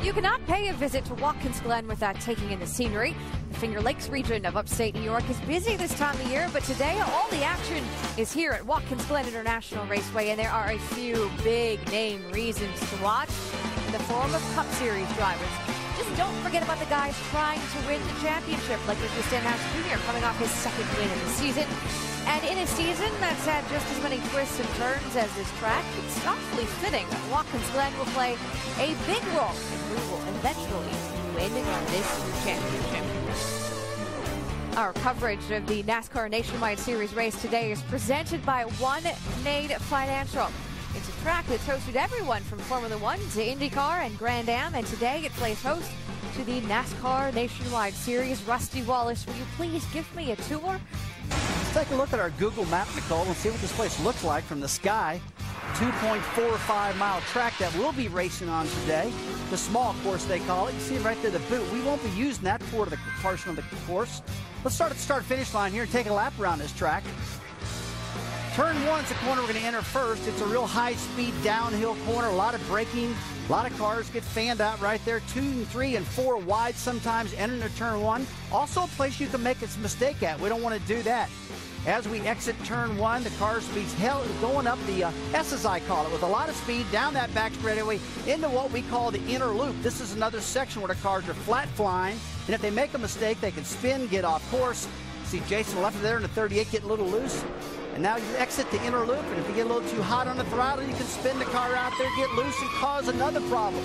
You cannot pay a visit to Watkins Glen without taking in the scenery. The Finger Lakes region of upstate New York is busy this time of year, but today all the action is here at Watkins Glen International Raceway, and there are a few big-name reasons to watch in the form of Cup Series drivers. Just don't forget about the guys trying to win the championship, like Ricky Stenhouse Jr. coming off his second win of the season. And in a season that's had just as many twists and turns as this track, it's awfully fitting that Watkins Glen will play a big role and who will eventually win this championship. Our coverage of the NASCAR Nationwide Series race today is presented by One Made Financial. It's a track that's hosted everyone from Formula One to IndyCar and Grand Am, and today it plays host to the NASCAR Nationwide Series. Rusty Wallace, will you please give me a tour? Let's take a look at our Google map, Nicole, and see what this place looks like from the sky. 2.45-mile track that we'll be racing on today. The small course, they call it. You see right there, the boot. We won't be using that for the portion of the course. Let's start at the start-finish line here and take a lap around this track. Turn 1 is the corner we're going to enter first. It's a real high-speed downhill corner, a lot of braking, a lot of cars get fanned out right there. 2 and 3 and 4 wide sometimes entering the turn 1. Also a place you can make a mistake at. We don't want to do that. As we exit turn 1, the car speed's going up the S, as I call it, with a lot of speed down that back straightaway into what we call the inner loop. This is another section where the cars are flat flying, and if they make a mistake, they can spin, get off course. See Jason left there in the 38 getting a little loose. And now you exit the inner loop, and if you get a little too hot on the throttle, you can spin the car out there, get loose, and cause another problem.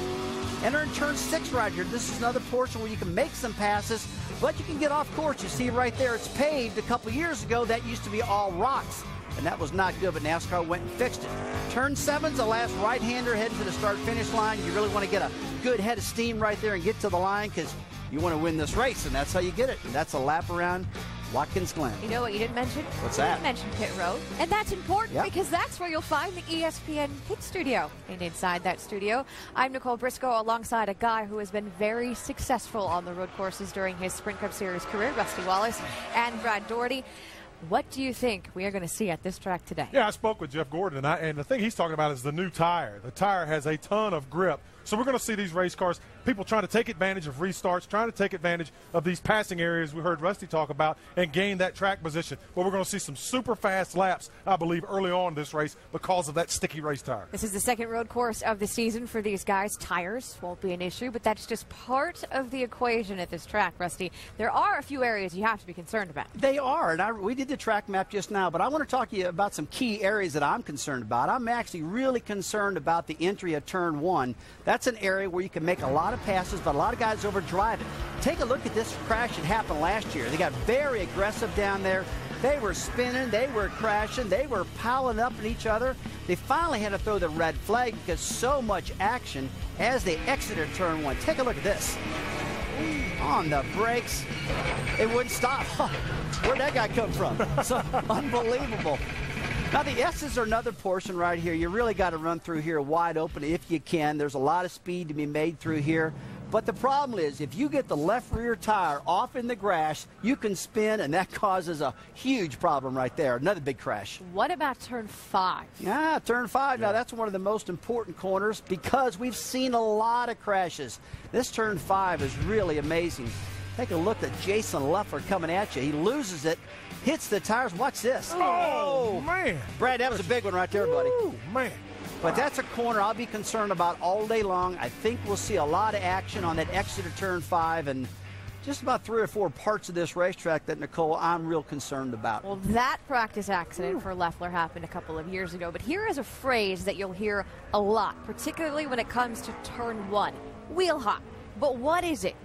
Enter in turn 6 right here. This is another portion where you can make some passes, but you can get off course. You see right there, it's paved. A couple years ago, that used to be all rocks, and that was not good, but NASCAR went and fixed it. Turn 7's the last right-hander heading to the start-finish line. You really want to get a good head of steam right there and get to the line because you want to win this race, and that's how you get it. And that's a lap around Watkins Glen. You know what you didn't mention? What's that? You didn't mention pit road. And that's important because that's where you'll find the ESPN pit studio. And inside that studio, I'm Nicole Briscoe alongside a guy who has been very successful on the road courses during his Sprint Cup Series career, Rusty Wallace and Brad Doherty. What do you think we are going to see at this track today? Yeah, I spoke with Jeff Gordon, and the thing he's talking about is the new tire. The tire has a ton of grip. So we're going to see these race cars, people trying to take advantage of restarts, trying to take advantage of these passing areas we heard Rusty talk about and gain that track position. But we're going to see some super fast laps, I believe, early on in this race because of that sticky race tire. This is the second road course of the season for these guys. Tires won't be an issue, but that's just part of the equation at this track, Rusty. There are a few areas you have to be concerned about. They are, and we did the track map just now, but I want to talk to you about some key areas that I'm concerned about. I'm actually really concerned about the entry of turn 1. That's an area where you can make a lot of passes, but a lot of guys overdrive it. Take a look at this crash that happened last year. They got very aggressive down there. They were spinning, they were crashing, they were piling up on each other. They finally had to throw the red flag because so much action as they exited turn 1. Take a look at this. On the brakes, it wouldn't stop. Where'd that guy come from? So unbelievable. Now, the S's are another portion right here. You really got to run through here wide open if you can. There's a lot of speed to be made through here. But the problem is, if you get the left rear tire off in the grass, you can spin, and that causes a huge problem right there. Another big crash. What about turn 5? Yeah, turn 5. Now, that's one of the most important corners because we've seen a lot of crashes. This turn 5 is really amazing. Take a look at Jason Leffler coming at you. He loses it, hits the tires. Watch this. Oh, man. Brad, that was a big one right there, buddy. Oh, man. But that's a corner I'll be concerned about all day long. I think we'll see a lot of action on that exit of turn 5 and just about 3 or 4 parts of this racetrack that, Nicole, I'm real concerned about. Well, that practice accident for Leffler happened a couple of years ago. But here is a phrase that you'll hear a lot, particularly when it comes to turn 1. Wheel hop. But what is it?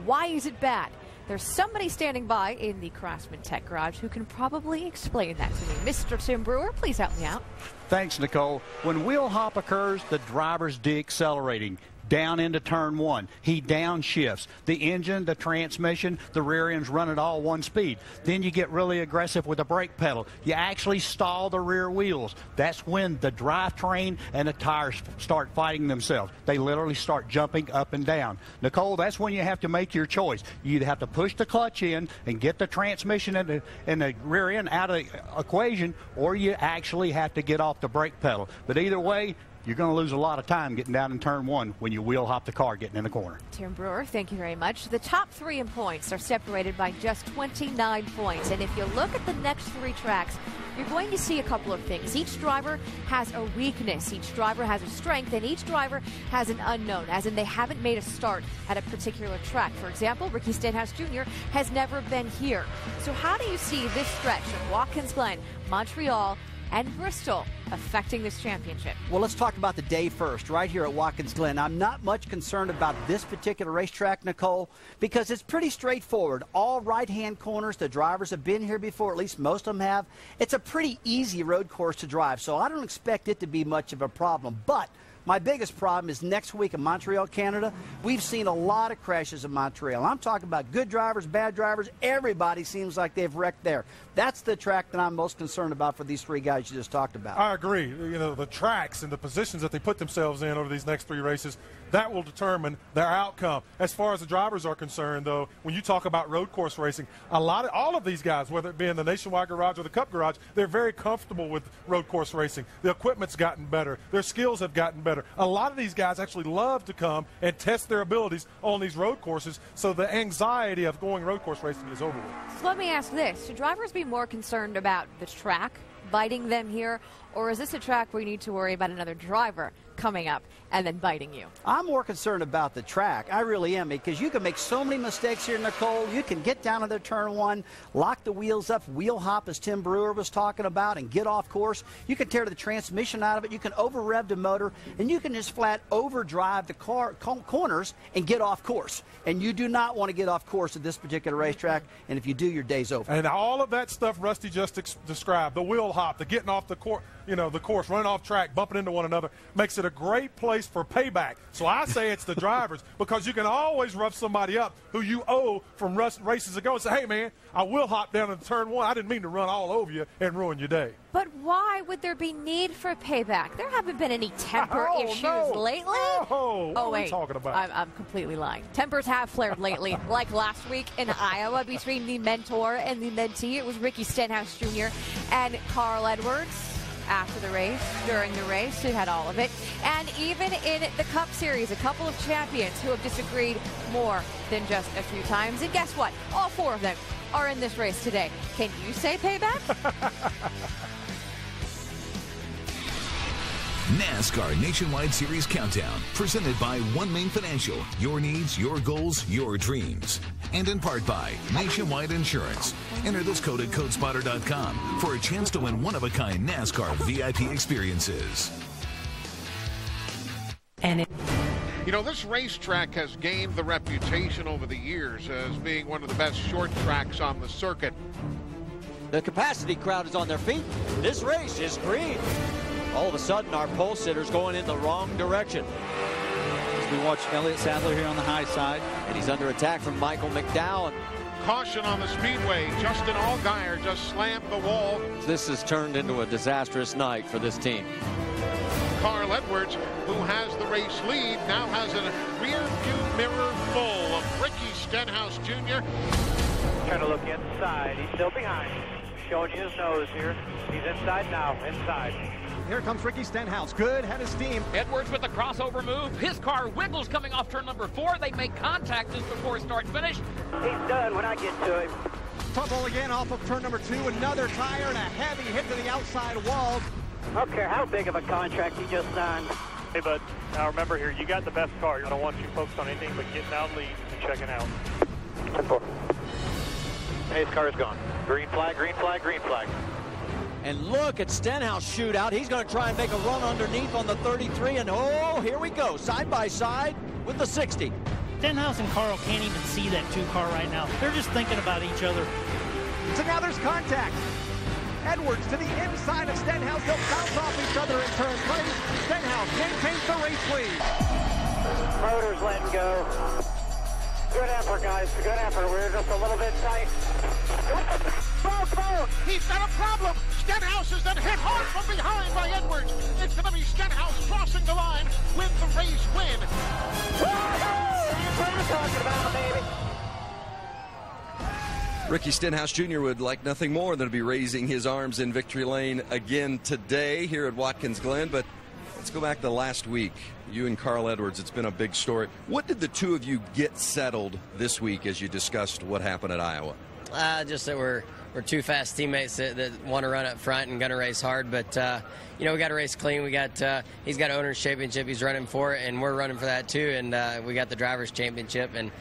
Why is it bad? There's somebody standing by in the Craftsman Tech Garage who can probably explain that to me. Mr. Tim Brewer, please help me out. Thanks, Nicole. When wheel hop occurs, the driver's deaccelerating down into turn 1. He downshifts. The engine, the transmission, the rear end's running all one speed. Then you get really aggressive with the brake pedal. You actually stall the rear wheels. That's when the drivetrain and the tires start fighting themselves. They literally start jumping up and down. Nicole, that's when you have to make your choice. You either have to push the clutch in and get the transmission and the rear end out of the equation, or you actually have to get off the brake pedal. But either way, you're going to lose a lot of time getting down in turn 1 when you wheel hop the car getting in the corner. Tim Brewer, thank you very much. The top 3 in points are separated by just 29 points. And if you look at the next 3 tracks, you're going to see a couple of things. Each driver has a weakness, each driver has a strength, and each driver has an unknown, as in they haven't made a start at a particular track. For example, Ricky Stenhouse Jr. has never been here. So how do you see this stretch of Watkins Glen, Montreal, and Bristol affecting this championship? Well, let's talk about the day first, right here at Watkins Glen. I'm not much concerned about this particular racetrack, Nicole, because it's pretty straightforward. All right-hand corners, the drivers have been here before, at least most of them have. It's a pretty easy road course to drive, so I don't expect it to be much of a problem. But my biggest problem is next week in Montreal, Canada. We've seen a lot of crashes in Montreal. I'm talking about good drivers, bad drivers. Everybody seems like they've wrecked there. That's the track that I'm most concerned about for these 3 guys you just talked about. I agree. You know, the tracks and the positions that they put themselves in over these next 3 races, that will determine their outcome. As far as the drivers are concerned, though, when you talk about road course racing, all of these guys, whether it be in the Nationwide Garage or the Cup Garage, they're very comfortable with road course racing. The equipment's gotten better. Their skills have gotten better. A lot of these guys actually love to come and test their abilities on these road courses, so the anxiety of going road course racing is over with. So let me ask this. Should drivers be more concerned about the track biting them here, or is this a track where you need to worry about another driver coming up and then biting you? I'm more concerned about the track. I really am, because you can make so many mistakes here, Nicole. You can get down to the turn 1, lock the wheels up, wheel hop, as Tim Brewer was talking about, and get off course. You can tear the transmission out of it. You can over-rev the motor, and you can just flat overdrive the corners and get off course. And you do not want to get off course at this particular racetrack, and if you do, your day's over. And all of that stuff Rusty just described, the wheel hop, the getting off the course, the course, running off track, bumping into one another, makes it a great place for payback. So I say it's the drivers, because you can always rough somebody up who you owe from races ago and say, hey, man, I will hop down in turn 1. I didn't mean to run all over you and ruin your day. But why would there be need for payback? There haven't been any temper issues lately. What are we talking about? I'm completely lying. Tempers have flared lately, like last week in Iowa between the mentor and the mentee. It was Ricky Stenhouse Jr. and Carl Edwards. After the race, during the race, we had all of it. And even in the Cup Series, a couple of champions who have disagreed more than just a few times. And guess what? All 4 of them are in this race today. Can you say payback? NASCAR Nationwide Series Countdown, presented by One Main Financial. Your needs, your goals, your dreams. And in part by Nationwide Insurance. Enter this code at codespotter.com for a chance to win one-of-a-kind NASCAR VIP experiences. You know, this racetrack has gained the reputation over the years as being one of the best short tracks on the circuit. The capacity crowd is on their feet. This race is green. All of a sudden, our pole sitter's going in the wrong direction. As we watch Elliott Sadler here on the high side, and he's under attack from Michael McDowell. Caution on the speedway. Justin Allgaier just slammed the wall. This has turned into a disastrous night for this team. Carl Edwards, who has the race lead, now has a rear view mirror full of Ricky Stenhouse Jr. Trying to look inside. He's still behind. Showing you his nose here. He's inside now. Inside. Here comes Ricky Stenhouse. Good head of steam. Edwards with the crossover move. His car wiggles coming off turn number 4. They make contact just before start finish. He's done when I get to him. Trouble again off of turn number 2. Another tire and a heavy hit to the outside wall. I don't care how big of a contract he just signed. Hey, bud, now remember here, you got the best car. I don't want you focused on anything but getting out lead and checking out. 10-4. Hey, his car is gone. Green flag, green flag, green flag. And look at Stenhouse shootout. He's going to try and make a run underneath on the 33. And oh, here we go, side by side with the 60. Stenhouse and Carl can't even see that 2 car right now. They're just thinking about each other. So now there's contact. Edwards to the inside of Stenhouse. They'll bounce off each other in turn 3. Stenhouse maintains the race lead. Motor's letting go. Good effort, guys. Good effort. We're just a little bit tight. He's got a problem. Stenhouse is then hit hard from behind by Edwards. It's going to be Stenhouse crossing the line with the race win. That's what I'm talking about, baby. Ricky Stenhouse Jr. would like nothing more than to be raising his arms in victory lane again today here at Watkins Glen, but Let's go back to last week. You and Carl Edwards, it's been a big story. What did the two of you get settled this week as you discussed what happened at Iowa? Just that we're two fast teammates that want to run up front and going to race hard. But, we got to race clean. He's got owner's championship he's running for, and we're running for that too. And we got the driver's championship. And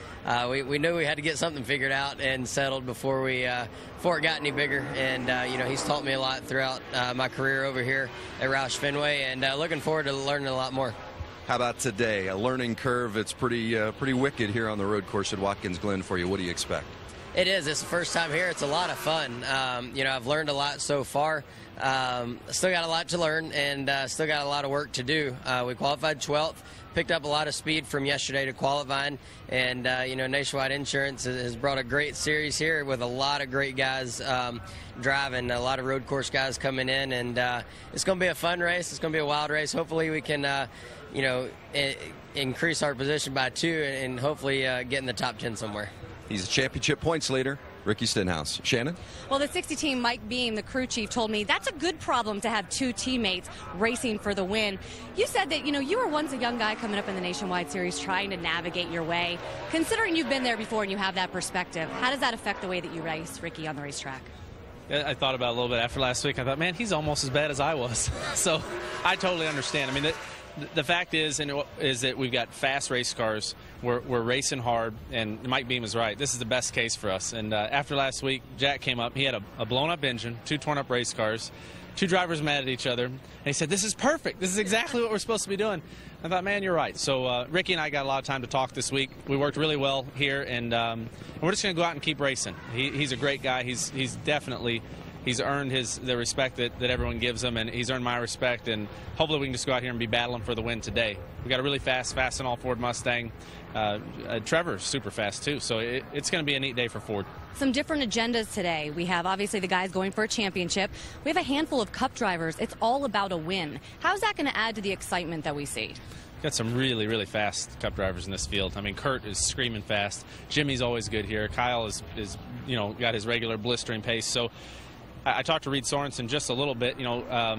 we knew we had to get something figured out and settled before it got any bigger. And, he's taught me a lot throughout my career over here at Roush Fenway, and looking forward to learning a lot more. How about today? A learning curve. It's pretty wicked here on the road course at Watkins Glen for you. What do you expect? It is. It's the first time here. It's a lot of fun. I've learned a lot so far. Still got a lot to learn, and still got a lot of work to do. We qualified 12th, picked up a lot of speed from yesterday to qualifying, and Nationwide Insurance has brought a great series here with a lot of great guys driving, a lot of road course guys coming in, and it's going to be a fun race. It's going to be a wild race. Hopefully we can, increase our position by 2 and hopefully get in the top 10 somewhere. He's a championship points leader, Ricky Stenhouse. Shannon? Well, the 60 team, Mike Beam, the crew chief, told me that's a good problem to have 2 teammates racing for the win. You said that, you were once a young guy coming up in the Nationwide Series trying to navigate your way. Considering you've been there before and you have that perspective, how does that affect the way that you race, Ricky, on the racetrack? I thought about it a little bit after last week. I thought, man, he's almost as bad as I was. So I totally understand. I mean, the fact is that we've got fast race cars. We're racing hard, and Mike Beam is right. This is the best case for us. And after last week, Jack came up. He had a blown-up engine, 2 torn-up race cars, 2 drivers mad at each other. And he said, this is perfect. This is exactly what we're supposed to be doing. I thought, man, you're right. So Ricky and I got a lot of time to talk this week. We worked really well here, and we're just going to go out and keep racing. He's a great guy. He's definitely... He's earned the respect that everyone gives him, and he's earned my respect, and hopefully we can just go out here and be battling for the win today. We got a really fast and all Ford Mustang. Trevor's super fast too, so it's going to be a neat day for Ford. Some different agendas today. We have obviously the guys going for a championship. We have a handful of Cup drivers. It's all about a win. How's that going to add to the excitement that we see? Got some really, really fast Cup drivers in this field. I mean, Kurt is screaming fast. Jimmy's always good here. Kyle is got his regular blistering pace. So I talked to Reed Sorensen just a little bit. I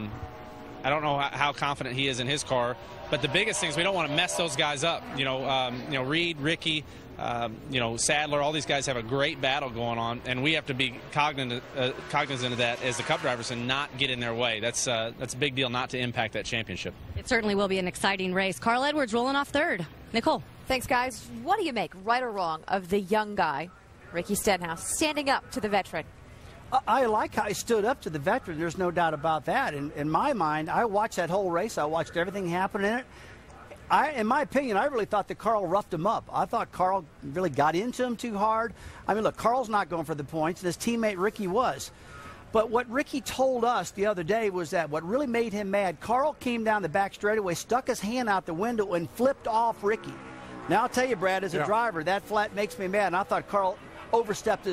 don't know how confident he is in his car, but the biggest thing is we don't want to mess those guys up. Reed, Ricky, Sadler, all these guys have a great battle going on, and we have to be cognizant of that as the Cup drivers and not get in their way. That's a big deal not to impact that championship. It certainly will be an exciting race. Carl Edwards rolling off 3rd. Nicole. Thanks, guys. What do you make, right or wrong, of the young guy, Ricky Stenhouse, standing up to the veteran? I like how he stood up to the veteran. There's no doubt about that. In my mind, I watched that whole race. I watched everything happen in it. In my opinion, I really thought that Carl roughed him up. I thought Carl really got into him too hard. I mean, look, Carl's not going for the points, and his teammate Ricky was. But what Ricky told us the other day was that what really made him mad, Carl came down the back straightaway, stuck his hand out the window, and flipped off Ricky. Now, I'll tell you, Brad, as a driver, that flat makes me mad, and I thought Carl overstepped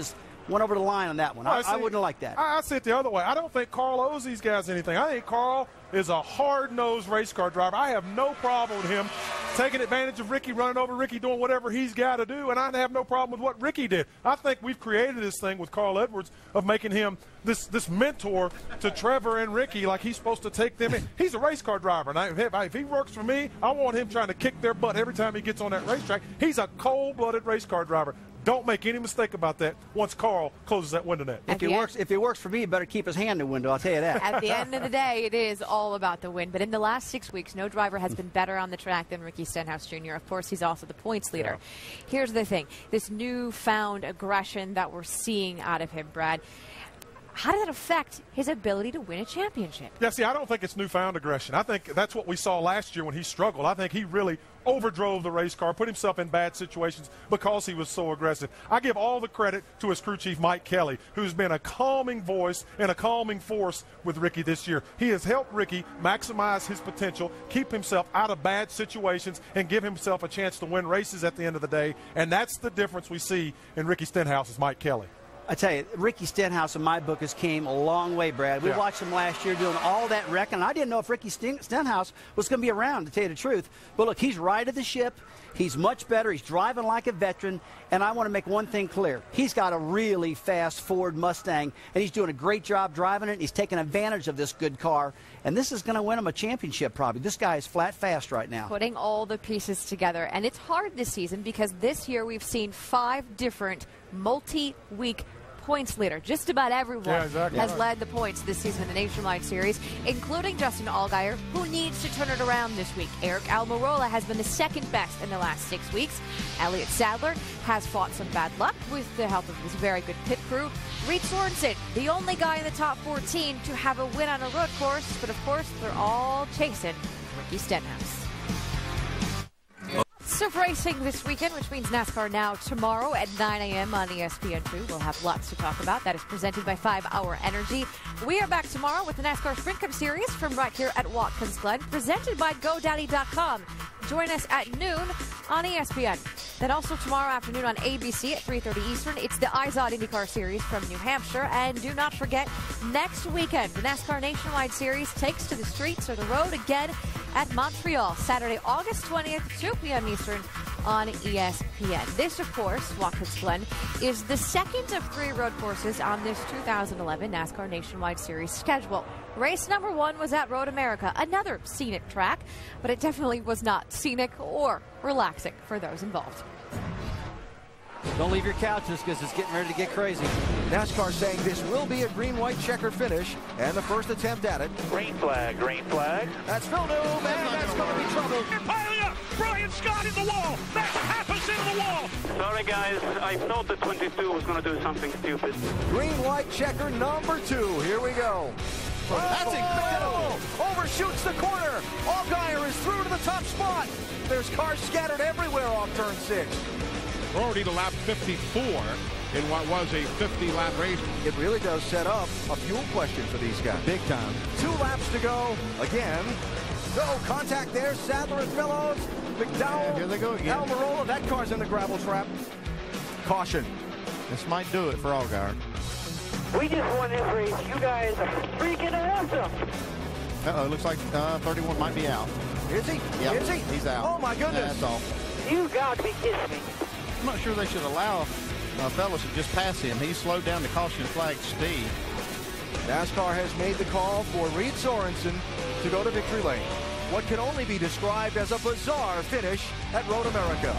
went over the line on that one. I wouldn't have liked that. I see it the other way. I don't think Carl owes these guys anything. I think Carl is a hard-nosed race car driver. I have no problem with him taking advantage of Ricky, running over Ricky, doing whatever he's got to do, and I have no problem with what Ricky did. I think we've created this thing with Carl Edwards of making him this mentor to Trevor and Ricky, like he's supposed to take them in. He's a race car driver, and if he works for me, I want him trying to kick their butt every time he gets on that racetrack. He's a cold-blooded race car driver. Don't make any mistake about that once Carl closes that window net. If he works for me, he better keep his hand in the window, I'll tell you that. At the end of the day, it is all about the win. But in the last 6 weeks, no driver has been better on the track than Ricky Stenhouse Jr. Of course, he's also the points leader. Yeah. Here's the thing. This newfound aggression that we're seeing out of him, Brad, how does it affect his ability to win a championship? Yeah, see, I don't think it's newfound aggression. I think that's what we saw last year when he struggled. I think he really overdrove the race car, put himself in bad situations because he was so aggressive. I give all the credit to his crew chief, Mike Kelly, who's been a calming voice and a calming force with Ricky this year. He has helped Ricky maximize his potential, keep himself out of bad situations, and give himself a chance to win races at the end of the day. And that's the difference we see in Ricky Stenhouse is Mike Kelly. I tell you, Ricky Stenhouse in my book has came a long way, Brad. We watched him last year doing all that wrecking. I didn't know if Ricky Stenhouse was going to be around, to tell you the truth. But look, he's righted the ship. He's much better. He's driving like a veteran. And I want to make one thing clear. He's got a really fast Ford Mustang, and he's doing a great job driving it. He's taking advantage of this good car. And this is going to win him a championship probably. This guy is flat fast right now. Putting all the pieces together. And it's hard this season because this year we've seen 5 different multi-week points leader. Just about everyone has led the points this season in the Nationwide Series, including Justin Allgaier, who needs to turn it around this week. Eric Almirola has been the second best in the last 6 weeks. Elliott Sadler has fought some bad luck with the help of his very good pit crew. Reed Sorensen, the only guy in the top 14 to have a win on a road course, but of course they're all chasing Ricky Stenhouse. Of racing this weekend, which means NASCAR Now tomorrow at 9 a.m. on ESPN2. We'll have lots to talk about. That is presented by 5 Hour Energy. We are back tomorrow with the NASCAR Sprint Cup Series from right here at Watkins Glen, presented by GoDaddy.com. Join us at noon on ESPN. Then also tomorrow afternoon on ABC at 3:30 Eastern, it's the IZOD IndyCar Series from New Hampshire. And do not forget, next weekend, the NASCAR Nationwide Series takes to the streets or the road again at Montreal, Saturday, August 20th, 2 p.m. Eastern on ESPN. This, of course, Watkins Glen, is the second of 3 road courses on this 2011 NASCAR Nationwide Series schedule. Race number 1 was at Road America, another scenic track, but it definitely was not scenic or relaxing for those involved. Don't leave your couches because it's getting ready to get crazy. NASCAR saying this will be a green-white checker finish and the first attempt at it. Green flag, green flag. That's Phil Newman, and that's going to be trouble. They're piling up. Brian Scott in the wall. That's half a cent of the wall. Sorry, guys. I thought the 22 was going to do something stupid. Green-white checker number 2. Here we go. That's incredible. Overshoots the corner. Allgaier is through to the top spot. There's cars scattered everywhere off turn 6. We're already to lap 54 in what was a 50-lap race. It really does set up a fuel question for these guys. Big time. 2 laps to go. Again. No contact there. Sadler and Fellows. McDowell. Here they go again. Almirola. That car's in the gravel trap. Caution. This might do it for Allgaier. We just won this race. You guys are freaking awesome. Uh-oh, looks like 31 might be out. Is he? Yep. Is he? He's out. Oh, my goodness. That's all. You got to be kidding me. I'm not sure they should allow Fellows to just pass him. He slowed down the caution flag speed. NASCAR has made the call for Reed Sorensen to go to victory lane. What can only be described as a bizarre finish at Road America.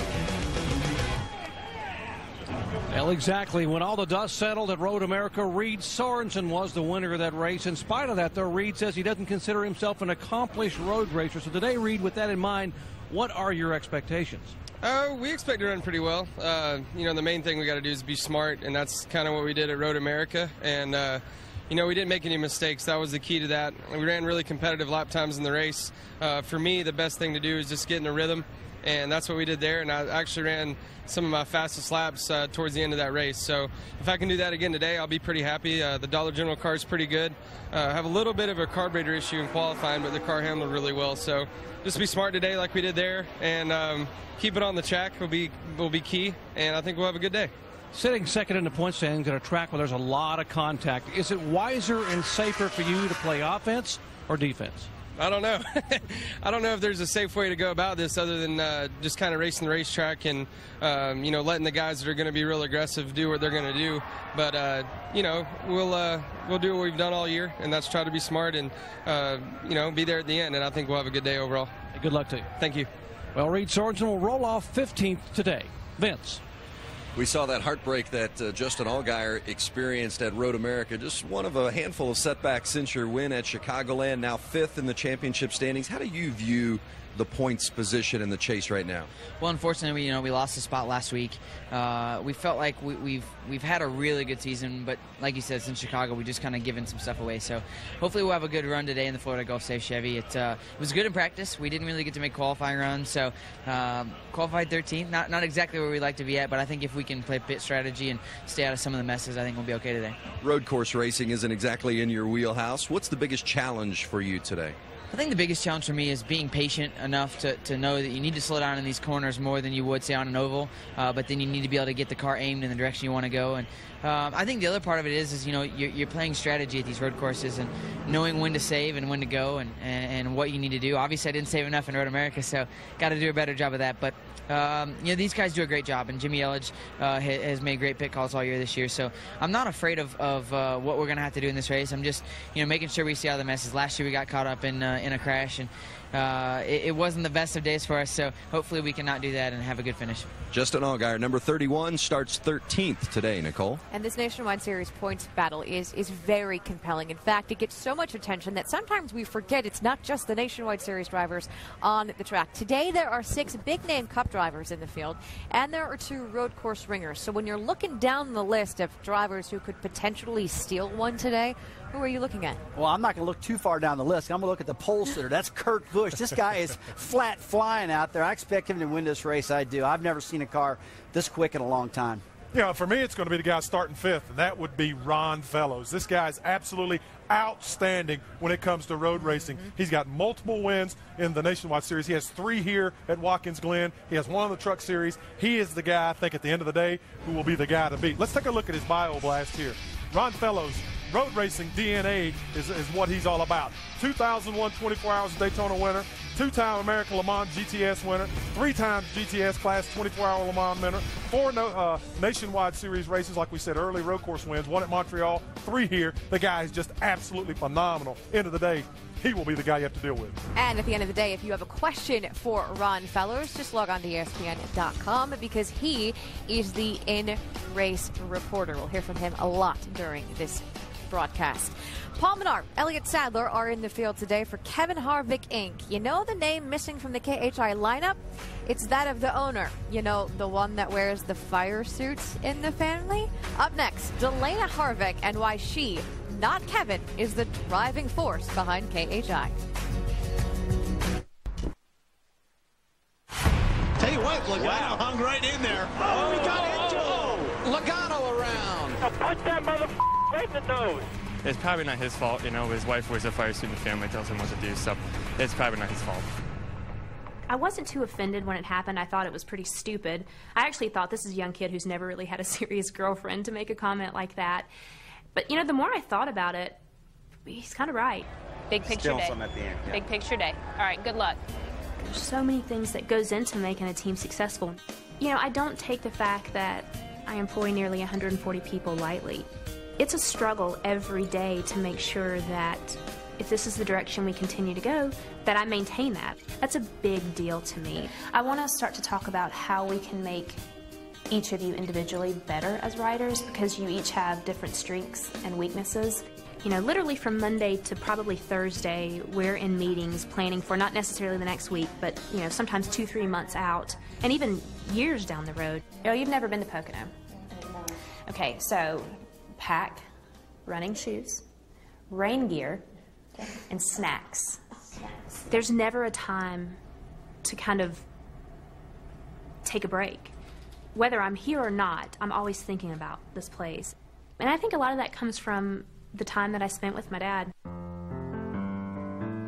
Well, exactly. When all the dust settled at Road America, Reed Sorensen was the winner of that race. In spite of that, though, Reed says he doesn't consider himself an accomplished road racer. So today, Reed, with that in mind, what are your expectations? We expect to run pretty well. You know, the main thing we got to do is be smart, and that's kind of what we did at Road America. And, you know, we didn't make any mistakes. That was the key to that. We ran really competitive lap times in the race. For me, the best thing to do is just get in a rhythm, and that's what we did there. And I actually ran some of my fastest laps towards the end of that race. So if I can do that again today, I'll be pretty happy. The Dollar General car is pretty good. I have a little bit of a carburetor issue in qualifying, but the car handled really well. So just be smart today like we did there, and keep it on the track will be key, and I think we'll have a good day. Sitting second in the point standings at a track where there's a lot of contact, is it wiser and safer for you to play offense or defense? I don't know. I don't know if there's a safe way to go about this other than just kind of racing the racetrack and, you know, letting the guys that are going to be real aggressive do what they're going to do. But, you know, we'll do what we've done all year, and that's try to be smart and, you know, be there at the end. And I think we'll have a good day overall. Good luck to you. Thank you. Well, Reed Sorensen will roll off 15th today. Vince. We saw that heartbreak that Justin Allgaier experienced at Road America. Just one of a handful of setbacks since your win at Chicagoland, now 5th in the championship standings. How do you view the points position in the chase right now? Well, unfortunately, we lost the spot last week. We felt like we've had a really good season, but like you said, since Chicago, we just kind of given some stuff away. So hopefully we'll have a good run today in the Florida Gulf Safe Chevy. It was good in practice. We didn't really get to make qualifying runs, so qualified 13th. Not exactly where we'd like to be at, but I think if we can play pit strategy and stay out of some of the messes, I think we'll be okay today. Road course racing isn't exactly in your wheelhouse. What's the biggest challenge for you today? I think the biggest challenge for me is being patient enough to know that you need to slow down in these corners more than you would, say, on an oval, but then you need to be able to get the car aimed in the direction you want to go. And I think the other part of it is you know, you're playing strategy at these road courses and knowing when to save and when to go and what you need to do. Obviously, I didn't save enough in Road America, so got to do a better job of that. But you know, these guys do a great job, and Jimmy Elledge has made great pit calls all year this year. So I'm not afraid of what we're going to have to do in this race. I'm just, you know, making sure we see all the messes. Last year we got caught up in a crash, and it wasn't the best of days for us. So hopefully we can not do that and have a good finish. Justin Allgaier, number 31, starts 13th today, Nicole. And this Nationwide Series points battle is very compelling. In fact, it gets so much attention that sometimes we forget it's not just the Nationwide Series drivers on the track. Today there are 6 big-name Cup drivers in the field, and there are 2 road course ringers. So when you're looking down the list of drivers who could potentially steal one today, who are you looking at? Well, I'm not going to look too far down the list. I'm going to look at the pole sitter. That's Kurt Busch. This guy is flat flying out there. I expect him to win this race. I do. I've never seen a car this quick in a long time. Yeah, for me, it's going to be the guy starting 5th, and that would be Ron Fellows. This guy is absolutely outstanding when it comes to road racing. He's got multiple wins in the Nationwide Series. He has 3 here at Watkins Glen. He has 1 in the Truck Series. He is the guy, I think, at the end of the day, who will be the guy to beat. Let's take a look at his bio blast here. Ron Fellows, road racing DNA is what he's all about. 2001 24 Hours Daytona winner, 2-time American Le Mans GTS winner, 3 times GTS Class 24-hour Le Mans winner, 4 Nationwide Series races, like we said, early road course wins, 1 at Montreal, 3 here. The guy is just absolutely phenomenal. End of the day, he will be the guy you have to deal with. And at the end of the day, if you have a question for Ron Fellows, just log on to ESPN.com because he is the in-race reporter. We'll hear from him a lot during this broadcast. Paul Menard, Elliott Sadler are in the field today for Kevin Harvick, Inc. You know the name missing from the KHI lineup? It's that of the owner. You know, the one that wears the fire suits in the family? Up next, Delana Harvick and why she, not Kevin, is the driving force behind KHI. Tell you what, Logano hung right in there. Oh, he got into Logano around. Now punch that motherfucker right in the nose. It's probably not his fault. You know, his wife wears a fire suit and the family tells him what to do, so it's probably not his fault. I wasn't too offended when it happened. I thought it was pretty stupid. I actually thought this is a young kid who's never really had a serious girlfriend to make a comment like that. But, you know, the more I thought about it, he's kind of right. Big picture day. Some at the end, yeah. Big picture day. All right, good luck. There's so many things that goes into making a team successful. You know, I don't take the fact that I employ nearly 140 people lightly. It's a struggle every day to make sure that if this is the direction we continue to go, that I maintain that. That's a big deal to me. I want to start to talk about how we can make each of you individually better as riders because you each have different strengths and weaknesses. You know, literally from Monday to probably Thursday, we're in meetings planning for not necessarily the next week, but, you know, sometimes 2-3 months out, and even years down the road. Oh, you've never been to Pocono? Okay, so pack running shoes, rain gear, and snacks. There's never a time to kind of take a break. Whether I'm here or not, I'm always thinking about this place. And I think a lot of that comes from the time that I spent with my dad.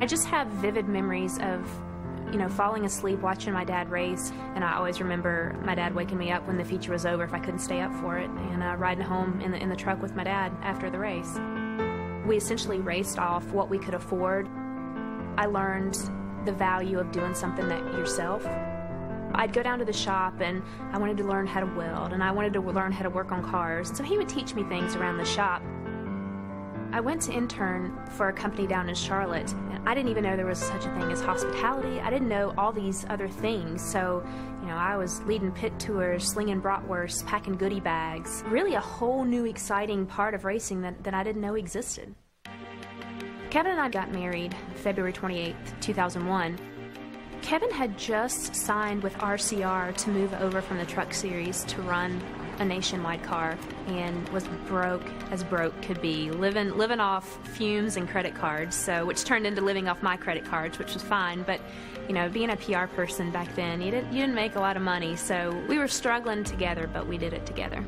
I just have vivid memories of, you know, falling asleep watching my dad race, and I always remember my dad waking me up when the feature was over if I couldn't stay up for it, and riding home in the truck with my dad after the race. We essentially raced off what we could afford. I learned the value of doing something that yourself. I'd go down to the shop and I wanted to learn how to weld, and I wanted to learn how to work on cars, and so he would teach me things around the shop. I went to intern for a company down in Charlotte, and I didn't even know there was such a thing as hospitality. I didn't know all these other things, so, you know, I was leading pit tours, slinging bratwursts, packing goodie bags. Really a whole new exciting part of racing that I didn't know existed. Kevin and I got married February 28th, 2001. Kevin had just signed with RCR to move over from the Truck Series to run a nationwide car, and was broke as broke could be, living off fumes and credit cards, so which turned into living off my credit cards, which was fine. But, you know, being a PR person back then, you didn't make a lot of money, so we were struggling together, but we did it together.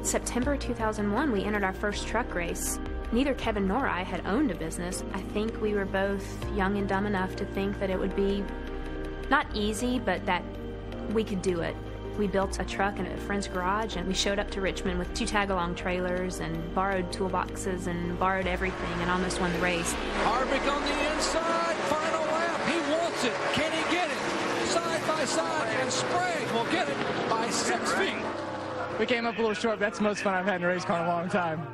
September 2001, we entered our first truck race. Neither Kevin nor I had owned a business. I think we were both young and dumb enough to think that it would be not easy, but that we could do it. We built a truck in a friend's garage, and we showed up to Richmond with 2 tag-along trailers and borrowed toolboxes and borrowed everything and almost won the race. Harvick on the inside, final lap. He wants it. Can he get it? Side by side, and Sprague will get it by 6 feet. We came up a little short, but that's the most fun I've had in a race car in a long time.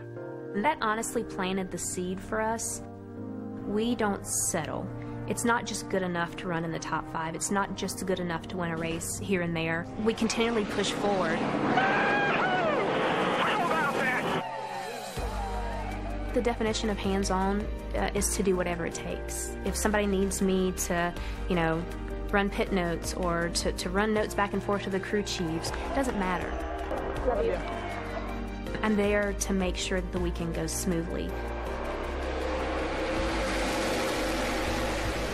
And that honestly planted the seed for us. We don't settle. It's not just good enough to run in the top 5. It's not just good enough to win a race here and there. We continually push forward. The definition of hands-on is to do whatever it takes. If somebody needs me to, run pit notes or to run notes back and forth to the crew chiefs, it doesn't matter. I'm there to make sure that the weekend goes smoothly.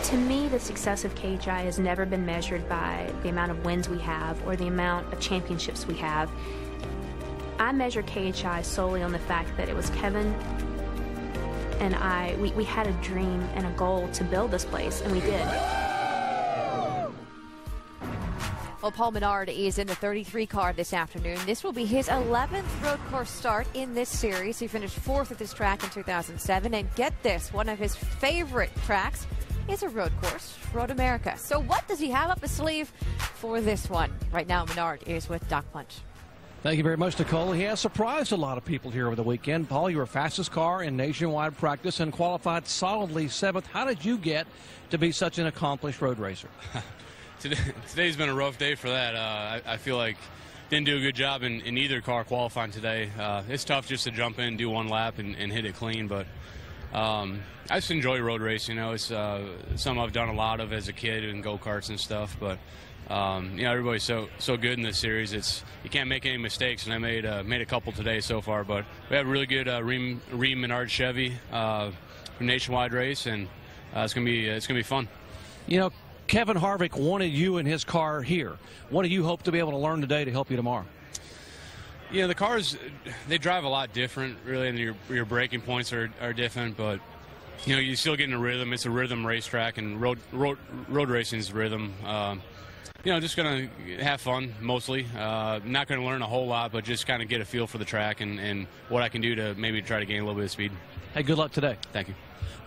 To me, the success of KHI has never been measured by the amount of wins we have or the amount of championships we have. I measure KHI solely on the fact that it was Kevin and I, we had a dream and a goal to build this place, and we did. Well, Paul Menard is in the 33 car this afternoon. This will be his 11th road course start in this series. He finished 4th at this track in 2007, and get this, one of his favorite tracks is a road course, Road America. So what does he have up his sleeve for this one? Right now, Menard is with Doc Punch. Thank you very much, Nicole. He has surprised a lot of people here over the weekend. Paul, you were fastest car in nationwide practice and qualified solidly 7th. How did you get to be such an accomplished road racer? Today's been a rough day for that. I feel like didn't do a good job in either car qualifying today. It's tough just to jump in, do one lap, and hit it clean, but I just enjoy road racing. It's something I've done a lot of as a kid in go-karts and stuff, but everybody's so good in this series. You can't make any mistakes, and I made a couple today so far. But we have a really good Ream Menard Chevy nationwide race, and it's gonna be fun. Kevin Harvick wanted you in his car here. What do you hope to be able to learn today to help you tomorrow? The cars, they drive a lot different, really, and your braking points are different, but you still get in a rhythm. It's a rhythm racetrack, and road racing is rhythm. Just going to have fun, mostly. Not going to learn a whole lot, but just kind of get a feel for the track and what I can do to maybe try to gain a little bit of speed. Hey, good luck today. Thank you.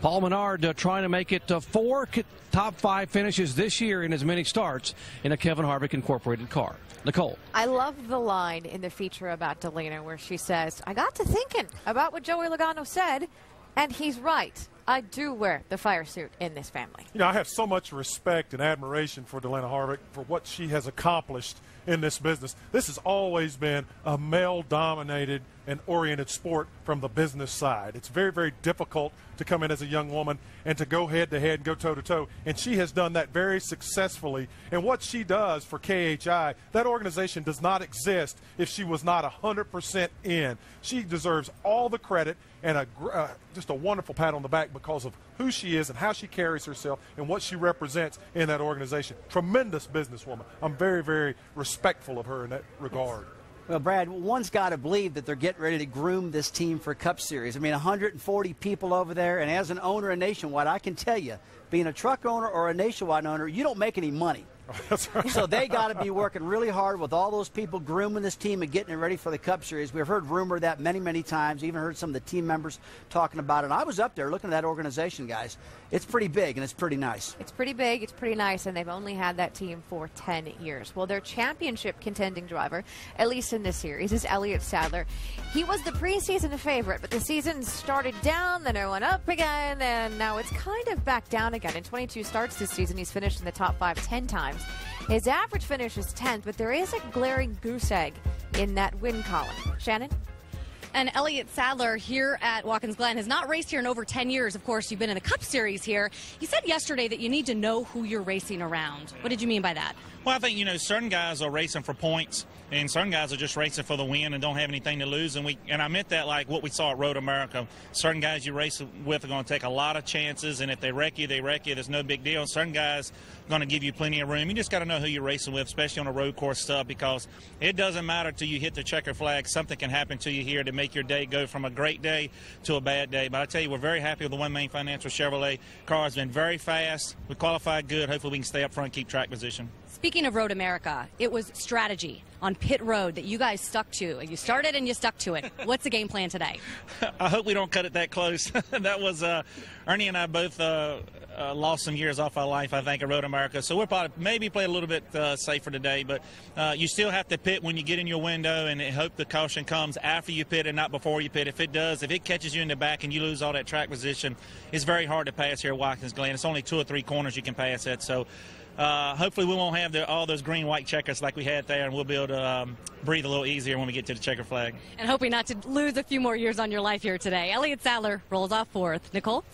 Paul Menard trying to make it 4 top 5 finishes this year in as many starts in a Kevin Harvick Incorporated car. Nicole. I love the line in the feature about Delina where she says, I got to thinking about what Joey Logano said, and he's right. I do wear the fire suit in this family. I have so much respect and admiration for Delina Harvick for what she has accomplished in this business. This has always been a male-dominated and oriented sport from the business side. It's very, very difficult to come in as a young woman and to go head-to-head and go toe-to-toe, and she has done that very successfully. And what she does for KHI, that organization does not exist if she was not 100% in. She deserves all the credit and just a wonderful pat on the back because of who she is and how she carries herself and what she represents in that organization. Tremendous businesswoman. I'm very, very respectful of her in that regard. Well, Brad, one's got to believe that they're getting ready to groom this team for Cup Series. I mean, 140 people over there, and as an owner of Nationwide, I can tell you, being a truck owner or a Nationwide owner, you don't make any money. That's right. So they got to be working really hard with all those people grooming this team and getting it ready for the Cup Series. We've heard rumor of that many, many times. Even heard some of the team members talking about it. I was up there looking at that organization, guys. It's pretty big and it's pretty nice. It's pretty big, it's pretty nice, and they've only had that team for 10 years. Well, their championship contending driver, at least in this series, is Elliott Sadler. He was the preseason favorite, but the season started down, then it went up again, and now it's kind of back down again. In 22 starts this season, he's finished in the top 5 10 times. His average finish is 10th, but there is a glaring goose egg in that win column. Shannon? And Elliott Sadler here at Watkins Glen has not raced here in over 10 years. Of course, you've been in the Cup Series here. He said yesterday that you need to know who you're racing around. What did you mean by that? Well, I think, certain guys are racing for points, and certain guys are just racing for the win and don't have anything to lose. And I meant that like what we saw at Road America. Certain guys you race with are going to take a lot of chances, and if they wreck you, they wreck you. There's no big deal. Certain guys are going to give you plenty of room. You just got to know who you're racing with, especially on a road course stuff, because it doesn't matter till you hit the checker flag. Something can happen to you here to make make your day go from a great day to a bad day. But I tell you, we're very happy with the One Main Financial Chevrolet car. Has been very fast. We qualified good. Hopefully we can stay up front and keep track position. Speaking of Road America, it was strategy on pit road that you guys stuck to. You started and you stuck to it. What's the game plan today? I hope we don't cut it that close. That was Ernie and I both lost some years off our life, I think, at Road America. So we'll probably maybe play a little bit safer today. But you still have to pit when you get in your window and hope the caution comes after you pit and not before you pit. If it does, if it catches you in the back and you lose all that track position, it's very hard to pass here at Watkins Glen. It's only 2 or 3 corners you can pass at. So hopefully we won't have all those green-white checkers like we had there, and we'll be able to breathe a little easier when we get to the checker flag. And hoping not to lose a few more years on your life here today. Elliott Sadler rolls off 4th. Nicole?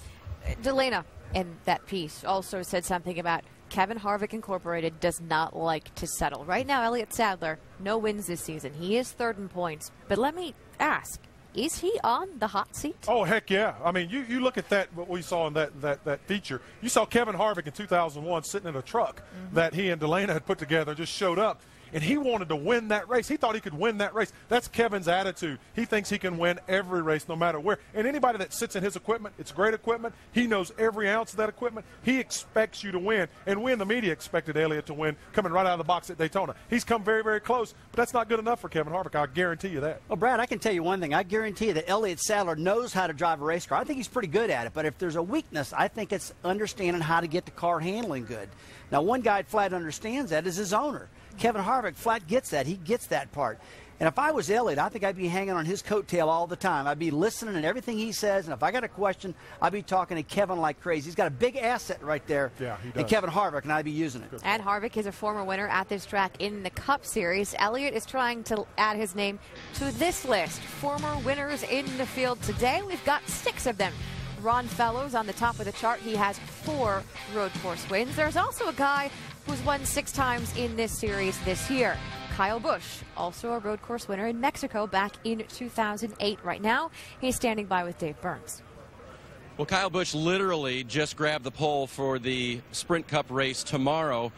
Delana in that piece also said something about Kevin Harvick Incorporated does not like to settle. Right now, Elliott Sadler, no wins this season. He is 3rd in points. But let me ask, is he on the hot seat? Oh, heck yeah. I mean, you look at that, what we saw in that feature. You saw Kevin Harvick in 2001 sitting in a truck that he and Delana had put together, just showed up. And he wanted to win that race. He thought he could win that race. That's Kevin's attitude. He thinks he can win every race no matter where. And anybody that sits in his equipment, it's great equipment. He knows every ounce of that equipment. He expects you to win. And we in the media expected Elliott to win coming right out of the box at Daytona. He's come very, very close, but that's not good enough for Kevin Harvick. I guarantee you that. Well, Brad, I can tell you one thing. I guarantee you that Elliott Sadler knows how to drive a race car. I think he's pretty good at it. But if there's a weakness, I think it's understanding how to get the car handling good. Now, one guy flat understands that is his owner. Kevin Harvick flat gets that. He gets that part. And if I was Elliott, I think I'd be hanging on his coattail all the time. I'd be listening to everything he says, and if I got a question, I'd be talking to Kevin like crazy. He's got a big asset right there in Kevin Harvick, and I'd be using it. And Harvick is a former winner at this track in the Cup Series. Elliott is trying to add his name to this list. Former winners in the field today. We've got 6 of them. Ron Fellows on the top of the chart. He has 4 road course wins. There's also a guy who's won 6 times in this series this year. Kyle Busch, also a road course winner in Mexico back in 2008. Right now, he's standing by with Dave Burns. Well, Kyle Busch literally just grabbed the pole for the Sprint Cup race tomorrow.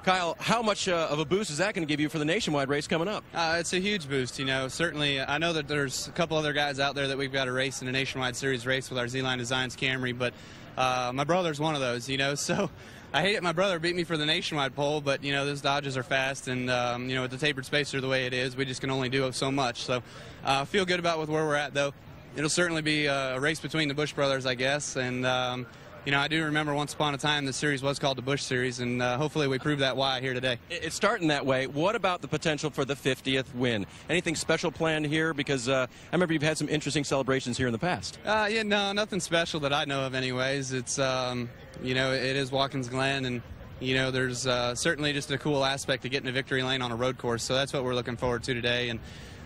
Kyle, how much of a boost is that going to give you for the nationwide race coming up? It's a huge boost, you know. Certainly, I know that there's a couple other guys out there that we've got to race in a nationwide series race with our Z-Line Designs Camry, but my brother's one of those, you know, so I hate it. My brother beat me for the nationwide pole, but, you know, those Dodges are fast, and, you know, with the tapered spacer the way it is, we just can only do so much. So I feel good about where we're at, though. It'll certainly be a race between the Busch brothers, I guess, and you know, I do remember once upon a time the series was called the Busch Series, and hopefully we prove that why here today. It's starting that way. What about the potential for the 50th win? Anything special planned here? Because I remember you've had some interesting celebrations here in the past. Yeah, no, nothing special that I know of anyways. It's, you know, it is Watkins Glen, and, you know, there's certainly just a cool aspect to getting a victory lane on a road course, so that's what we're looking forward to today. And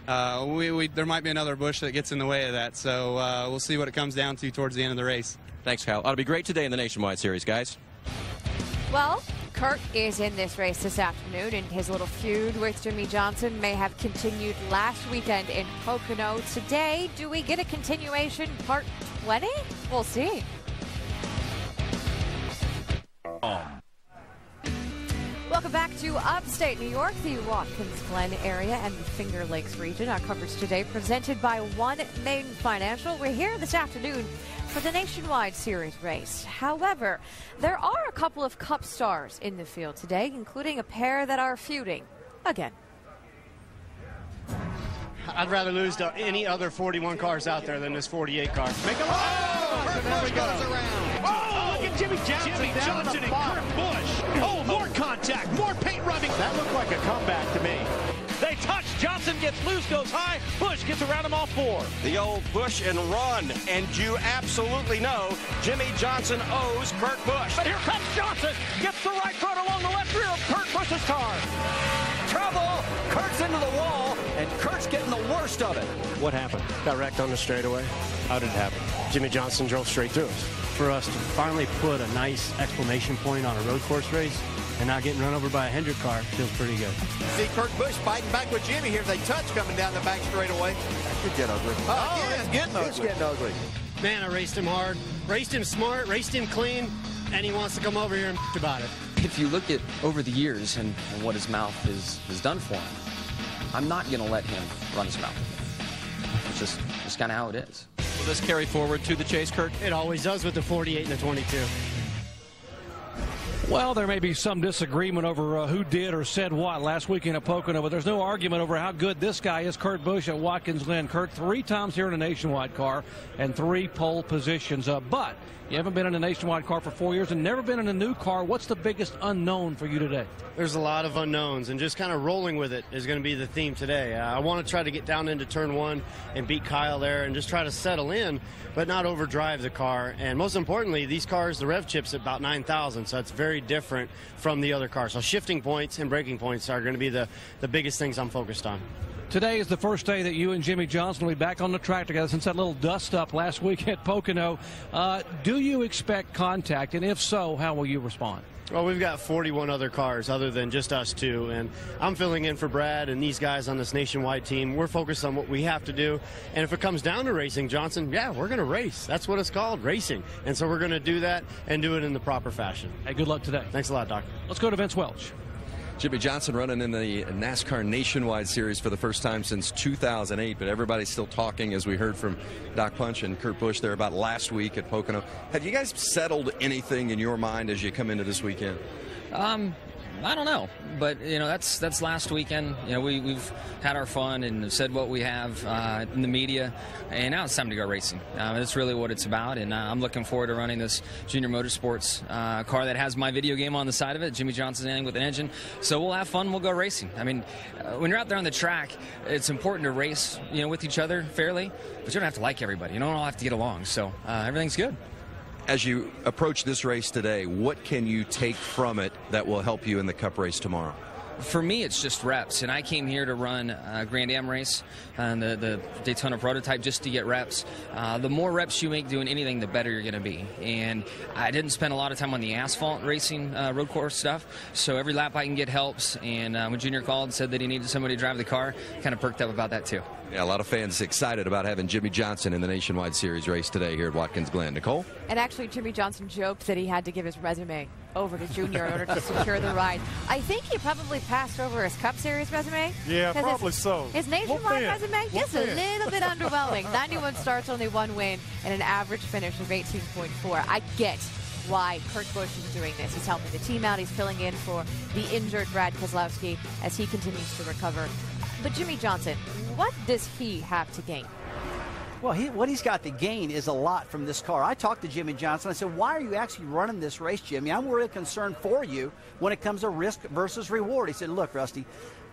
there might be another Busch that gets in the way of that, so we'll see what it comes down to towards the end of the race. Thanks, Kyle. Ought to be great today in the Nationwide Series, guys. Well, Kurt is in this race this afternoon, and his little feud with Jimmy Johnson may have continued last weekend in Pocono. Today, do we get a continuation, part 20? We'll see. Welcome back to upstate New York, the Watkins Glen area and the Finger Lakes region. Our coverage today presented by One Main Financial. We're here this afternoon for the Nationwide Series race. However, there are a couple of Cup stars in the field today, including a pair that are feuding again. I'd rather lose to any other 41 cars out there than this 48 car. Make a Kurt Busch goes around. Oh, look at Jimmy Johnson and Kurt Busch. Oh, more contact, more paint rubbing. That looked like a comeback to me. They touch. Johnson gets loose, goes high. Busch gets around them all 4. The old Busch and run, and you absolutely know Jimmy Johnson owes Kurt Busch. But here comes Johnson. Gets the right front along the left rear of Kurt Busch's car. Trouble. Kurt's into the wall, and Kurt's getting the worst of it. What happened? Got wrecked on the straightaway. How did it happen? Jimmy Johnson drove straight through us. For us to finally put a nice exclamation point on a road course race and not getting run over by a Hendrick car feels pretty good. See Kurt Busch fighting back with Jimmy here. They touch coming down the back straightaway. That could get ugly. It's getting ugly. Man, I raced him hard, raced him smart, raced him clean, and he wants to come over here and about it. If you look at over the years and what his mouth has done for him, I'm not going to let him run his mouth. It's just kind of how it is. Will this carry forward to the chase, Kurt? It always does with the 48 and the 22. Well, there may be some disagreement over who did or said what last weekend at Pocono, but there's no argument over how good this guy is, Kurt Busch at Watkins Glen. Kurt, 3 times here in a Nationwide car and 3 pole positions. But you haven't been in a Nationwide car for 4 years and never been in a new car. What's the biggest unknown for you today? There's a lot of unknowns, and just kind of rolling with it is going to be the theme today. I want to try to get down into turn 1 and beat Kyle there and just try to settle in, but not overdrive the car. And most importantly, these cars, the rev chip's at about 9,000, so it's very different from the other cars. So shifting points and braking points are going to be the biggest things I'm focused on. Today is the first day that you and Jimmy Johnson will be back on the track together since that little dust-up last week at Pocono. Do you expect contact, and if so, how will you respond? Well, we've got 41 other cars other than just us two, and I'm filling in for Brad and these guys on this Nationwide team. We're focused on what we have to do, and if it comes down to racing, Johnson, yeah, we're going to race. That's what it's called, racing. And so we're going to do that and do it in the proper fashion. Hey, good luck today. Thanks a lot, Doc. Let's go to Vince Welch. Jimmy Johnson running in the NASCAR Nationwide Series for the first time since 2008, but everybody's still talking, as we heard from Doc Punch and Kurt Busch there about last week at Pocono. Have you guys settled anything in your mind as you come into this weekend? I don't know, but that's last weekend. We've had our fun and said what we have in the media, and now it's time to go racing. That's really what it's about, and I'm looking forward to running this Junior Motorsports car that has my video game on the side of it. Jimmy Johnson's in with an engine, so we'll have fun. We'll go racing. I mean, when you're out there on the track, it's important to race, with each other fairly, but you don't have to like everybody. You don't all have to get along, so everything's good. As you approach this race today, what can you take from it that will help you in the Cup race tomorrow? For me, it's just reps, and I came here to run a Grand Am race and the Daytona prototype just to get reps. The more reps you make doing anything, the better you're going to be. And I didn't spend a lot of time on the asphalt racing road course stuff, so every lap I can get helps. And when Junior called and said that he needed somebody to drive the car, kind of perked up about that too. Yeah, a lot of fans excited about having Jimmy Johnson in the Nationwide Series race today here at Watkins Glen. Nicole? And actually, Jimmy Johnson joked that he had to give his resume over to Junior in order to secure the ride. I think he probably passed over his Cup Series resume. Yeah, probably so. His Nationwide resume, just a little bit underwhelming. 91 starts, only 1 win, and an average finish of 18.4. I get why Kurt Busch is doing this. He's helping the team out. He's filling in for the injured Brad Keselowski as he continues to recover. But Jimmy Johnson, what does he have to gain? Well, what he's got to gain is a lot from this car. I talked to Jimmy Johnson. I said, why are you actually running this race, Jimmy? I'm really concerned for you when it comes to risk versus reward. He said, look, Rusty,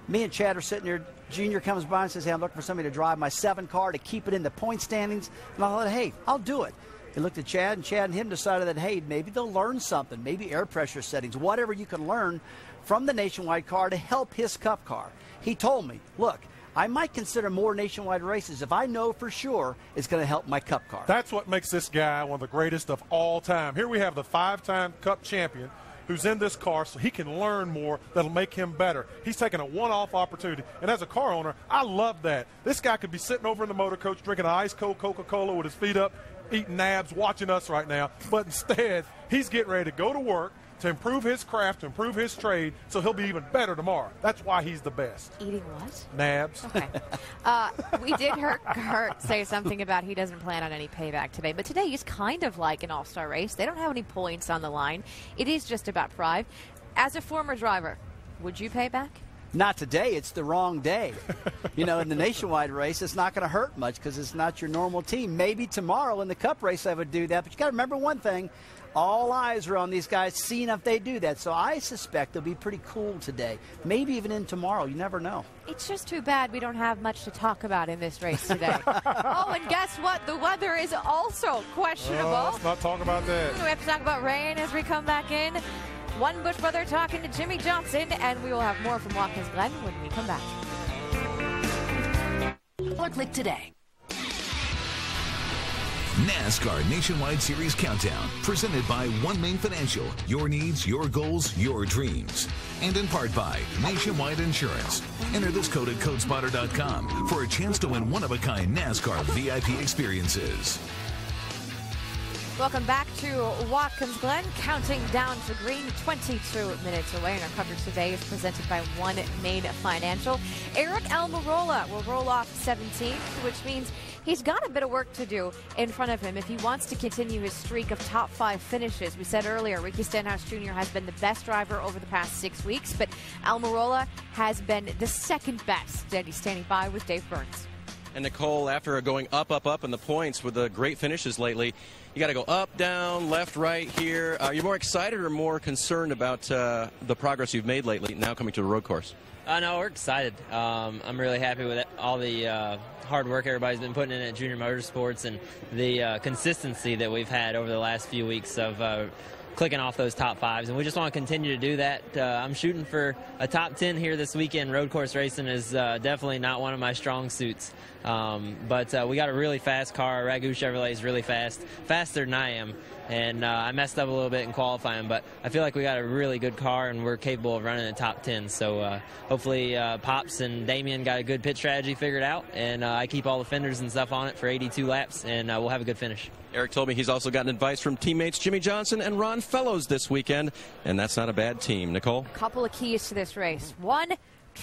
me and Chad are sitting here. Junior comes by and says, hey, I'm looking for somebody to drive my 7 car to keep it in the point standings. And I thought, hey, I'll do it. He looked at Chad, and Chad and him decided that, hey, maybe they'll learn something, maybe air pressure settings, whatever you can learn from the Nationwide car to help his Cup car. He told me, look, I might consider more Nationwide races if I know for sure it's going to help my Cup car. That's what makes this guy one of the greatest of all time. Here we have the 5-time Cup champion who's in this car so he can learn more that'll make him better. He's taking a one-off opportunity. And as a car owner, I love that. This guy could be sitting over in the motor coach drinking an ice-cold Coca-Cola with his feet up, eating nabs, watching us right now. But instead, he's getting ready to go to work to improve his craft, to improve his trade, so he'll be even better tomorrow. That's why he's the best. Eating what? Nabs. Okay. We did hear Kurt say something about he doesn't plan on any payback today, but today is kind of like an all-star race. They don't have any points on the line. It is just about pride. As a former driver, would you pay back? Not today. It's the wrong day. In the Nationwide race, it's not going to hurt much because it's not your normal team. Maybe tomorrow in the Cup race I would do that, but you got to remember one thing. All eyes are on these guys, seeing if they do that. So I suspect they'll be pretty cool today. Maybe even in tomorrow. You never know. It's just too bad we don't have much to talk about in this race today. Oh, and guess what? The weather is also questionable. Let's not talk about that. We have to talk about rain as we come back in. One Busch brother talking to Jimmy Johnson, and we will have more from Watkins Glen when we come back. Click today. NASCAR Nationwide Series Countdown, presented by One Main Financial. Your needs, your goals, your dreams. And in part by Nationwide Insurance. Enter this code at codespotter.com for a chance to win one-of-a-kind NASCAR VIP experiences. Welcome back to Watkins Glen, counting down to green, 22 minutes away. And our coverage today is presented by One Main Financial. Eric Almirola will roll off 17th, which means he's got a bit of work to do in front of him if he wants to continue his streak of top 5 finishes. We said earlier, Ricky Stenhouse Jr. has been the best driver over the past 6 weeks, but Almirola has been the second best. And he's standing by with Dave Burns. And Nicole, after going up in the points with the great finishes lately, you got to go up, down, left, right here. Are you more excited or more concerned about the progress you've made lately now coming to the road course? No, we're excited. I'm really happy with all the hard work everybody's been putting in at Junior Motorsports and the consistency that we've had over the last few weeks of clicking off those top 5s, and we just want to continue to do that. I'm shooting for a top 10 here this weekend. Road course racing is definitely not one of my strong suits, but we got a really fast car. Ragu Chevrolet is really fast, faster than I am, and I messed up a little bit in qualifying, but I feel like we got a really good car and we're capable of running the top 10. So hopefully Pops and Damien got a good pit strategy figured out, and I keep all the fenders and stuff on it for 82 laps, and we'll have a good finish. Eric told me he's also gotten advice from teammates Jimmy Johnson and Ron Fellows this weekend, and that's not a bad team. Nicole? A couple of keys to this race. One,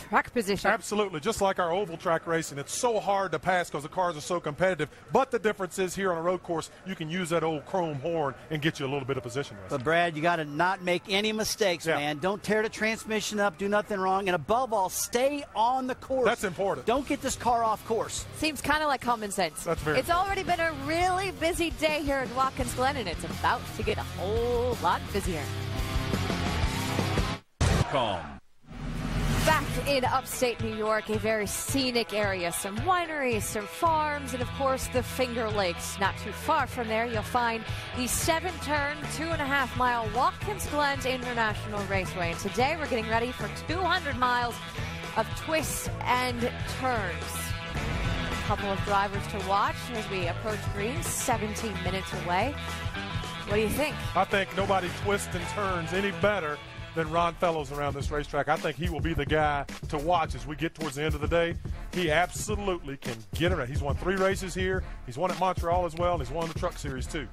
track position. Absolutely. Just like our oval track racing, it's so hard to pass because the cars are so competitive. But the difference is here on a road course, you can use that old chrome horn and get you a little bit of position. But, Brad, you got to not make any mistakes, man. Don't tear the transmission up, do nothing wrong, and above all, stay on the course. That's important. Don't get this car off course. Seems kind of like common sense. That's very It's already been a really busy day here at Watkins Glen, and it's about to get a whole lot busier. Calm. Back in upstate New York, a very scenic area. Some wineries, some farms, and of course the Finger Lakes. Not too far from there, you'll find the 7-turn, 2.5-mile Watkins Glen International Raceway. And today we're getting ready for 200 miles of twists and turns. A couple of drivers to watch as we approach green, 17 minutes away. What do you think? I think nobody twists and turns any better than Ron Fellows around this racetrack. I think he will be the guy to watch as we get towards the end of the day. He absolutely can get around. He's won 3 races here. He's won at Montreal as well, and he's won the Truck Series too.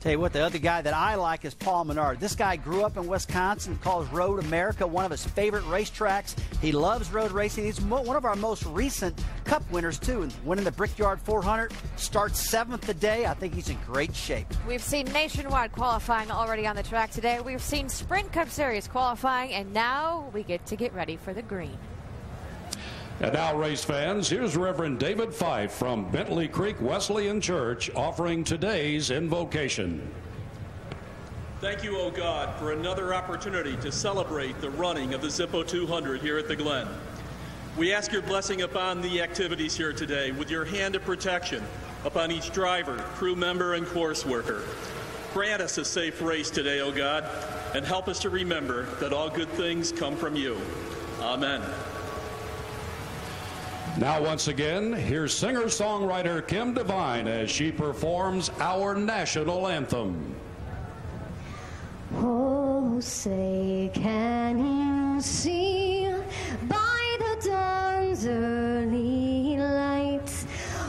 Tell you what, the other guy that I like is Paul Menard. This guy grew up in Wisconsin, calls Road America one of his favorite racetracks. He loves road racing. He's one of our most recent Cup winners, too, and winning the Brickyard 400. Starts 7th today. I think he's in great shape. We've seen nationwide qualifying already on the track today. We've seen Sprint Cup Series qualifying, and now we get ready for the green. And now, race fans, here's Reverend David Fife from Bentley Creek Wesleyan Church offering today's invocation. Thank you, O God, for another opportunity to celebrate the running of the Zippo 200 here at the Glen. We ask your blessing upon the activities here today with your hand of protection upon each driver, crew member, and course worker. Grant us a safe race today, O God, and help us to remember that all good things come from you. Amen. Now, once again, here's singer-songwriter Kim Devine as she performs our national anthem. Oh, say, can you see by the dawn's early light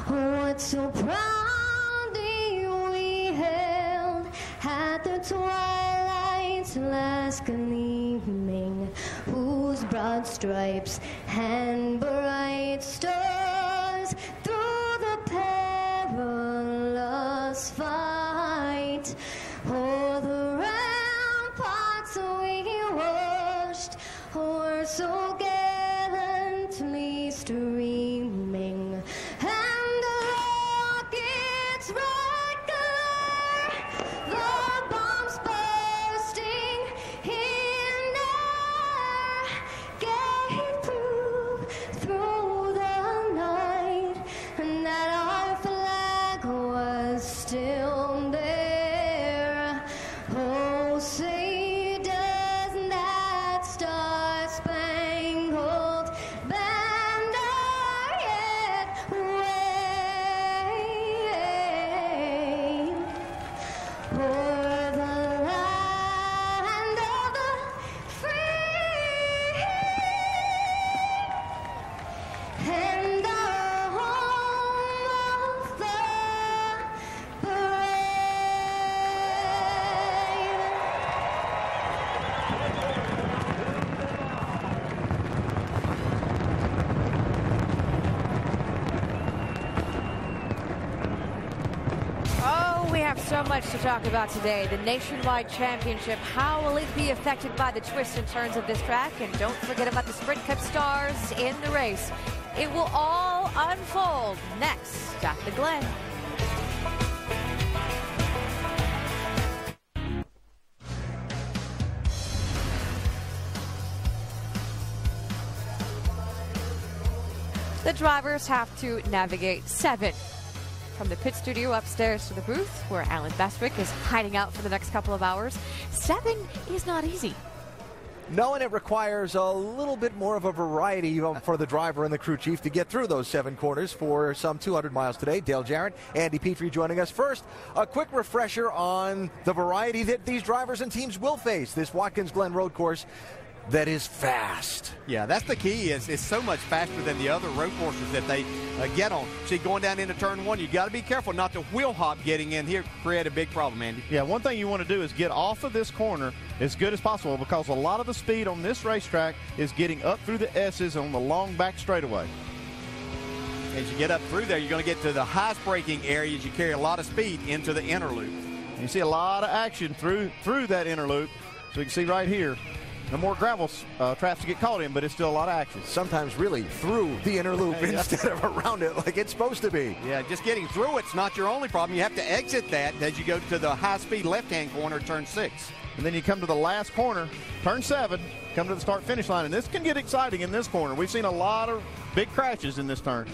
what so proudly we hailed at the twilight's last gleaming, whose broad stripes and bright stars through the perilous fight o'er the ramparts we watched were so gallantly streaming, and the rockets regular, the bombs bursting in air, gave proof through the So much to talk about today. The Nationwide Championship. How will it be affected by the twists and turns of this track? And don't forget about the Sprint Cup stars in the race. It will all unfold next at the Glen. The drivers have to navigate 7. From the pit studio upstairs to the booth, where Alan Bestwick is hiding out for the next couple of hours. 7 is not easy. No, and it requires a little bit more of a variety for the driver and the crew chief to get through those 7 corners for some 200 miles today. Dale Jarrett, Andy Petrie joining us. First, a quick refresher on the variety that these drivers and teams will face. This Watkins Glen road course that is fast. Yeah, that's the key. It's so much faster than the other road courses that they get on. See, going down into turn 1, you got to be careful not to wheel hop getting in here, create a big problem, Andy. Yeah, one thing you want to do is get off of this corner as good as possible, because a lot of the speed on this racetrack is getting up through the S's on the long back straightaway. As you get up through there, you're going to get to the highest braking area as you carry a lot of speed into the inner loop. You see a lot of action through that inner loop. So you can see right here, no more gravel traps to get caught in, but it's still a lot of action. Sometimes really through the inner loop instead of around it like it's supposed to be. Yeah, just getting through it's not your only problem. You have to exit that as you go to the high-speed left-hand corner, turn 6. And then you come to the last corner, turn 7, come to the start-finish line. And this can get exciting in this corner. We've seen a lot of big crashes in this turn.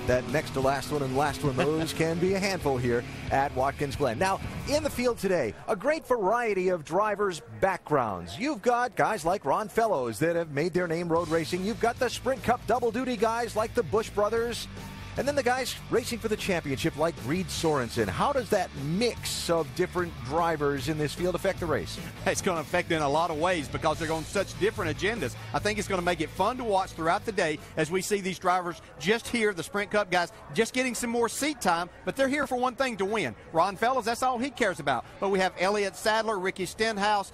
That next to last one and last one, those can be a handful here at Watkins Glen. Now, in the field today, a great variety of drivers' backgrounds. You've got guys like Ron Fellows that have made their name road racing. You've got the Sprint Cup double-duty guys like the Busch brothers. And then the guys racing for the championship like Reed Sorensen. How does that mix of different drivers in this field affect the race? It's going to affect it in a lot of ways because they're on such different agendas. I think it's going to make it fun to watch throughout the day as we see these drivers just here, the Sprint Cup guys, just getting some more seat time, but they're here for one thing, to win. Ron Fellows, that's all he cares about. But we have Elliott Sadler, Ricky Stenhouse,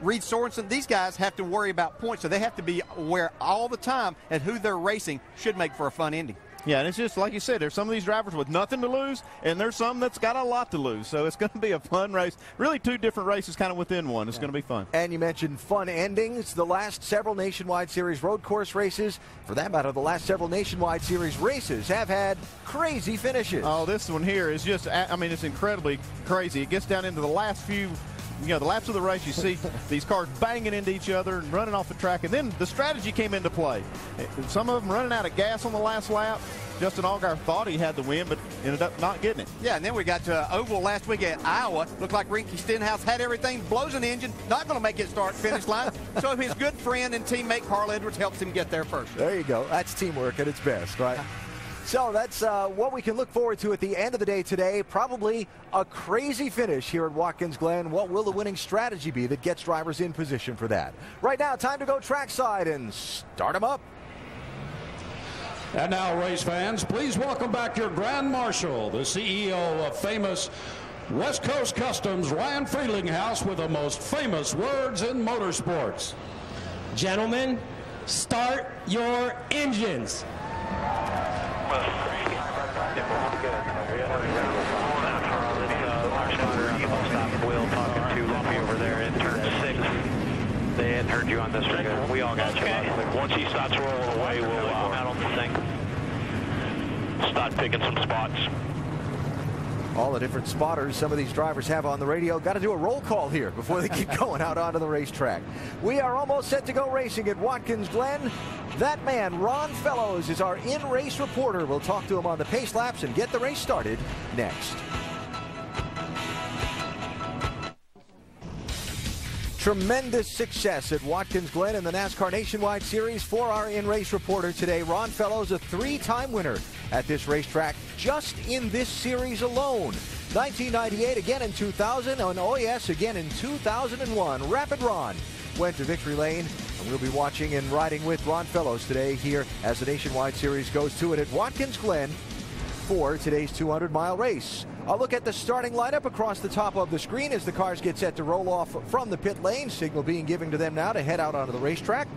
Reed Sorensen. These guys have to worry about points, so they have to be aware all the time at who they're racing. Should make for a fun ending. Yeah, and it's just like you said, there's some of these drivers with nothing to lose, and there's some that's got a lot to lose. So it's going to be a fun race. Really 2 different races kind of within one. It's going to be fun. And you mentioned fun endings. The last several Nationwide Series road course races, for that matter, the last several Nationwide Series races have had crazy finishes. Oh, this one here is just, I mean, it's incredibly crazy. It gets down into the last few, the laps of the race, you see these cars banging into each other and running off the track. And then the strategy came into play. Some of them running out of gas on the last lap. Justin Allgaier thought he had the win, but ended up not getting it. Yeah, and then we got to Oval last week at Iowa. Looked like Ricky Stenhouse had everything, blows an engine, not going to make it start-finish line. So his good friend and teammate Carl Edwards helps him get there first. There you go. That's teamwork at its best, right? So that's what we can look forward to at the end of the day today. Probably a crazy finish here at Watkins Glen. What will the winning strategy be that gets drivers in position for that? Right now, time to go trackside and start them up. And now, race fans, please welcome back your Grand Marshal, the CEO of famous West Coast Customs, Ryan Friedlinghouse, with the most famous words in motorsports. Gentlemen, start your engines. They hadn't heard you on this one. We all got you. Once he starts rolling away, we'll out on the thing. Start picking some spots. All the different spotters some of these drivers have on the radio. Got to do a roll call here before they get going out onto the racetrack. We are almost set to go racing at Watkins Glen. That man, Ron Fellows, is our in-race reporter. We'll talk to him on the pace laps and get the race started next. Tremendous success at Watkins Glen in the NASCAR Nationwide Series for our in-race reporter today. Ron Fellows, a 3-time winner at this racetrack just in this series alone. 1998, again in 2000, and oh yes, again in 2001. Rapid Ron went to victory lane, and we'll be watching and riding with Ron Fellows today here as the Nationwide Series goes to it at Watkins Glen for today's 200-mile race. A look at the starting lineup across the top of the screen as the cars get set to roll off from the pit lane. Signal being given to them now to head out onto the racetrack.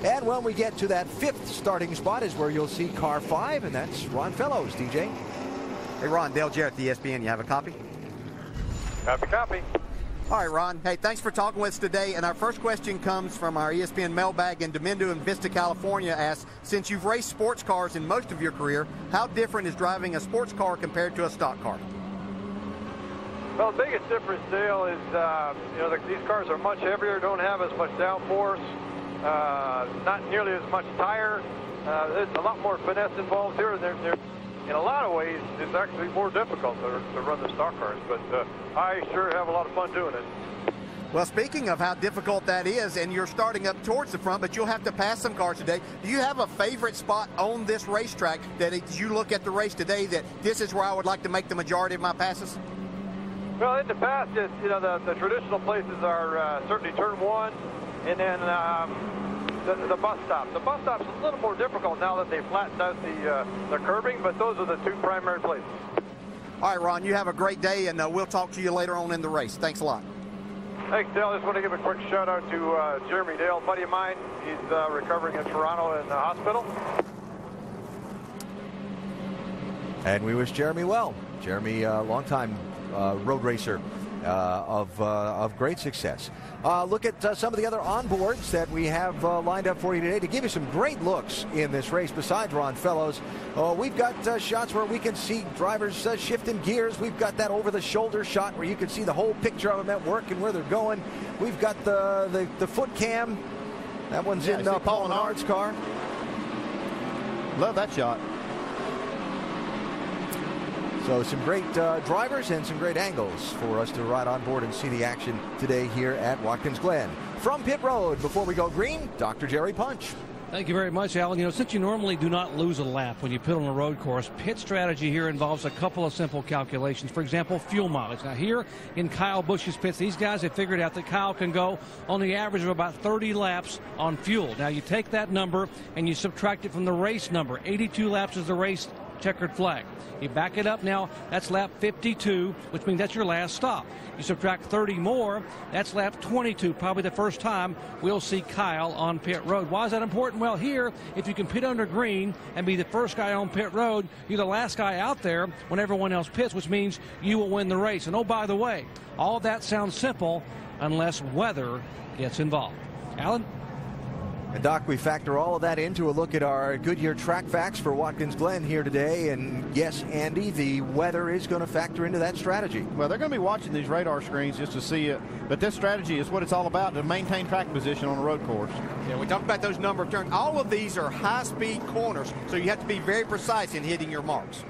And when we get to that 5th starting spot is where you'll see car 5, and that's Ron Fellows, DJ. Hey, Ron, Dale Jarrett, the ESPN. You have a copy? Copy. All right, Ron. Hey, thanks for talking with us today. And our first question comes from our ESPN mailbag in Domingo in Vista, California. Asks, since you've raced sports cars in most of your career, how different is driving a sports car compared to a stock car? Well, the biggest difference, Dale, is these cars are much heavier, don't have as much downforce, not nearly as much tire. There's a lot more finesse involved here. They're in a lot of ways, it's actually more difficult to run the stock cars, but I sure have a lot of fun doing it. Well, speaking of how difficult that is, and you're starting up towards the front, but you'll have to pass some cars today. Do you have a favorite spot on this racetrack that as you look at the race today, that this is where I would like to make the majority of my passes? Well, in the past, the traditional places are certainly turn 1, and then the bus stop. The bus stop's a little more difficult now that they've flattened out the curbing, but those are the two primary places. All right, Ron, you have a great day, and we'll talk to you later on in the race. Thanks a lot. Thanks, Dale. I just want to give a quick shout out to Jeremy Dale, a buddy of mine. He's recovering in Toronto in the hospital. And we wish Jeremy well. Jeremy, longtime road racer of great success. Look at some of the other onboards that we have lined up for you today to give you some great looks in this race besides Ron Fellows. We've got shots where we can see drivers shifting gears. We've got that over-the-shoulder shot where you can see the whole picture of them at work and where they're going. We've got the foot cam. That one's in Paul Menard's car. Love that shot. So some great drivers and some great angles for us to ride on board and see the action today here at Watkins Glen. From pit road, before we go green, Dr. Jerry Punch. Thank you very much, Alan. Since you normally do not lose a lap when you pit on a road course, pit strategy here involves a couple of simple calculations. For example, fuel mileage. Now here in Kyle Busch's pits, these guys have figured out that Kyle can go on the average of about 30 laps on fuel. Now you take that number and you subtract it from the race number. 82 laps is the race checkered flag. You back it up now, that's lap 52, which means that's your last stop. You subtract 30 more, that's lap 22, probably the first time we'll see Kyle on pit road. Why is that important? Well, here, if you can pit under green and be the first guy on pit road, you're the last guy out there when everyone else pits, which means you will win the race. And oh, by the way, all of that sounds simple unless weather gets involved. Alan? And Doc, we factor all of that into a look at our Goodyear track facts for Watkins Glen here today. And yes, Andy, the weather is going to factor into that strategy. Well, they're going to be watching these radar screens just to see it. But this strategy is what it's all about, to maintain track position on a road course. Yeah, we talked about those number of turns. All of these are high-speed corners, so you have to be very precise in hitting your marks.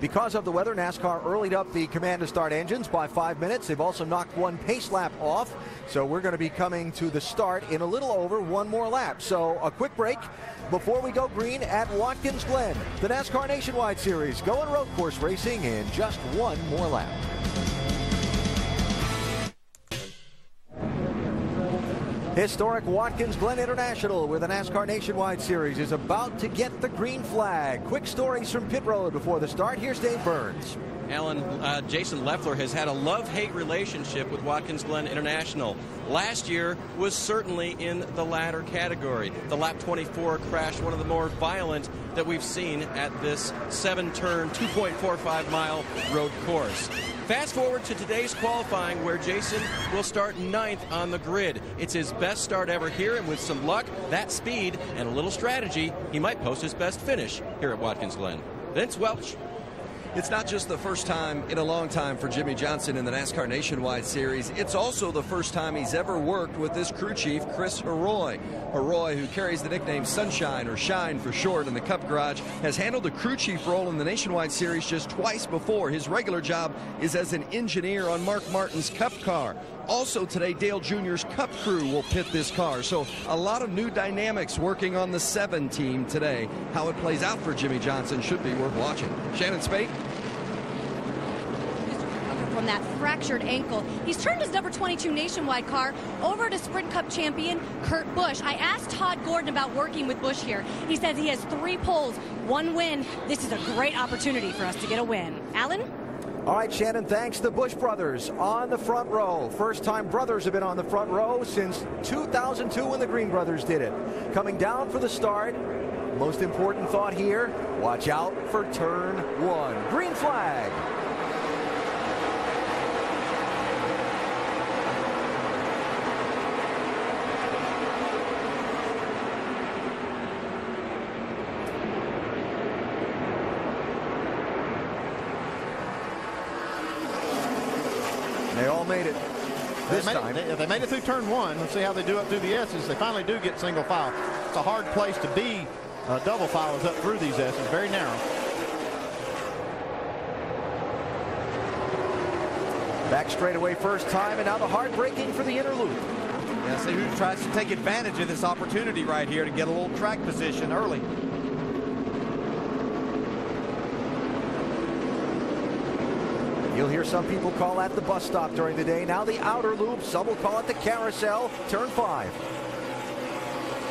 Because of the weather, NASCAR earlied up the command to start engines by 5 minutes. They've also knocked one pace lap off. So we're going to be coming to the start in a little over one more lap. So a quick break before we go green at Watkins Glen. The NASCAR Nationwide Series going road course racing in just one more lap. Historic Watkins Glen International with the NASCAR Nationwide Series is about to get the green flag. Quick stories from pit road before the start. Here's Dave Burns. Alan, Jason Leffler has had a love-hate relationship with Watkins Glen International. Last year was certainly in the latter category. The lap 24 crash, one of the more violent that we've seen at this 7-turn, 2.45-mile road course. Fast forward to today's qualifying, where Jason will start 9th on the grid. It's his best start ever here, and with some luck, that speed, and a little strategy, he might post his best finish here at Watkins Glen. Vince Welch. It's not just the first time in a long time for Jimmy Johnson in the NASCAR Nationwide Series. It's also the first time he's ever worked with this crew chief, Chris Heroy. Heroy, who carries the nickname Sunshine, or Shine for short, in the Cup Garage, has handled the crew chief role in the Nationwide Series just twice before. His regular job is as an engineer on Mark Martin's Cup car. Also today, Dale Jr.'s Cup crew will pit this car. So a lot of new dynamics working on the 7 team today. How it plays out for Jimmy Johnson should be worth watching. Shannon Spate. From that fractured ankle. He's turned his number 22 Nationwide car over to Sprint Cup champion Kurt Busch. I asked Todd Gordon about working with Busch here. He says he has 3 poles, 1 win. This is a great opportunity for us to get a win. Alan? All right, Shannon, thanks. The Busch brothers on the front row. First time brothers have been on the front row since 2002 when the Green brothers did it. Coming down for the start. Most important thought here, watch out for turn 1. Green flag. They all made it this time. They made it through turn 1. Let's see how they do up through the S's. They finally do get single file. It's a hard place to be. Double file is up through these S's. Very narrow. Back straight away first time, and now the hard braking for the inner loop. Yeah, see who tries to take advantage of this opportunity right here to get a little track position early. You'll hear some people call that the bus stop during the day. Now the outer loop. Some will call it the carousel. Turn 5.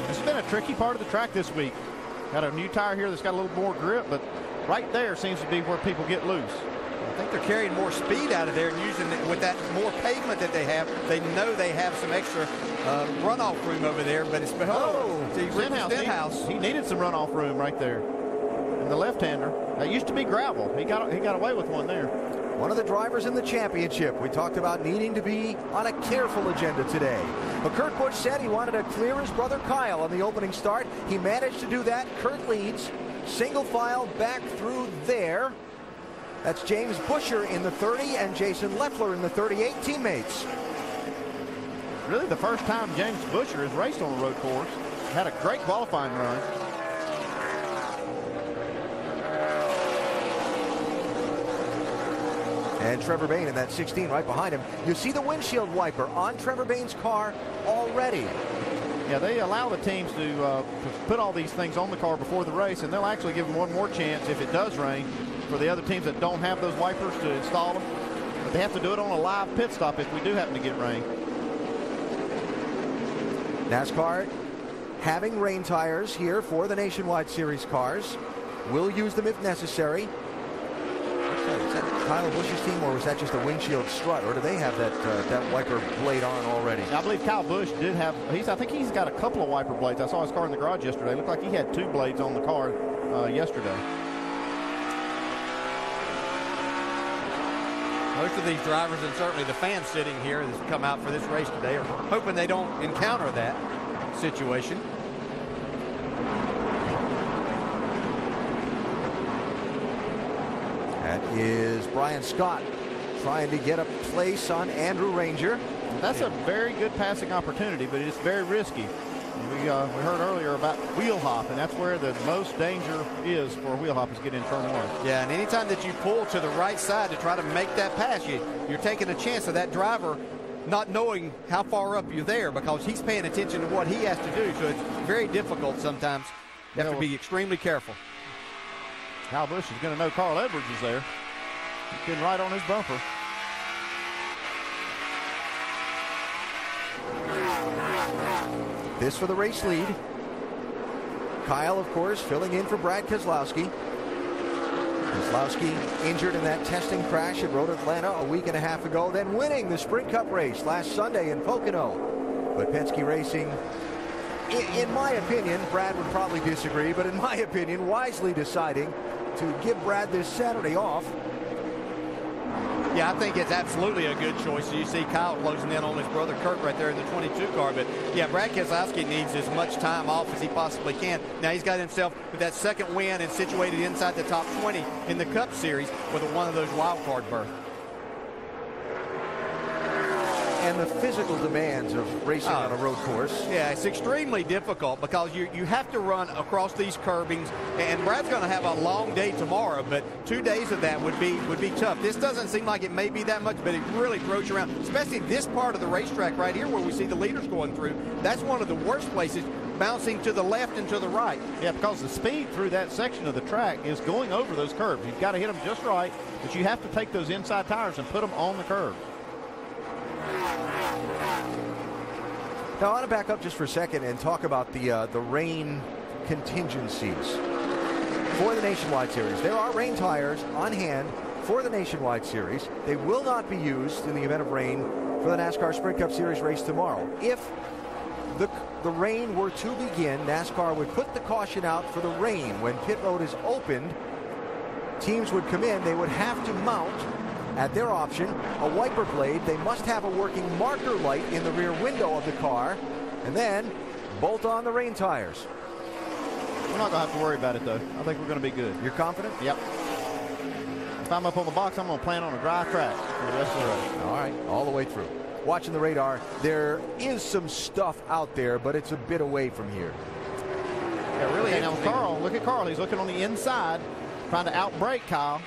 This has been a tricky part of the track this week. Got a new tire here that's got a little more grip, but right there seems to be where people get loose. I think they're carrying more speed out of there and using it with that more pavement that they have. They know they have some extra runoff room over there, but it's Stenhouse. He needed some runoff room right there. And the left-hander. That used to be gravel. He got away with one there. One of the drivers in the championship. We talked about needing to be on a careful agenda today. But Kurt Busch said he wanted to clear his brother Kyle on the opening start. He managed to do that. Kurt leads. Single file back through there. That's James Busher in the 30 and Jason Leffler in the 38 teammates. Really the first time James Busher has raced on a road course. Had a great qualifying run. And Trevor Bayne in that 16 right behind him. You see the windshield wiper on Trevor Bayne's car already. Yeah, they allow the teams to put all these things on the car before the race, and they'll actually give them one more chance if it does rain for the other teams that don't have those wipers to install them. But they have to do it on a live pit stop if we do happen to get rain. NASCAR having rain tires here for the Nationwide Series cars. Will use them if necessary. Is that Kyle Busch's team, or was that just a windshield strut, or do they have that wiper blade on already? I believe Kyle Busch did have. I think he's got a couple of wiper blades. I saw his car in the garage yesterday. It looked like he had 2 blades on the car yesterday. Most of these drivers, and certainly the fans sitting here that's come out for this race today, are hoping they don't encounter that situation. That is Brian Scott trying to get a place on Andrew Ranger. That's a very good passing opportunity, but it's very risky. We heard earlier about wheel hop, and that's where the most danger is for a wheel hop is getting in turn 1. Yeah, and anytime that you pull to the right side to try to make that pass, you're taking a chance of that driver not knowing how far up you're there because he's paying attention to what he has to do. So it's very difficult sometimes. You have to be extremely careful. Kyle Busch is going to know Carl Edwards is there. He's been right on his bumper. This for the race lead. Kyle, of course, filling in for Brad Keselowski. Keselowski injured in that testing crash at Road Atlanta a week and a half ago, then winning the Sprint Cup race last Sunday in Pocono. But Penske Racing, in my opinion, Brad would probably disagree, but in my opinion, wisely deciding to give Brad this Saturday off. Yeah, I think it's absolutely a good choice. You see Kyle closing in on his brother Kurt right there in the 22 car. But, yeah, Brad Keselowski needs as much time off as he possibly can. Now he's got himself with that second win and situated inside the top 20 in the Cup Series with one of those wild card berths. And the physical demands of racing on a road course. Yeah, it's extremely difficult because you have to run across these curbings, and Brad's going to have a long day tomorrow, but 2 days of that would be tough. This doesn't seem like it may be that much, but it really throws you around, especially this part of the racetrack right here where we see the leaders going through. That's one of the worst places, bouncing to the left and to the right. Yeah, because the speed through that section of the track is going over those curves. You've got to hit them just right, but you have to take those inside tires and put them on the curve. Now, I want to back up just for a second and talk about the rain contingencies for the Nationwide Series. There are rain tires on hand for the Nationwide Series. They will not be used in the event of rain for the NASCAR Sprint Cup Series race tomorrow. If the rain were to begin, NASCAR would put the caution out for the rain. When pit road is opened, teams would come in. They would have to mount, at their option, a wiper blade. They must have a working marker light in the rear window of the car, and then bolt on the rain tires. We're not going to have to worry about it, though. I think we're going to be good. You're confident? Yep. If I'm up on the box, I'm going to plan on a dry track for the rest of the race. All right, all the way through. Watching the radar, there is some stuff out there, but it's a bit away from here. Yeah, really. Now Carl, look at Carl. He's looking on the inside, trying to outbrake Kyle.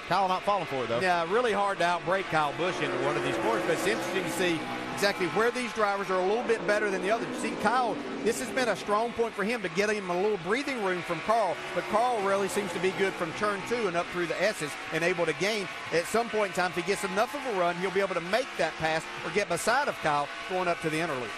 Kyle not falling for it, though. Yeah, really hard to outbrake Kyle Busch into one of these corners, but it's interesting to see exactly where these drivers are a little bit better than the others. You see, Kyle, this has been a strong point for him to get him a little breathing room from Carl, but Carl really seems to be good from turn 2 and up through the S's and able to gain. At some point in time, if he gets enough of a run, he'll be able to make that pass or get beside of Kyle going up to the interloop.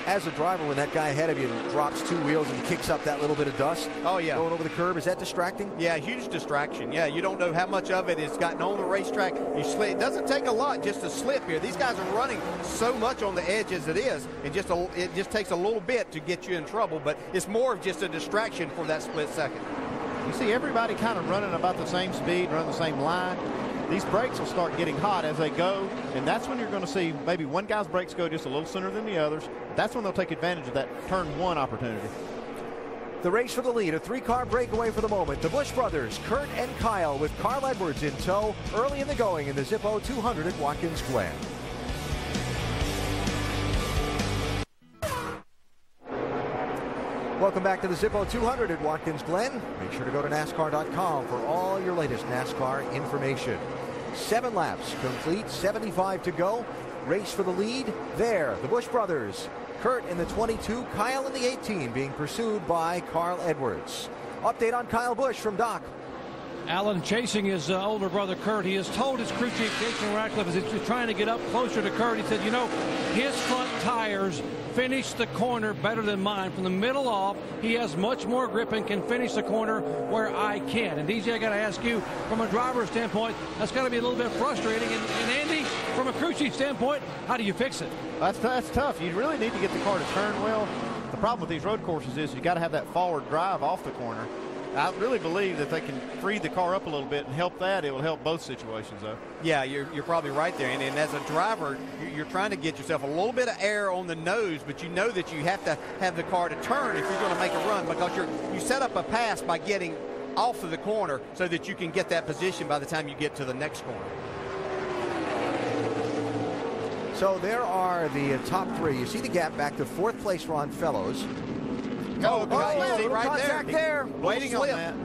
As a driver, when that guy ahead of you drops 2 wheels and kicks up that little bit of dust going over the curb, is that distracting? Yeah, huge distraction. Yeah, you don't know how much of it has gotten on the racetrack. You slip. It doesn't take a lot just to slip here. These guys are running so much on the edge as it is, and it just takes a little bit to get you in trouble, but it's more of just a distraction for that split second. You see everybody kind of running about the same speed, running the same line. These brakes will start getting hot as they go, and that's when you're going to see maybe one guy's brakes go just a little sooner than the others. That's when they'll take advantage of that turn 1 opportunity. The race for the lead, a 3-car breakaway for the moment. The Busch brothers, Kurt and Kyle, with Carl Edwards in tow early in the going in the Zippo 200 at Watkins Glen. Welcome back to the Zippo 200 at Watkins Glen. Make sure to go to NASCAR.com for all your latest NASCAR information. 7 laps complete, 75 to go. Race for the lead there. The Busch brothers, Kurt in the 22, Kyle in the 18, being pursued by Carl Edwards. Update on Kyle Busch from Doc. Alan chasing his older brother Kurt. He has told his crew chief Jason Ratcliffe as he's trying to get up closer to Kurt. He said, you know, his front tires finish the corner better than mine. From the middle off, he has much more grip and can finish the corner where I can't. And DJ, I got to ask you, from a driver's standpoint, that's got to be a little bit frustrating. And Andy, from a crew chief standpoint, how do you fix it? That's tough. You really need to get the car to turn well. The problem with these road courses is you got to have that forward drive off the corner. I really believe that they can free the car up a little bit and help that. It will help both situations, though. Yeah, you're probably right there. And as a driver, you're trying to get yourself a little bit of air on the nose, but you know that you have to have the car to turn if you're going to make a run, because you set up a pass by getting off of the corner so that you can get that position by the time you get to the next corner. So there are the top 3. You see the gap back to 4th place Ron Fellows. You see right there. Waiting on that.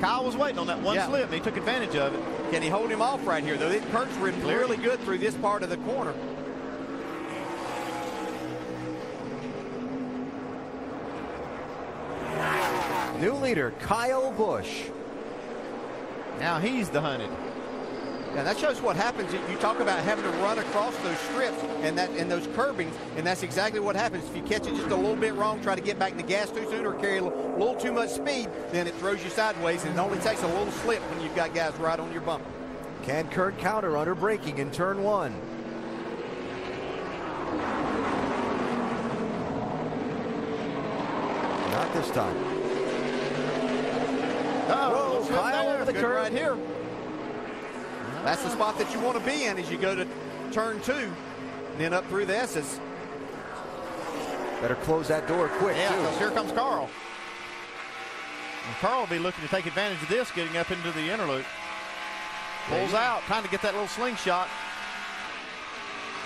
Kyle was waiting on that one slip, and he took advantage of it. Can he hold him off right here, though? Kurt's ridden really good through this part of the corner. New leader, Kyle Busch. Now he's the hunted. Yeah, that shows what happens. You talk about having to run across those strips and those curbings, and that's exactly what happens. If you catch it just a little bit wrong, try to get back in the gas too soon, or carry a little too much speed, then it throws you sideways, and it only takes a little slip when you've got guys right on your bumper. Can Kurt counter under braking in turn 1? Not this time. Whoa, Kyle over the curb right here. That's the spot that you want to be in as you go to turn 2 and then up through the S's. Better close that door quick, yeah, too. Because here comes Carl. And Carl will be looking to take advantage of this, getting up into the interloop. Pulls out, trying to get that little slingshot.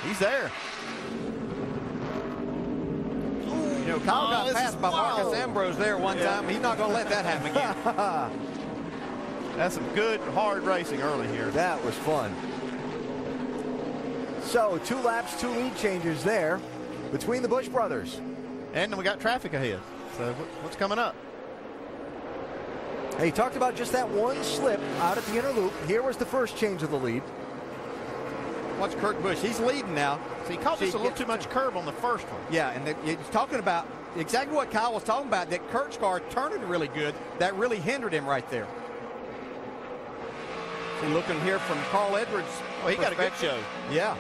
He's there. You know, Kyle got passed by Marcus Ambrose there one time. He's not going to let that happen again. That's some good, hard racing early here. That was fun. So, 2 laps, 2 lead changes there between the Busch brothers. And then we got traffic ahead. So, what's coming up? Hey, he talked about just that one slip out at the inner loop. Here was the first change of the lead. Watch Kurt Busch. He's leading now. So he caught just a little too much curb on the first one. Yeah, and he's talking about exactly what Kyle was talking about, that Kurt's car turning really good. That really hindered him right there. See, looking here from Carl Edwards. Well, he got a good show. Yeah.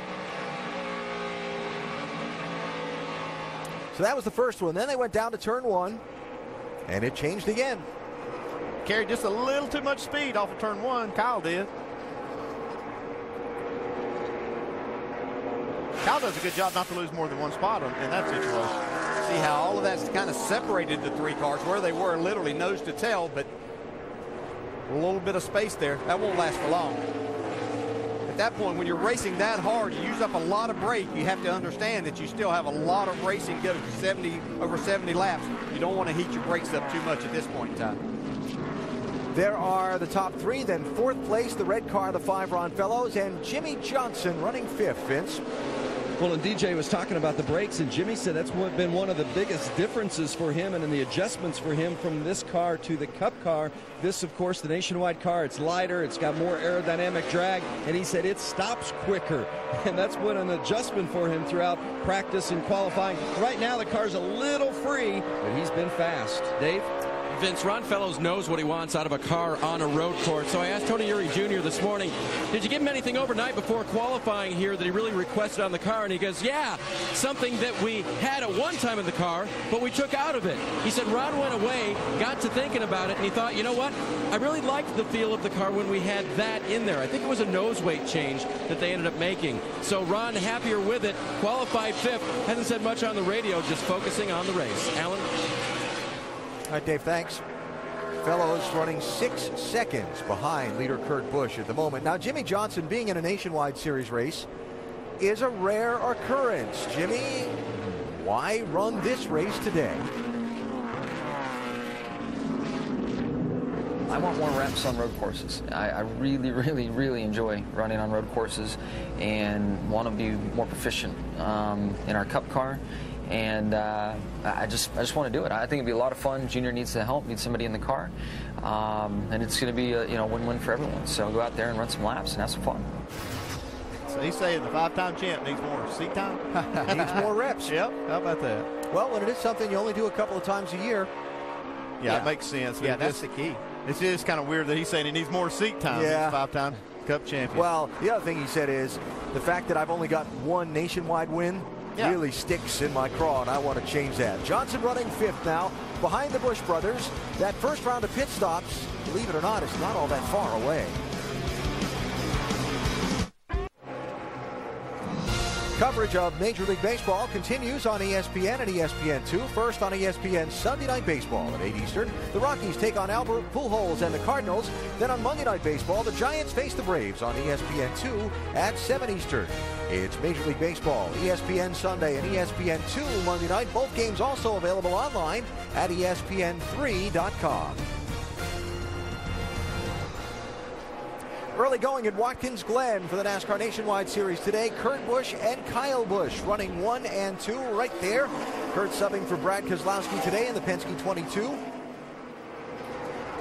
So that was the first one. Then they went down to turn 1, and it changed again. Carried just a little too much speed off of turn 1. Kyle did. Kyle does a good job not to lose more than one spot in that situation. See how all of that's kind of separated the 3 cars where they were literally nose to tail, but a little bit of space there. That won't last for long. At that point, when you're racing that hard, you use up a lot of brake. You have to understand that you still have a lot of racing to go to over 70 laps. You don't want to heat your brakes up too much at this point in time. There are the top 3, then 4th place, the red car, the 5 Ron Fellows, and Jimmy Johnson running 5th, Vince. Well, and DJ was talking about the brakes, and Jimmy said that's been one of the biggest differences for him and in the adjustments for him from this car to the Cup car. This, of course, the Nationwide car, it's lighter, it's got more aerodynamic drag, and he said it stops quicker. And that's been an adjustment for him throughout practice and qualifying. Right now, the car's a little free, but he's been fast. Dave? Vince, Ron Fellows knows what he wants out of a car on a road course. So I asked Tony Uri Jr. this morning, did you give him anything overnight before qualifying here that he really requested on the car? And he goes, yeah, something that we had at one time in the car, but we took out of it. He said Ron went away, got to thinking about it, and he thought, you know what? I really liked the feel of the car when we had that in there. I think it was a nose weight change that they ended up making. So Ron, happier with it, qualified 5th, hasn't said much on the radio, just focusing on the race. Alan? All right, Dave, thanks. Fellows running 6 seconds behind leader Kurt Busch at the moment. Now, Jimmy Johnson being in a Nationwide Series race is a rare occurrence. Jimmy, why run this race today? I want more reps on road courses. I really, really, really enjoy running on road courses and want to be more proficient in our Cup car. And I just want to do it. I think it'd be a lot of fun. Junior needs the help, needs somebody in the car, and it's going to be a win-win for everyone. So go out there and run some laps and have some fun. So he's saying the 5-time champ needs more seat time? Needs more reps. Yep, how about that? Well, when it is something you only do a couple of times a year. Yeah, it makes sense. Yeah, that's the key. It's just kind of weird that he's saying he needs more seat time. Yeah. He's 5-time Cup champion. Well, the other thing he said is the fact that I've only got one Nationwide win really sticks in my craw, and I want to change that. Johnson running 5th now, behind the Busch brothers. That first round of pit stops, believe it or not, is not all that far away. Coverage of Major League Baseball continues on ESPN and ESPN2. First on ESPN Sunday Night Baseball at 8 Eastern. The Rockies take on Albert Pujols and the Cardinals. Then on Monday Night Baseball, the Giants face the Braves on ESPN2 at 7 Eastern. It's Major League Baseball, ESPN Sunday and ESPN2 Monday night. Both games also available online at ESPN3.com. Early going at Watkins Glen for the NASCAR Nationwide Series today. Kurt Busch and Kyle Busch running 1 and 2 right there. Kurt subbing for Brad Keselowski today in the Penske 22.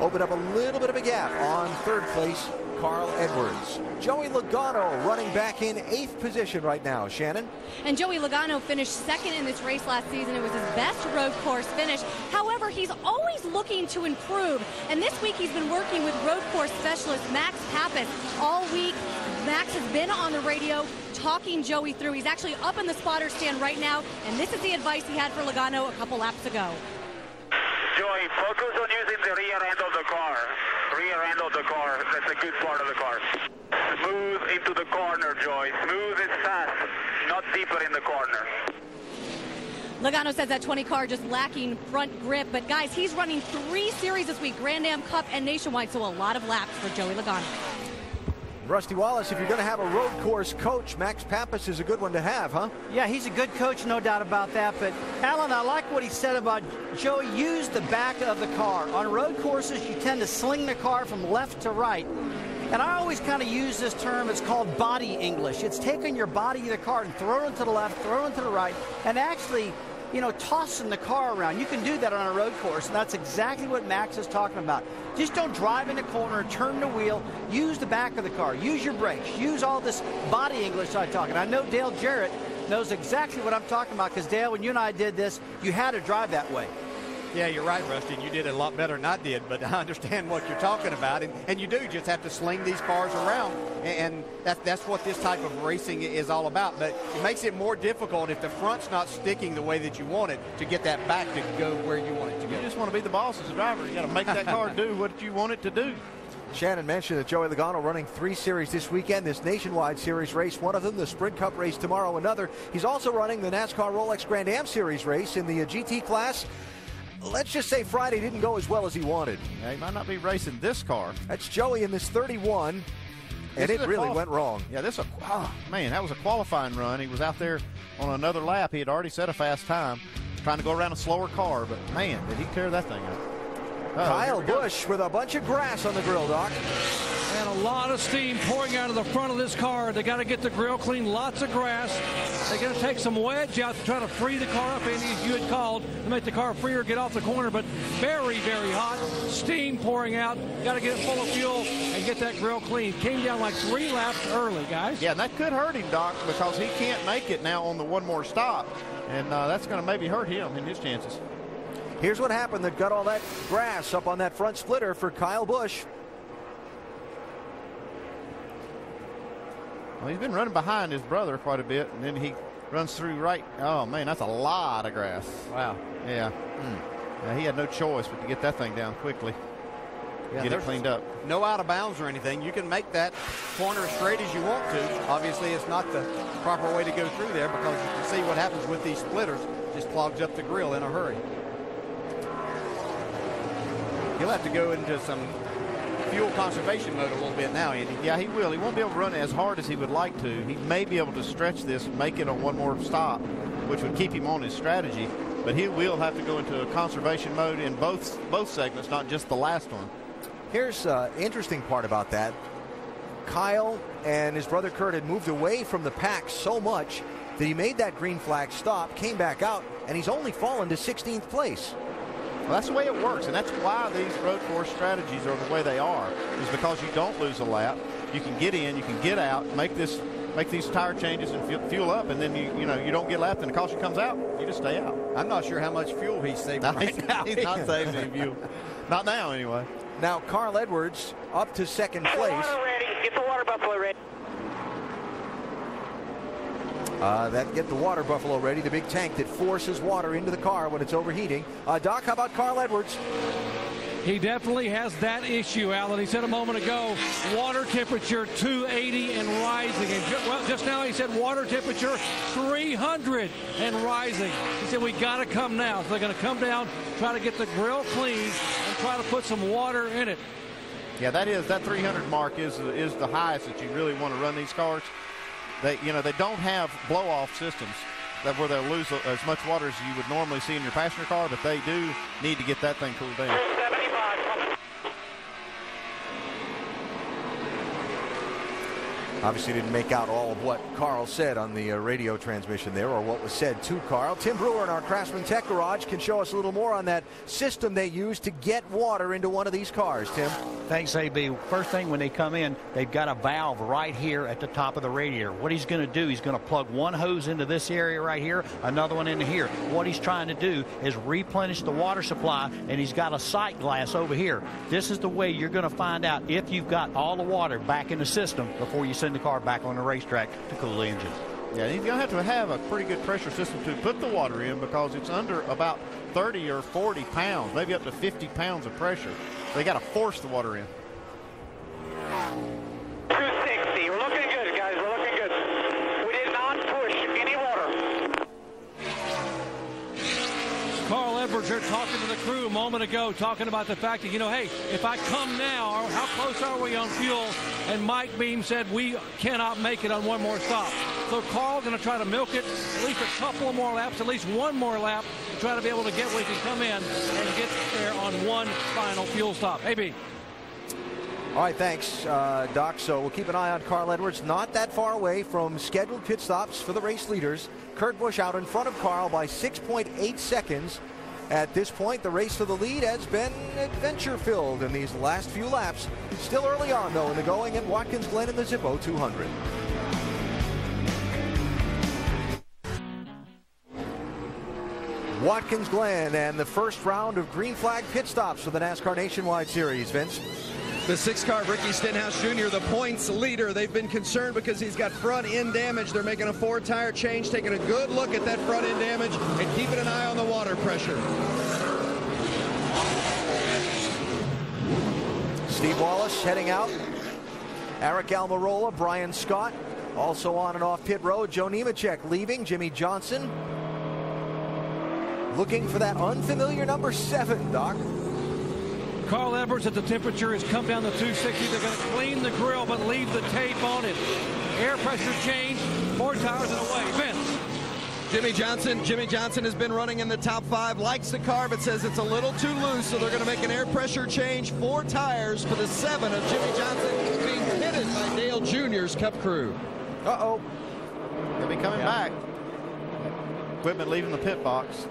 Opened up a little bit of a gap on 3rd place, Carl Edwards. Joey Logano running back in 8th position right now. Shannon? And Joey Logano finished 2nd in this race last season. It was his best road course finish. However, he's always looking to improve. And this week he's been working with road course specialist Max Pappas all week. Max has been on the radio talking Joey through. He's actually up in the spotter stand right now. And this is the advice he had for Logano a couple laps ago. Joey, focus on using the rear end of the car. Rear end of the car. That's a good part of the car. Smooth into the corner, Joey. Smooth and fast, not deeper in the corner. Logano says that 20 car just lacking front grip. But, guys, he's running 3 series this week, Grand Am Cup and Nationwide, so a lot of laps for Joey Logano. Rusty Wallace, if you're going to have a road course coach, Max Pappas is a good one to have, huh? Yeah, he's a good coach, no doubt about that. But, Alan, I like what he said about Joey, use the back of the car. On road courses, you tend to sling the car from left to right. And I always kind of use this term, it's called body English. It's taking your body of the car and throwing it to the left, throwing it to the right, and actually, tossing the car around. You can do that on a road course, and that's exactly what Max is talking about. Just don't drive in the corner, turn the wheel, use the back of the car, use your brakes, use all this body English I'm talking. I know Dale Jarrett knows exactly what I'm talking about, because Dale, when you and I did this, you had to drive that way. Yeah, you're right, Rusty. You did it a lot better than I did, but I understand what you're talking about. And you do just have to sling these cars around, and that's what this type of racing is all about. But it makes it more difficult if the front's not sticking the way that you want it to get that back to go where you want it to go. You just want to be the boss as a driver. You got to make that car do what you want it to do. Shannon mentioned that Joey Logano running 3 series this weekend, this Nationwide Series race, one of them, the Sprint Cup race tomorrow, another. He's also running the NASCAR Rolex Grand Am Series race in the GT class. Let's just say Friday didn't go as well as he wanted. Yeah, he might not be racing this car. That's Joey in this 31, and it really went wrong. Yeah, man, that was a qualifying run. He was out there on another lap. He had already set a fast time, trying to go around a slower car, but man, did he tear that thing up. Kyle Busch with a bunch of grass on the grill, Doc. And a lot of steam pouring out of the front of this car. They got to get the grill clean, lots of grass. They're going to take some wedge out to try to free the car up, Andy, as you had called, to make the car freer, get off the corner, but very, very hot. Steam pouring out. Got to get it full of fuel and get that grill clean. Came down like 3 laps early, guys. Yeah, and that could hurt him, Doc, because he can't make it now on the one more stop. And that's going to maybe hurt him in his chances. Here's what happened that got all that grass up on that front splitter for Kyle Busch. Well, he's been running behind his brother quite a bit, and then he runs through right. Oh, man, that's a lot of grass. Wow. Yeah. Yeah, he had no choice but to get that thing down quickly. Yeah, get it cleaned up. No out of bounds or anything. You can make that corner as straight as you want to. Obviously, it's not the proper way to go through there because you can see what happens with these splitters. Just clogs up the grill in a hurry. He'll have to go into some fuel conservation mode a little bit now, Andy. Yeah, he will. He won't be able to run it as hard as he would like to. He may be able to stretch this, make it on one more stop, which would keep him on his strategy. But he will have to go into a conservation mode in both segments, not just the last one. Here's the interesting part about that. Kyle and his brother Kurt had moved away from the pack so much that he made that green flag stop, came back out, and he's only fallen to 16th place. Well, that's the way it works, and that's why these road course strategies are the way they are, is because you don't lose a lap. You can get in, you can get out, make these tire changes and fuel up, and then you don't get lapped, and the caution comes out, you just stay out. I'm not sure how much fuel he's saving right now. He's not saving any fuel. Not now, anyway. Now, Carl Edwards up to second place. Get the water buffalo ready. Get the water buffalo ready, the big tank that forces water into the car when it's overheating. Doc, how about Carl Edwards? He definitely has that issue, Alan. He said a moment ago, water temperature 280 and rising. And just now he said water temperature 300 and rising. He said we got to come now. So they're going to come down, try to get the grill clean, and try to put some water in it. Yeah, that 300 mark is the highest that you really want to run these cars. They don't have blow-off systems where they'll lose as much water as you would normally see in your passenger car, but they do need to get that thing cooled down. Obviously didn't make out all of what Carl said on the radio transmission there, or what was said to Carl. Tim Brewer in our Craftsman Tech Garage can show us a little more on that system they use to get water into one of these cars. Tim? Thanks, AB. First thing when they come in, they've got a valve right here at the top of the radiator. What he's going to do, he's going to plug one hose into this area right here, another one into here. What he's trying to do is replenish the water supply, and he's got a sight glass over here. This is the way you're going to find out if you've got all the water back in the system before you send the car back on the racetrack to cool the engine. Yeah, he's going to have a pretty good pressure system to put the water in because it's under about 30 or 40 pounds, maybe up to 50 pounds of pressure. They got to force the water in. 260. We're looking good, guys. We're looking good. We did not push any water. Carl Edwards here talking to the crew a moment ago, talking about the fact that, hey, if I come now, how close are we on fuel? And Mike Beam said we cannot make it on one more stop. So Carl's going to try to milk it at least a couple more laps, at least one more lap, to try to be able to get where he can come in and get there on one final fuel stop. AB. All right, thanks, Doc. So we'll keep an eye on Carl Edwards. Not that far away from scheduled pit stops for the race leaders. Kurt Busch out in front of Carl by 6.8 seconds. At this point, the race to the lead has been adventure-filled in these last few laps. Still early on, though, in the going at Watkins Glen in the Zippo 200. Watkins Glen and the first round of green flag pit stops for the NASCAR Nationwide Series, Vince. The 6-car Ricky Stenhouse Jr., the points leader. They've been concerned because he's got front end damage. They're making a 4-tire change, taking a good look at that front end damage and keeping an eye on the water pressure. Steve Wallace heading out. Eric Almirola, Brian Scott also on and off pit road. Joe Nemechek leaving. Jimmy Johnson looking for that unfamiliar number 7, Doc. Carl Edwards, at the temperature has come down to 260. They're going to clean the grill but leave the tape on it. Air pressure change, 4 tires and away. Vince. Jimmy Johnson has been running in the top 5, likes the car, but says it's a little too loose, so they're going to make an air pressure change. 4 tires for the 7 of Jimmy Johnson being pitted by Dale Jr.'s Cup crew. Uh-oh. They'll be coming back. Equipment leaving the pit box.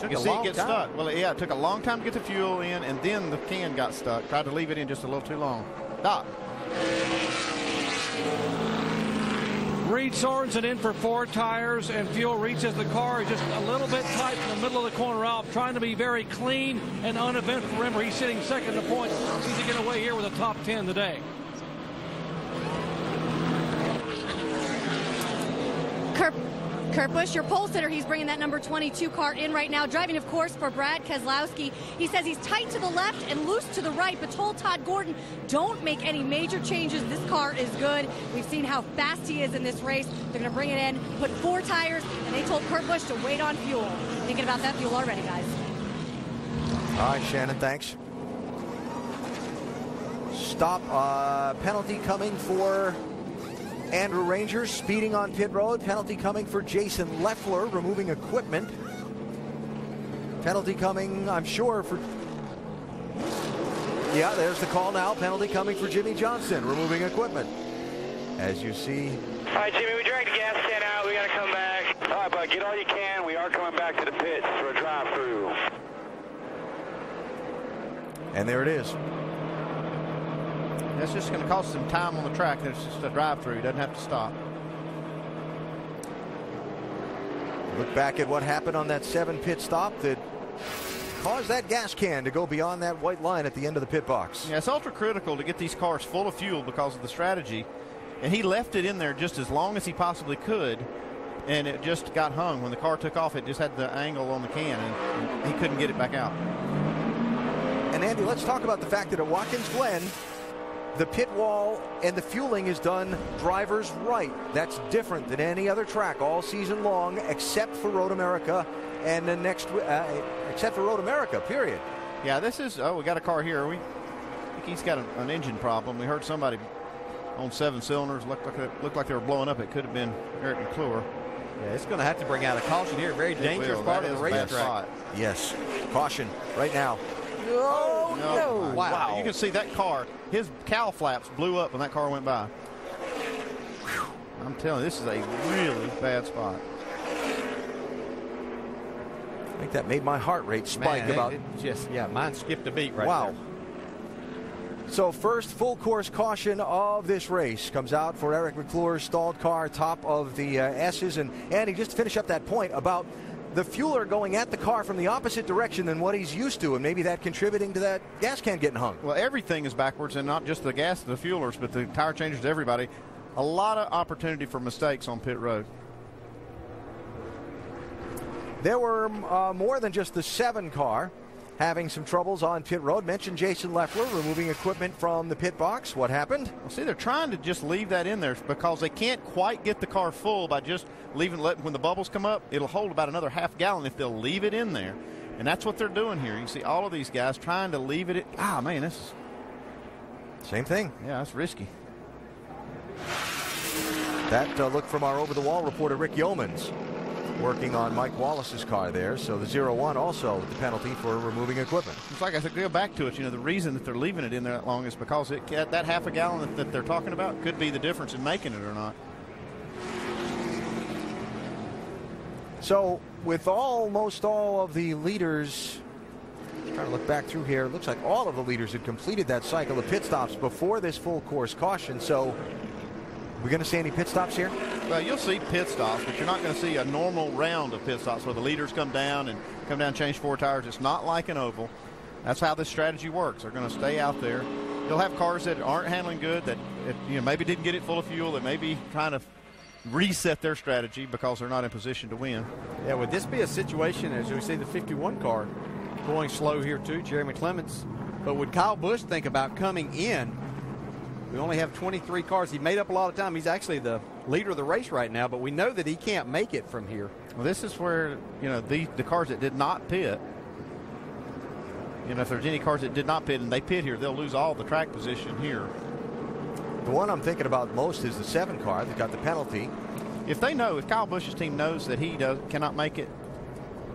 You see it get stuck. Well, yeah, it took a long time to get the fuel in, and then the can got stuck. Tried to leave it in just a little too long. Doc. Reed Sorensen in for 4 tires and fuel. Reed says the car is just a little bit tight in the middle of the corner out, trying to be very clean and uneventful. Remember, he's sitting second to points. Seems to get away here with a top 10 today. Kurt Busch, your pole sitter, he's bringing that number 22 car in right now, driving, of course, for Brad Keselowski. He says he's tight to the left and loose to the right, but told Todd Gordon, don't make any major changes. This car is good. We've seen how fast he is in this race. They're going to bring it in, put 4 tires, and they told Kurt Busch to wait on fuel. Thinking about that fuel already, guys. All right, Shannon, thanks. Stop penalty coming for Andrew Rangers, speeding on pit road. Penalty coming for Jason Leffler, removing equipment. Penalty coming, I'm sure, for... Yeah, there's the call now. Penalty coming for Jimmy Johnson, removing equipment. As you see... All right, Jimmy, we dragged the gas can out. We got to come back. All right, bud, get all you can. We are coming back to the pits for a drive-through. And there it is. That's just going to cost some time on the track. It's just a drive-through. Doesn't have to stop. Look back at what happened on that 7 pit stop that caused that gas can to go beyond that white line at the end of the pit box. Yeah, it's ultra critical to get these cars full of fuel because of the strategy. And he left it in there just as long as he possibly could, and it just got hung. When the car took off, it just had the angle on the can, and he couldn't get it back out. And Andy, let's talk about the fact that at Watkins Glen, the pit wall and the fueling is done driver's right. That's different than any other track all season long, except for Road America and the next, except for Road America, period. Yeah, this is, we got a car here. I think he's got an engine problem. We heard somebody on 7 cylinders, looked like they were blowing up. It could have been Eric McClure. Yeah, it's going to have to bring out a caution here. Very dangerous part of the racetrack. Yes, caution right now. Oh, no. Wow. You can see that car, his cowl flaps blew up when that car went by. Whew. I'm telling you, this is a really bad spot. I think that made my heart rate spike. Mine skipped a beat right there. So first full course caution of this race comes out for Eric McClure's stalled car, top of the S's. And Andy, just to finish up that point about the fueler going at the car from the opposite direction than what he's used to, and maybe that contributing to that gas can getting hung. Well, everything is backwards, and not just the gas, the fuelers, but the tire changers, everybody. A lot of opportunity for mistakes on pit road. There were more than just the 7 car having some troubles on pit road. Mentioned Jason Leffler removing equipment from the pit box. What happened? Well, see, they're trying to just leave that in there because they can't quite get the car full by just letting when the bubbles come up, it'll hold about another half gallon if they'll leave it in there. And that's what they're doing here. You can see all of these guys trying to leave it. Man, this is... Same thing. Yeah, that's risky. That look from our over-the-wall reporter, Rick Yeomans, working on Mike Wallace's car there. So the 0-1 also with the penalty for removing equipment. It's like I said, go back to it. The reason that they're leaving it in there that long is because that half a gallon that they're talking about could be the difference in making it or not. So with almost all of the leaders, trying to look back through here, it looks like all of the leaders had completed that cycle of pit stops before this full course caution. So We going to see any pit stops here? Well, you'll see pit stops, but you're not going to see a normal round of pit stops where the leaders come down and change 4 tires. It's not like an oval. That's how this strategy works. They're going to stay out there. You'll have cars that aren't handling good, that maybe didn't get it full of fuel, that may be trying to reset their strategy because they're not in position to win. Yeah, would this be a situation, as we see the 51 car going slow here too, Jeremy Clements, but would Kyle Busch think about coming in? We only have 23 cars. He made up a lot of time. He's actually the leader of the race right now, but we know that he can't make it from here. Well, this is where, the cars that did not pit, if there's any cars that did not pit and they pit here, they'll lose all the track position here. The one I'm thinking about most is the 7 car that got the penalty. If Kyle Busch's team knows that he cannot make it,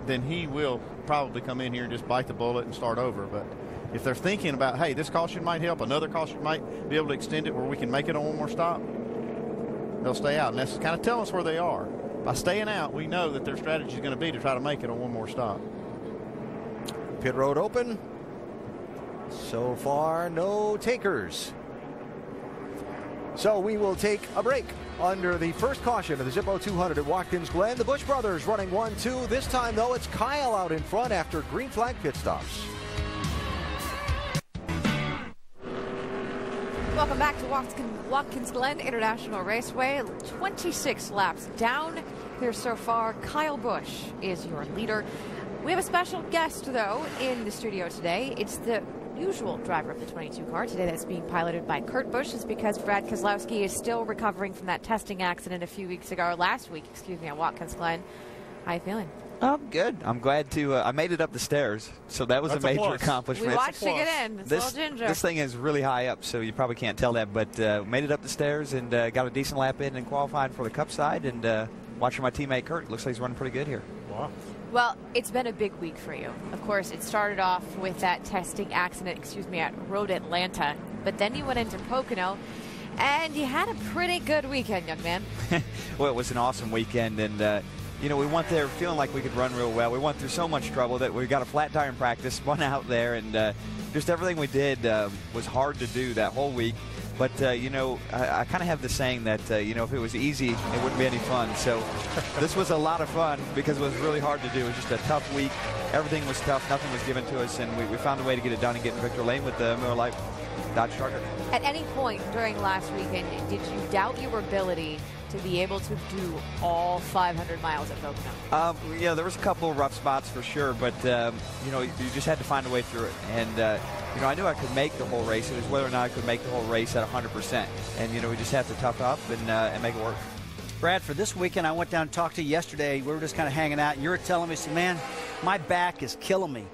then he will probably come in here and just bite the bullet and start over. But if they're thinking about, hey, this caution might help, another caution might be able to extend it where we can make it on one more stop, they'll stay out. And that's kind of telling us where they are. By staying out, we know that their strategy is going to be to try to make it on one more stop. Pit road open. So far, no takers. So we will take a break under the first caution of the Zippo 200 at Watkins Glen. The Busch brothers running 1-2. This time, though, it's Kyle out in front after green flag pit stops. Welcome back to Watkins Glen International Raceway. 26 laps down here so far. Kyle Busch is your leader. We have a special guest, though, in the studio today. It's the usual driver of the 22 car today that's being piloted by Kurt Busch. Is because Brad Keselowski is still recovering from that testing accident last week, at Watkins Glen. How are you feeling? I'm good. I'm glad to. I made it up the stairs, so that was a major accomplishment. We watched you get in. It's a little ginger. This thing is really high up, so you probably can't tell that, but made it up the stairs and got a decent lap in and qualified for the Cup side. And watching my teammate Kurt, looks like he's running pretty good here. Wow. Well, it's been a big week for you. Of course, it started off with that testing accident, at Road Atlanta. But then you went into Pocono, and you had a pretty good weekend, young man. Well, it was an awesome weekend, and we went there feeling like we could run real well. We went through so much trouble that we got a flat tire in practice, spun out there, and just everything we did was hard to do that whole week. But, I kind of have the saying that, if it was easy, it wouldn't be any fun. So this was a lot of fun because it was really hard to do. It was just a tough week. Everything was tough. Nothing was given to us. And we found a way to get it done and get in Victor Lane with the Miller Lite Dodge Charger. At any point during last weekend, did you doubt your ability to be able to do all 500 miles at Pocono? There was a couple of rough spots for sure, but, you just had to find a way through it. And, I knew I could make the whole race. It was whether or not I could make the whole race at 100%. And, we just have to tough up and make it work. Brad, for this weekend, I went down and talked to you yesterday. We were just kind of hanging out, and you were telling me, man, my back is killing me.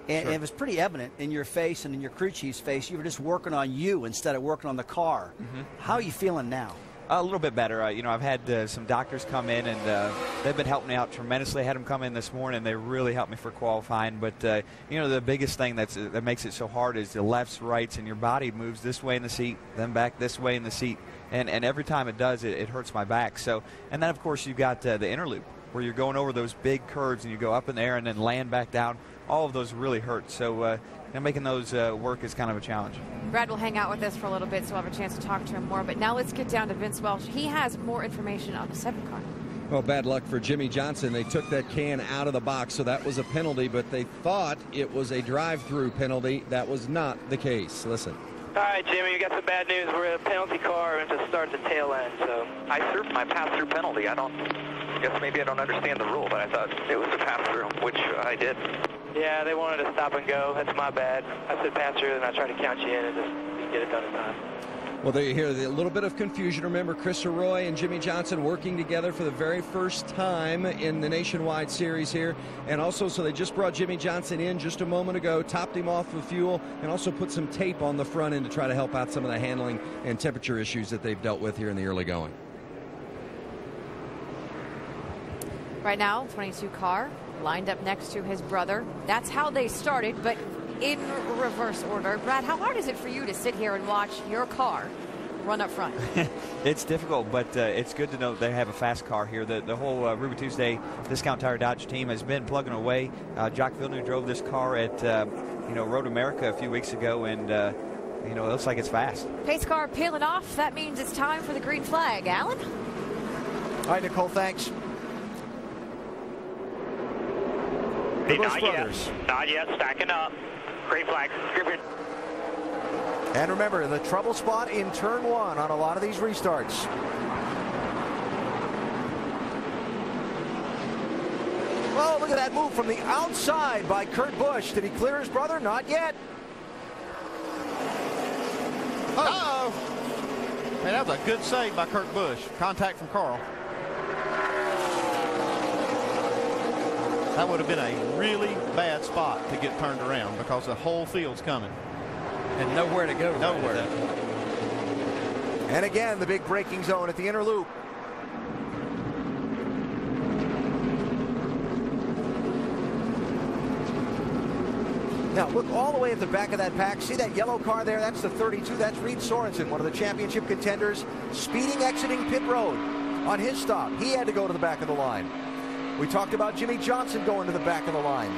And Sure. it was pretty evident in your face and in your crew chief's face. You were just working on you instead of working on the car. Mm-hmm. How are you feeling now? A little bit better. I've had some doctors come in, and they've been helping me out tremendously. I had them come in this morning. They really helped me for qualifying. But, the biggest thing that makes it so hard is the lefts, rights, and your body moves this way in the seat, then back this way in the seat. And every time it does, it hurts my back. So, and then, of course, you've got the inner loop where you're going over those big curves, and you go up in the air and then land back down. All of those really hurt. So, making those work is kind of a challenge. Brad will hang out with us for a little bit, so we'll have a chance to talk to him more. But now let's get down to Vince Welch. He has more information on the 7 car. Well, bad luck for Jimmy Johnson. They took that can out of the box, so that was a penalty, but they thought it was a drive-through penalty. That was not the case. Listen. All right, Jimmy, you got some bad news. We're at a penalty car and to start the tail end. So I served my pass-through penalty. I guess maybe I don't understand the rule, but I thought it was a pass-through, which I did. Yeah, they wanted to stop and go. That's my bad. I said pass-through, and I tried to count you in and just get it done in time. Well, there you hear a little bit of confusion. Remember, Chris Arroyo and Jimmy Johnson working together for the very first time in the Nationwide Series here. And also, so they just brought Jimmy Johnson in just a moment ago, topped him off with fuel, and also put some tape on the front end to try to help out some of the handling and temperature issues that they've dealt with here in the early going. Right now, 22 car lined up next to his brother. That's how they started, but in reverse order. Brad, how hard is it for you to sit here and watch your car run up front? It's difficult, but it's good to know they have a fast car here. The whole Ruby Tuesday Discount Tire Dodge team has been plugging away. Jock Villeneuve drove this car at Road America a few weeks ago, and you know, it looks like it's fast. Pace car peeling off. That means it's time for the green flag. Alan? All right, Nicole, thanks. The Busch brothers. Not yet. Stacking up. Green flag. And remember, the trouble spot in turn 1 on a lot of these restarts. Oh, look at that move from the outside by Kurt Busch. Did he clear his brother? Not yet. Uh-oh. Man, that was a good save by Kurt Busch. Contact from Carl. That would have been a really bad spot to get turned around because the whole field's coming. And nowhere to go. Nowhere. And again, the big braking zone at the inner loop. Now, look all the way at the back of that pack. See that yellow car there? That's the 32. That's Reed Sorensen, one of the championship contenders, speeding exiting pit road on his stop. He had to go to the back of the line. We talked about Jimmy Johnson going to the back of the line.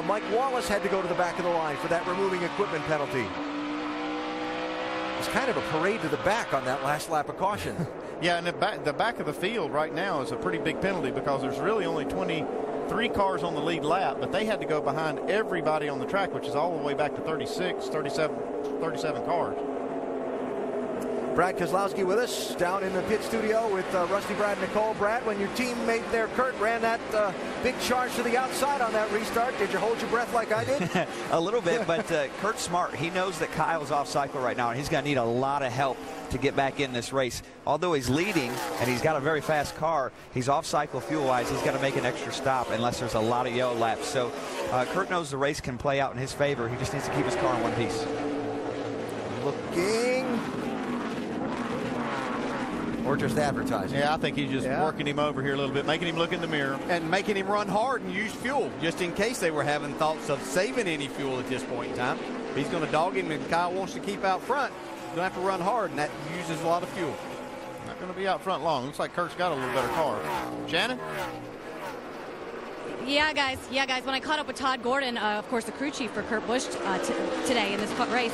Mike Wallace had to go to the back of the line for that removing equipment penalty. It's kind of a parade to the back on that last lap of caution. Yeah, and the back of the field right now is a pretty big penalty because there's really only 23 cars on the lead lap, but they had to go behind everybody on the track, which is all the way back to 36, 37 cars. Brad Kozlowski with us down in the pit studio with Rusty, Brad, and Nicole. Brad, when your teammate there, Kurt, ran that big charge to the outside on that restart, did you hold your breath like I did? A little bit, but Kurt's smart. He knows that Kyle's off cycle right now, and he's going to need a lot of help to get back in this race. Although he's leading and he's got a very fast car, he's off cycle fuel-wise. He's got to make an extra stop unless there's a lot of yellow laps. So Kurt knows the race can play out in his favor. He just needs to keep his car in one piece. Looking... or just advertising. Yeah, I think he's just working him over here a little bit, making him look in the mirror. And making him run hard and use fuel, just in case they were having thoughts of saving any fuel at this point in time. He's going to dog him, and Kyle wants to keep out front. He's going to have to run hard, and that uses a lot of fuel. Not going to be out front long. Looks like Kurt's got a little better car. Shannon? Yeah, guys. When I caught up with Todd Gordon, of course, the crew chief for Kurt Busch today in this race,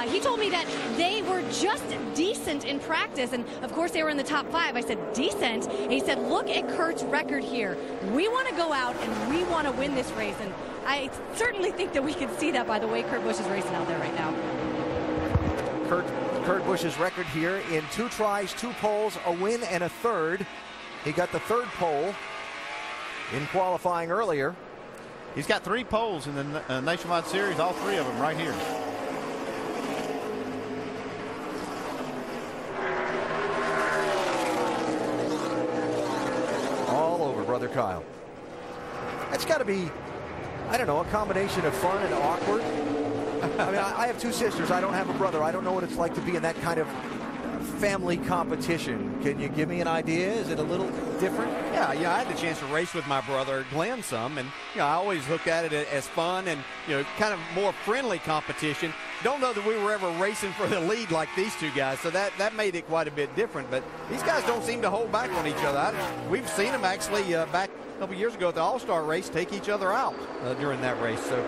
he told me that they were just decent in practice. And, of course, they were in the top 5. I said, decent? And he said, look at Kurt's record here. We want to go out and we want to win this race. And I certainly think that we can see that by the way Kurt Busch is racing out there right now. Kurt Busch's record here in 2 tries, 2 poles, a win, and a third. He got the 3rd pole in qualifying earlier. He's got 3 poles in the Nationwide Series, all 3 of them right here. All over Brother Kyle. That's got to be, I don't know, a combination of fun and awkward. I mean, I have 2 sisters. I don't have a brother. I don't know what it's like to be in that kind of family competition. Can you give me an idea? Is it a little different? Yeah, I had the chance to race with my brother Glenn some, and I always looked at it as fun and kind of more friendly competition. Don't know that we were ever racing for the lead like these 2 guys, so that made it quite a bit different. But these guys don't seem to hold back on each other. We've seen them actually back a couple years ago at the All-Star race take each other out during that race. So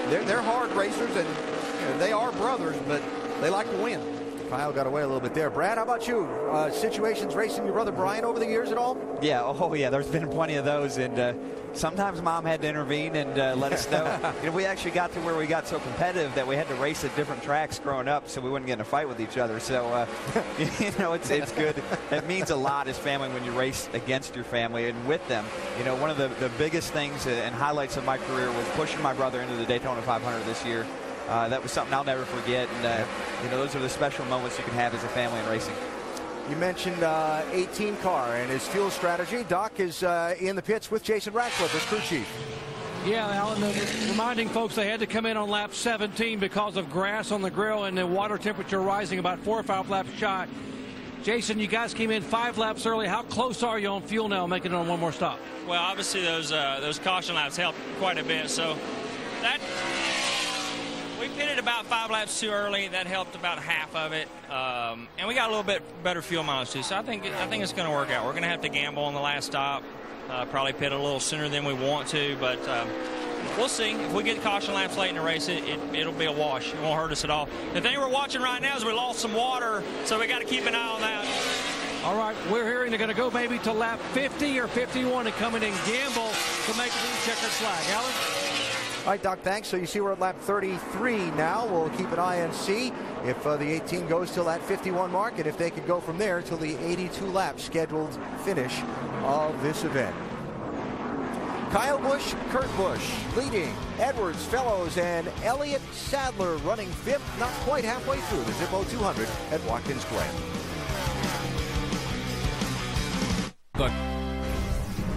they're hard racers, and they are brothers, but they like to win. Kyle got away a little bit there. Brad, how about you? Situations racing your brother Brian over the years at all? Yeah, there's been plenty of those, and sometimes Mom had to intervene and let us know. We actually got to where we got so competitive that we had to race at different tracks growing up so we wouldn't get in a fight with each other. So, it's good. It means a lot as family when you race against your family and with them. One of the biggest things and highlights of my career was pushing my brother into the Daytona 500 this year. That was something I'll never forget, and those are the special moments you can have as a family in racing. You mentioned 18 car and his fuel strategy. Doc is in the pits with Jason Ratcliffe as crew chief. Yeah, Alan, reminding folks they had to come in on lap 17 because of grass on the grill and the water temperature rising about 4 or 5 laps shy. Jason, you guys came in 5 laps early. How close are you on fuel now, making it on one more stop? Well, obviously those caution laps helped quite a bit, so that. We pitted about 5 laps too early. That helped about half of it, and we got a little bit better fuel mileage too. So I think it's going to work out. We're going to have to gamble on the last stop, probably pit a little sooner than we want to, but we'll see. If we get caution laps late in the race, it'll be a wash. It won't hurt us at all. The thing we're watching right now is we lost some water, so we got to keep an eye on that. All right, we're hearing they're going to go maybe to lap 50 or 51 and come in and gamble to make the checkered flag. Alan? All right, Doc, thanks. So you see we're at lap 33 now. We'll keep an eye and see if the 18 goes till that 51 mark, and if they could go from there till the 82 lap scheduled finish of this event. Kyle Busch, Kurt Busch leading. Edwards, Fellows, and Elliott Sadler running fifth, not quite halfway through the Zippo 200 at Watkins Glen.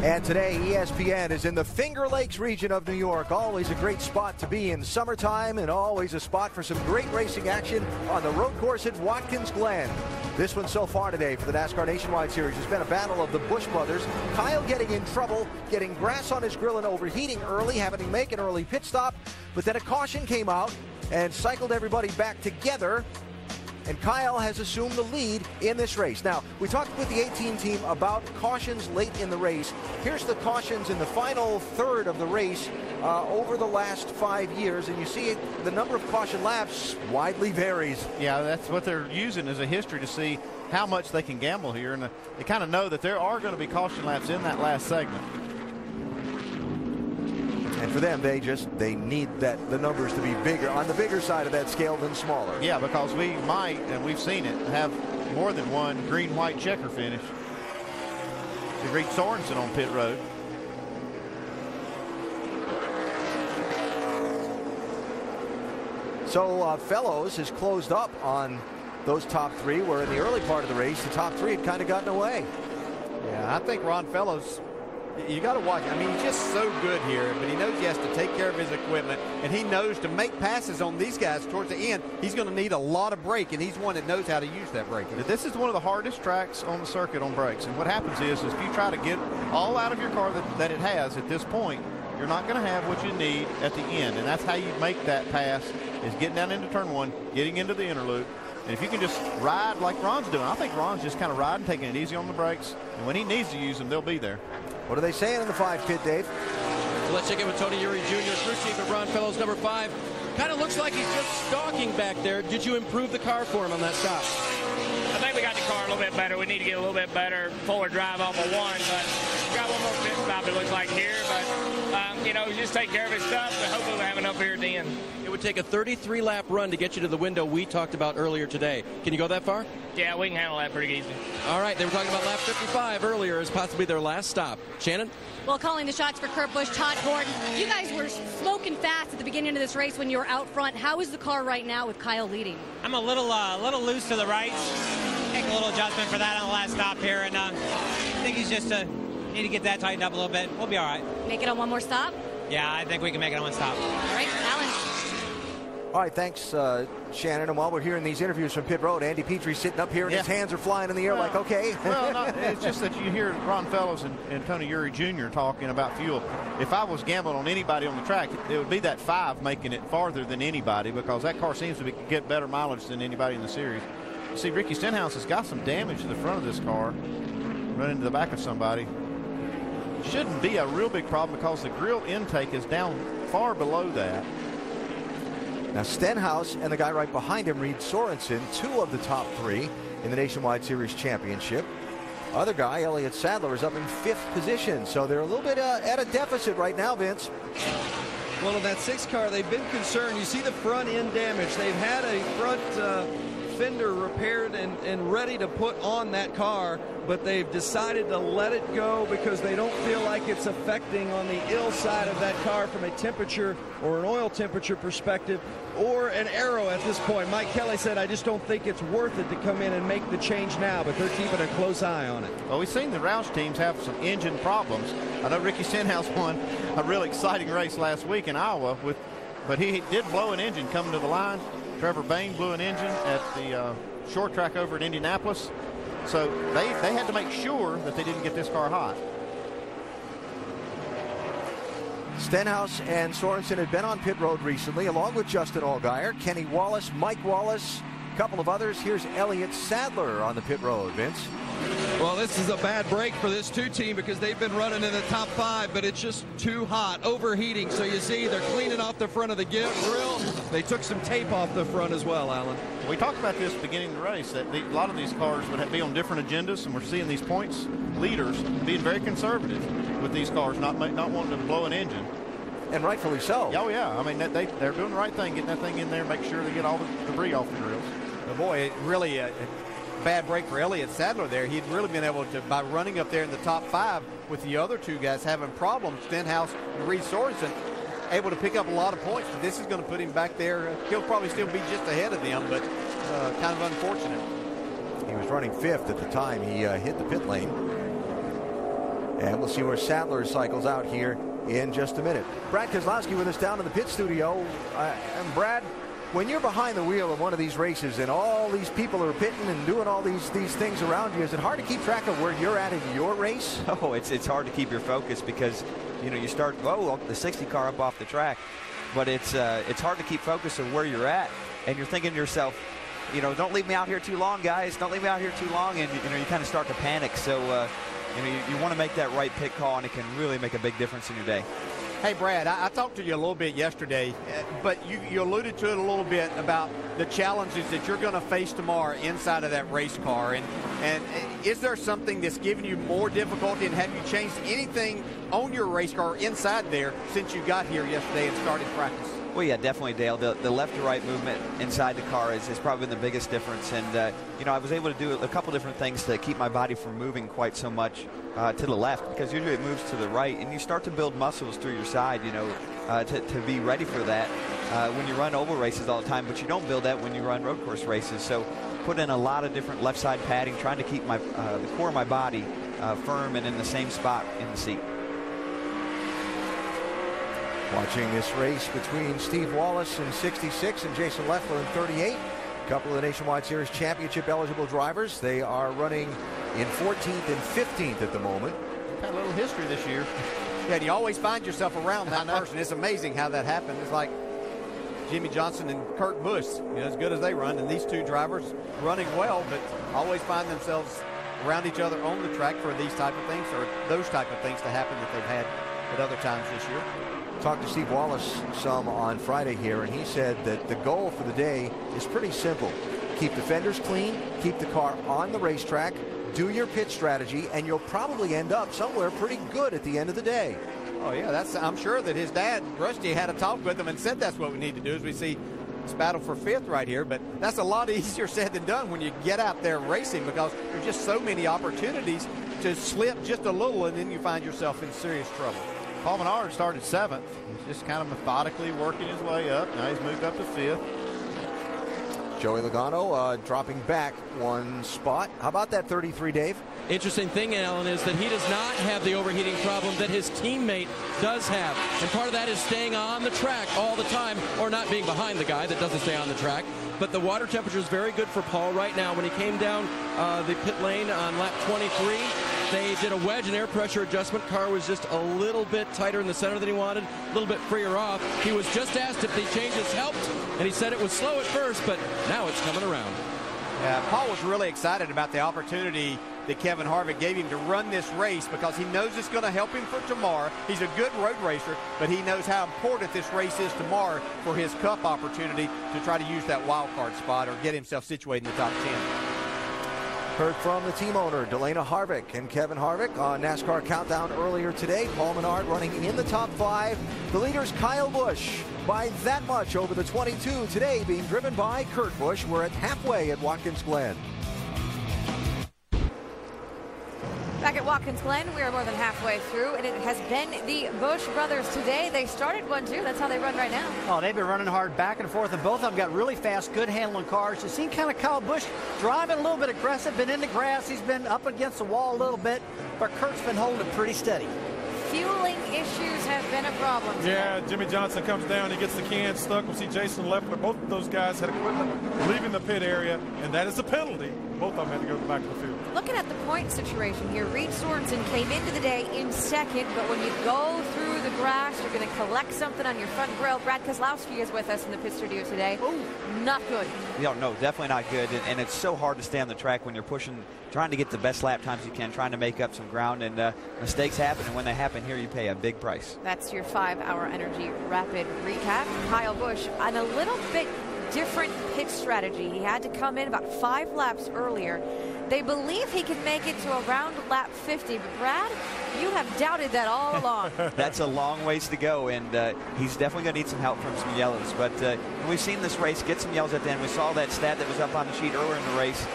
And today, ESPN is in the Finger Lakes region of New York. Always a great spot to be in summertime, and always a spot for some great racing action on the road course at Watkins Glen. This one so far today for the NASCAR Nationwide Series has been a battle of the Busch brothers. Kyle getting in trouble, getting grass on his grill and overheating early, having to make an early pit stop. But then a caution came out and cycled everybody back together. And Kyle has assumed the lead in this race. Now, we talked with the 18 team about cautions late in the race. Here's the cautions in the final third of the race over the last 5 years. And you see the number of caution laps widely varies. Yeah, that's what they're using as a history to see how much they can gamble here. And they kind of know that there are going to be caution laps in that last segment. And for them, they need the numbers to be bigger, on the bigger side of that scale than smaller. Yeah, because we might, and we've seen it, have more than one green-white checker finish. To reach Sorensen on pit road. So Fellows has closed up on those top three, where in the early part of the race, the top three had kind of gotten away. Yeah, I think Ron Fellows, you got to watch. I mean, he's just so good here, but he knows he has to take care of his equipment, and he knows to make passes on these guys towards the end, he's going to need a lot of brake, and he's one that knows how to use that brake. This is one of the hardest tracks on the circuit on brakes, and what happens is if you try to get all out of your car that it has at this point, you're not going to have what you need at the end, and that's how you make that pass, is getting down into turn one, getting into the inner loop. And if you can just ride like Ron's doing, I think Ron's just kind of riding, taking it easy on the brakes, and when he needs to use them, they'll be there. What are they saying in the 5 pit, Dave? So let's check in with Tony Uri Jr., crew chief of Ron Fellows, number 5. Kind of looks like he's just stalking back there. Did you improve the car for him on that stop? I think we got the car a little bit better. We need to get a little bit better forward drive off of one, but we got one more pit stop, it looks like here. But, just take care of his stuff, and hopefully we'll have enough here at the end. It would take a 33-lap run to get you to the window we talked about earlier today. Can you go that far? Yeah, we can handle that pretty easy. All right, they were talking about lap 55 earlier as possibly their last stop. Shannon? Well, calling the shots for Kurt Busch, Todd Gordon. You guys were smoking fast at the beginning of this race when you were out front. How is the car right now with Kyle leading? I'm a little loose to the right. Make a little adjustment for that on the last stop here, and I think he's just need to get that tightened up a little bit. We'll be all right. Make it on one more stop? Yeah, I think we can make it on one stop. All right, Alan. All right, thanks, Shannon. And while we're hearing these interviews from pit road, Andy Petrie's sitting up here and his hands are flying in the air like, okay. Well, it's just that you hear Ron Fellows and Tony Uri Jr. talking about fuel. If I was gambling on anybody on the track, it would be that 5 making it farther than anybody, because that car seems to get better mileage than anybody in the series. You see, Ricky Stenhouse has got some damage to the front of this car, run into the back of somebody. Shouldn't be a real big problem because the grill intake is down far below that. Now Stenhouse and the guy right behind him, Reed Sorensen, 2 of the top 3 in the Nationwide Series Championship. Other guy, Elliott Sadler, is up in 5th position, so they're a little bit at a deficit right now, Vince. Well, in that 6 car, they've been concerned. You see the front end damage. They've had a front fender repaired and ready to put on that car, but they've decided to let it go because they don't feel like it's affecting on the ill side of that car from a temperature or an oil temperature perspective or an aero at this point. Mike Kelly said, I just don't think it's worth it to come in and make the change now, but they're keeping a close eye on it. Well, we've seen the Roush teams have some engine problems. I know Ricky Stenhouse won a really exciting race last week in Iowa, but he did blow an engine coming to the line. Trevor Bain blew an engine at the short track over at Indianapolis. So they had to make sure that they didn't get this car hot. Stenhouse and Sorensen had been on pit road recently, along with Justin Allgaier, Kenny Wallace, Mike Wallace, a couple of others. Here's Elliott Sadler on the pit road, Vince. Well, this is a bad break for this 2 team because they've been running in the top 5, but it's just too hot, overheating. So you see they're cleaning off the front of the grill. They took some tape off the front as well, Alan. We talked about this beginning of the race, that a lot of these cars would be on different agendas, and we're seeing these points leaders being very conservative with these cars, not wanting to blow an engine. And rightfully so. Oh, yeah. I mean, they're doing the right thing, getting that thing in there, make sure they get all the debris off the grills. But boy, it really a bad break for Elliott Sadler there. He'd really been able to, by running up there in the top 5 with the other 2 guys having problems, Stenhouse and Reed Sorensen, able to pick up a lot of points. But this is going to put him back there. He'll probably still be just ahead of them, but kind of unfortunate. He was running 5th at the time he hit the pit lane. And we'll see where Sadler cycles out here in just a minute. Brad Keselowski with us down in the pit studio. And Brad, when you're behind the wheel of one of these races and all these people are pitting and doing all these things around you, is it hard to keep track of where you're at in your race? Oh, it's hard to keep your focus because, you know, you start, the 60 car up off the track, but it's hard to keep focus of where you're at, and you're thinking to yourself, you know, don't leave me out here too long, guys. Don't leave me out here too long, and you know, you kind of start to panic. So, you know, you want to make that right pit call, and it can really make a big difference in your day. Hey, Brad, I talked to you a little bit yesterday, but you alluded to it a little bit about the challenges that you're going to face tomorrow inside of that race car. And is there something that's giving you more difficulty, and have you changed anything on your race car inside there since you got here yesterday and started practice? Well, yeah, definitely, Dale. The left to right movement inside the car is probably the biggest difference. And, you know, I was able to do a couple different things to keep my body from moving quite so much to the left, because usually it moves to the right, and you start to build muscles through your side, you know, to be ready for that when you run oval races all the time, but you don't build that when you run road course races. So put in a lot of different left side padding, trying to keep the core of my body firm and in the same spot in the seat. Watching this race between Steve Wallace in 66 and Jason Leffler in 38. A couple of the Nationwide Series championship eligible drivers. They are running in 14th and 15th at the moment. Got a little history this year. Yeah, and you always find yourself around that person. It's amazing how that happened. It's like Jimmy Johnson and Kurt Busch, you know, as good as they run, and these 2 drivers running well, but always find themselves around each other on the track for these type of things, or those type of things to happen that they've had at other times this year. Talked to Steve Wallace some on Friday here, and he said that the goal for the day is pretty simple. Keep the fenders clean, keep the car on the racetrack, do your pit strategy, and you'll probably end up somewhere pretty good at the end of the day. Oh, yeah, I'm sure that his dad, Rusty, had a talk with him and said that's what we need to do as we see this battle for 5th right here. But that's a lot easier said than done when you get out there racing, because there's just so many opportunities to slip just a little, and then you find yourself in serious trouble. Paul Menard started 7th. He's just kind of methodically working his way up. Now he's moved up to 5th. Joey Logano dropping back 1 spot. How about that 33, Dave? Interesting thing, Alan, is that he does not have the overheating problem that his teammate does have. And part of that is staying on the track all the time, or not being behind the guy that doesn't stay on the track. But the water temperature is very good for Paul right now. When he came down the pit lane on lap 23, they did a wedge and air pressure adjustment. Car was just a little bit tighter in the center than he wanted, a little bit freer off. He was just asked if the changes helped, and he said it was slow at first, but now it's coming around. Yeah, Paul was really excited about the opportunity that Kevin Harvick gave him to run this race, because he knows it's going to help him for tomorrow. He's a good road racer, but he knows how important this race is tomorrow for his Cup opportunity to try to use that wild card spot or get himself situated in the top 10. Heard from the team owner, Delana Harvick and Kevin Harvick on NASCAR Countdown earlier today. Paul Menard running in the top 5. The leader's Kyle Busch by that much over the 22. Today being driven by Kurt Busch. We're at halfway at Watkins Glen. Back at Watkins Glen, we are more than halfway through, and it has been the Busch brothers today. They started 1-2. That's how they run right now. Oh, they've been running hard back and forth, and both of them got really fast, good handling cars. You've seen kind of Kyle Busch driving a little bit aggressive, been in the grass. He's been up against the wall a little bit, but Kurt's been holding it pretty steady. fueling issues have been a problem today. Yeah, Jimmy Johnson comes down, he gets the can stuck. We'll see Jason Leffler. Both of those guys had equipment leaving the pit area, and that is a penalty. Both of them had to go to the back of the field. Looking at the point situation here, Reed Sorensen came into the day in second, but when you go through the grass, you're going to collect something on your front grill. Brad Kozlowski is with us in the pit studio today. Not good. No, definitely not good. And it's so hard to stay on the track when you're pushing, trying to get the best lap times you can, trying to make up some ground, and mistakes happen. And when they happen here, you pay a big price. That's your 5-hour Energy Rapid recap. Kyle Busch on a little bit different pit strategy. He had to come in about 5 laps earlier. They believe he can make it to around lap 50, but Brad, you have doubted that all along. That's a long ways to go, and he's definitely going to need some help from some yellows. But we've seen this race get some yellows at the end. We saw that stat that was up on the sheet earlier in the race.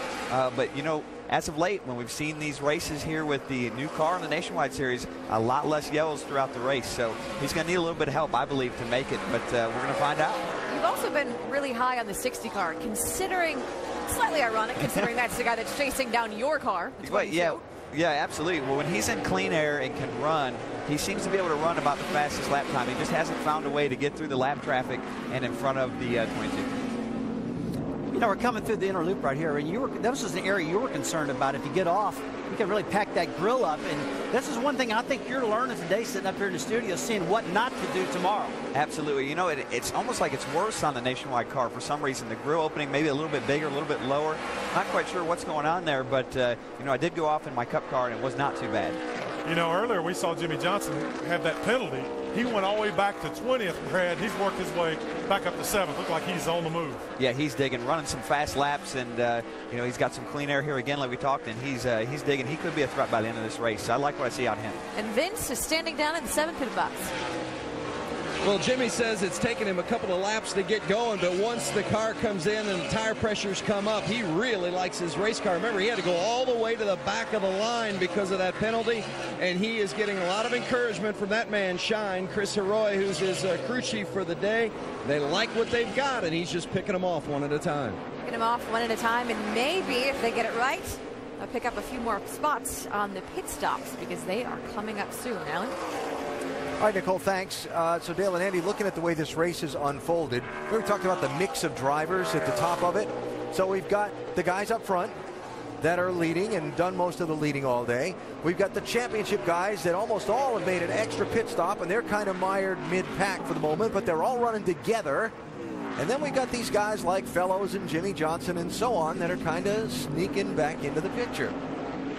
But, you know, as of late, when we've seen these races here with the new car in the Nationwide Series, a lot less yellows throughout the race. So he's going to need a little bit of help, I believe, to make it. But we're going to find out. You've also been really high on the 60 car, considering, slightly ironic, considering that's the guy that's chasing down your car. Yeah, absolutely. Well, when he's in clean air and can run, he seems to be able to run about the fastest lap time. He just hasn't found a way to get through the lap traffic and in front of the 22. You know, we're coming through the inner loop right here, and this is an area you were concerned about. If you get off, you can really pack that grill up. And this is one thing I think you're learning today, sitting up here in the studio, seeing what not to do tomorrow. Absolutely. You know, it's almost like it's worse on the Nationwide car for some reason. The grill opening maybe a little bit bigger, a little bit lower. Not quite sure what's going on there, but, you know, I did go off in my Cup car, and it was not too bad. You know, earlier we saw Jimmy Johnson have that penalty. He went all the way back to 20th, Brad. He's worked his way back up to 7th. Looked like he's on the move. Yeah, he's digging, running some fast laps, and, you know, he's got some clean air here again like we talked, and he's digging. He could be a threat by the end of this race. So I like what I see out of him. And Vince is standing down in the 7th pit box. Well, Jimmy says it's taken him a couple of laps to get going, but once the car comes in and the tire pressures come up, he really likes his race car. Remember, he had to go all the way to the back of the line because of that penalty, and he is getting a lot of encouragement from that man, Shine, Chris Heroy, who's his crew chief for the day. They like what they've got, and he's just picking them off one at a time. Picking them off one at a time, and maybe if they get it right, they'll pick up a few more spots on the pit stops because they are coming up soon. Alan? All right, Nicole, thanks. So Dale and Andy, looking at the way this race has unfolded, we talked about the mix of drivers at the top of it. So we've got the guys up front that are leading and done most of the leading all day. We've got the championship guys that almost all have made an extra pit stop, and they're kind of mired mid-pack for the moment, but they're all running together. And then we got these guys like Fellows and Jimmy Johnson and so on that are kind of sneaking back into the picture.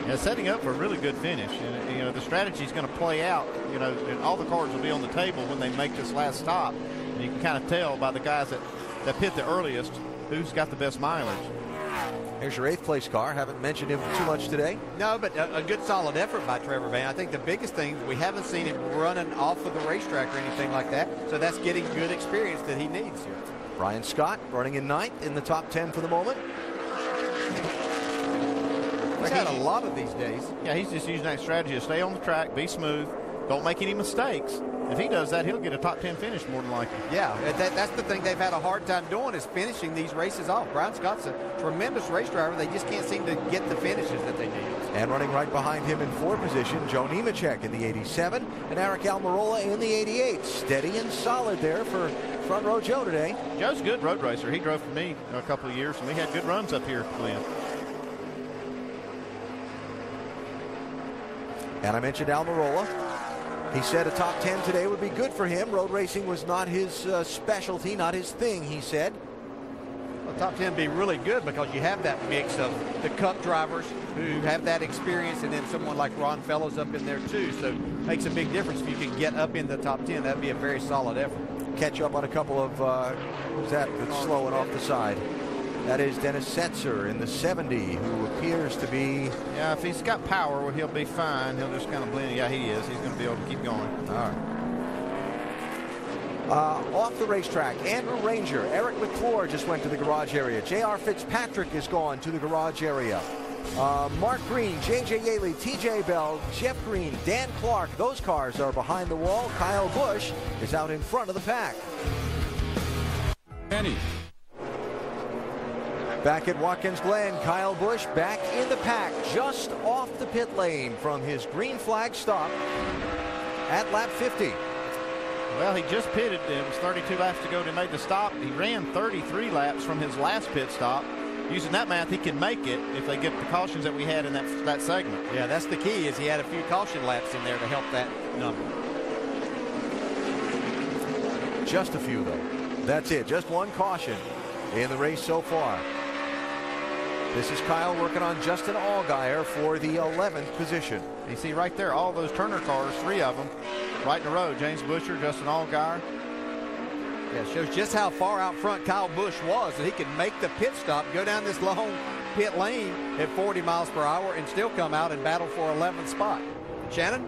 Yeah, setting up for a really good finish. And, you know, the strategy is going to play out. You know, and all the cards will be on the table when they make this last stop. And you can kind of tell by the guys that pit the earliest who's got the best mileage. Here's your 8th place car. Haven't mentioned him too much today. No, but a good solid effort by Trevor Van. I think the biggest thing, we haven't seen him running off of the racetrack or anything like that. So that's getting good experience that he needs here. Brian Scott running in 9th in the top 10 for the moment. He's had a lot of these days. Yeah, he's just using that strategy to stay on the track, be smooth, don't make any mistakes. If he does that, he'll get a top 10 finish more than likely. Yeah, that's the thing they've had a hard time doing is finishing these races off. Brian Scott's a tremendous race driver. They just can't seem to get the finishes that they need. And running right behind him in 4th position, Joe Nemechek in the 87 and Eric Almirola in the 88. Steady and solid there for Front Row Joe today. Joe's a good road racer. He drove for me a couple of years, and we had good runs up here, Glenn. And I mentioned Almirola. He said a top 10 today would be good for him. Road racing was not his specialty, not his thing, he said. Well, top 10 would be really good because you have that mix of the Cup drivers who have that experience and then someone like Ron Fellows up in there too. So it makes a big difference if you can get up in the top 10. That would be a very solid effort. Catch up on a couple of, who's that's slowing off the side? That is Dennis Setzer in the 70, who appears to be... Yeah, if he's got power, well, he'll be fine. He'll just kind of blend. Yeah, he is. He's going to be able to keep going. All right. Off the racetrack, Andrew Ranger, Eric McClure just went to the garage area. J.R. Fitzpatrick is gone to the garage area. Mark Green, J.J. Yaley, T.J. Bell, Jeff Green, Dan Clark. Those cars are behind the wall. Kyle Busch is out in front of the pack. Penny. Back at Watkins Glen, Kyle Busch back in the pack, just off the pit lane from his green flag stop. at lap 50. Well, he just pitted. It was 32 laps to go to make the stop. He ran 33 laps from his last pit stop. Using that math, he can make it if they get the cautions that we had in that segment. Yeah, that's the key, is he had a few caution laps in there to help that number. Just a few, though. That's it. Just one caution in the race so far. This is Kyle working on Justin Allgaier for the 11th position. You see right there, all those Turner cars, 3 of them, right in a row. James Busher, Justin Allgaier. Yeah, shows just how far out front Kyle Busch was, that he could make the pit stop, go down this long pit lane at 40 miles per hour and still come out and battle for 11th spot. Shannon?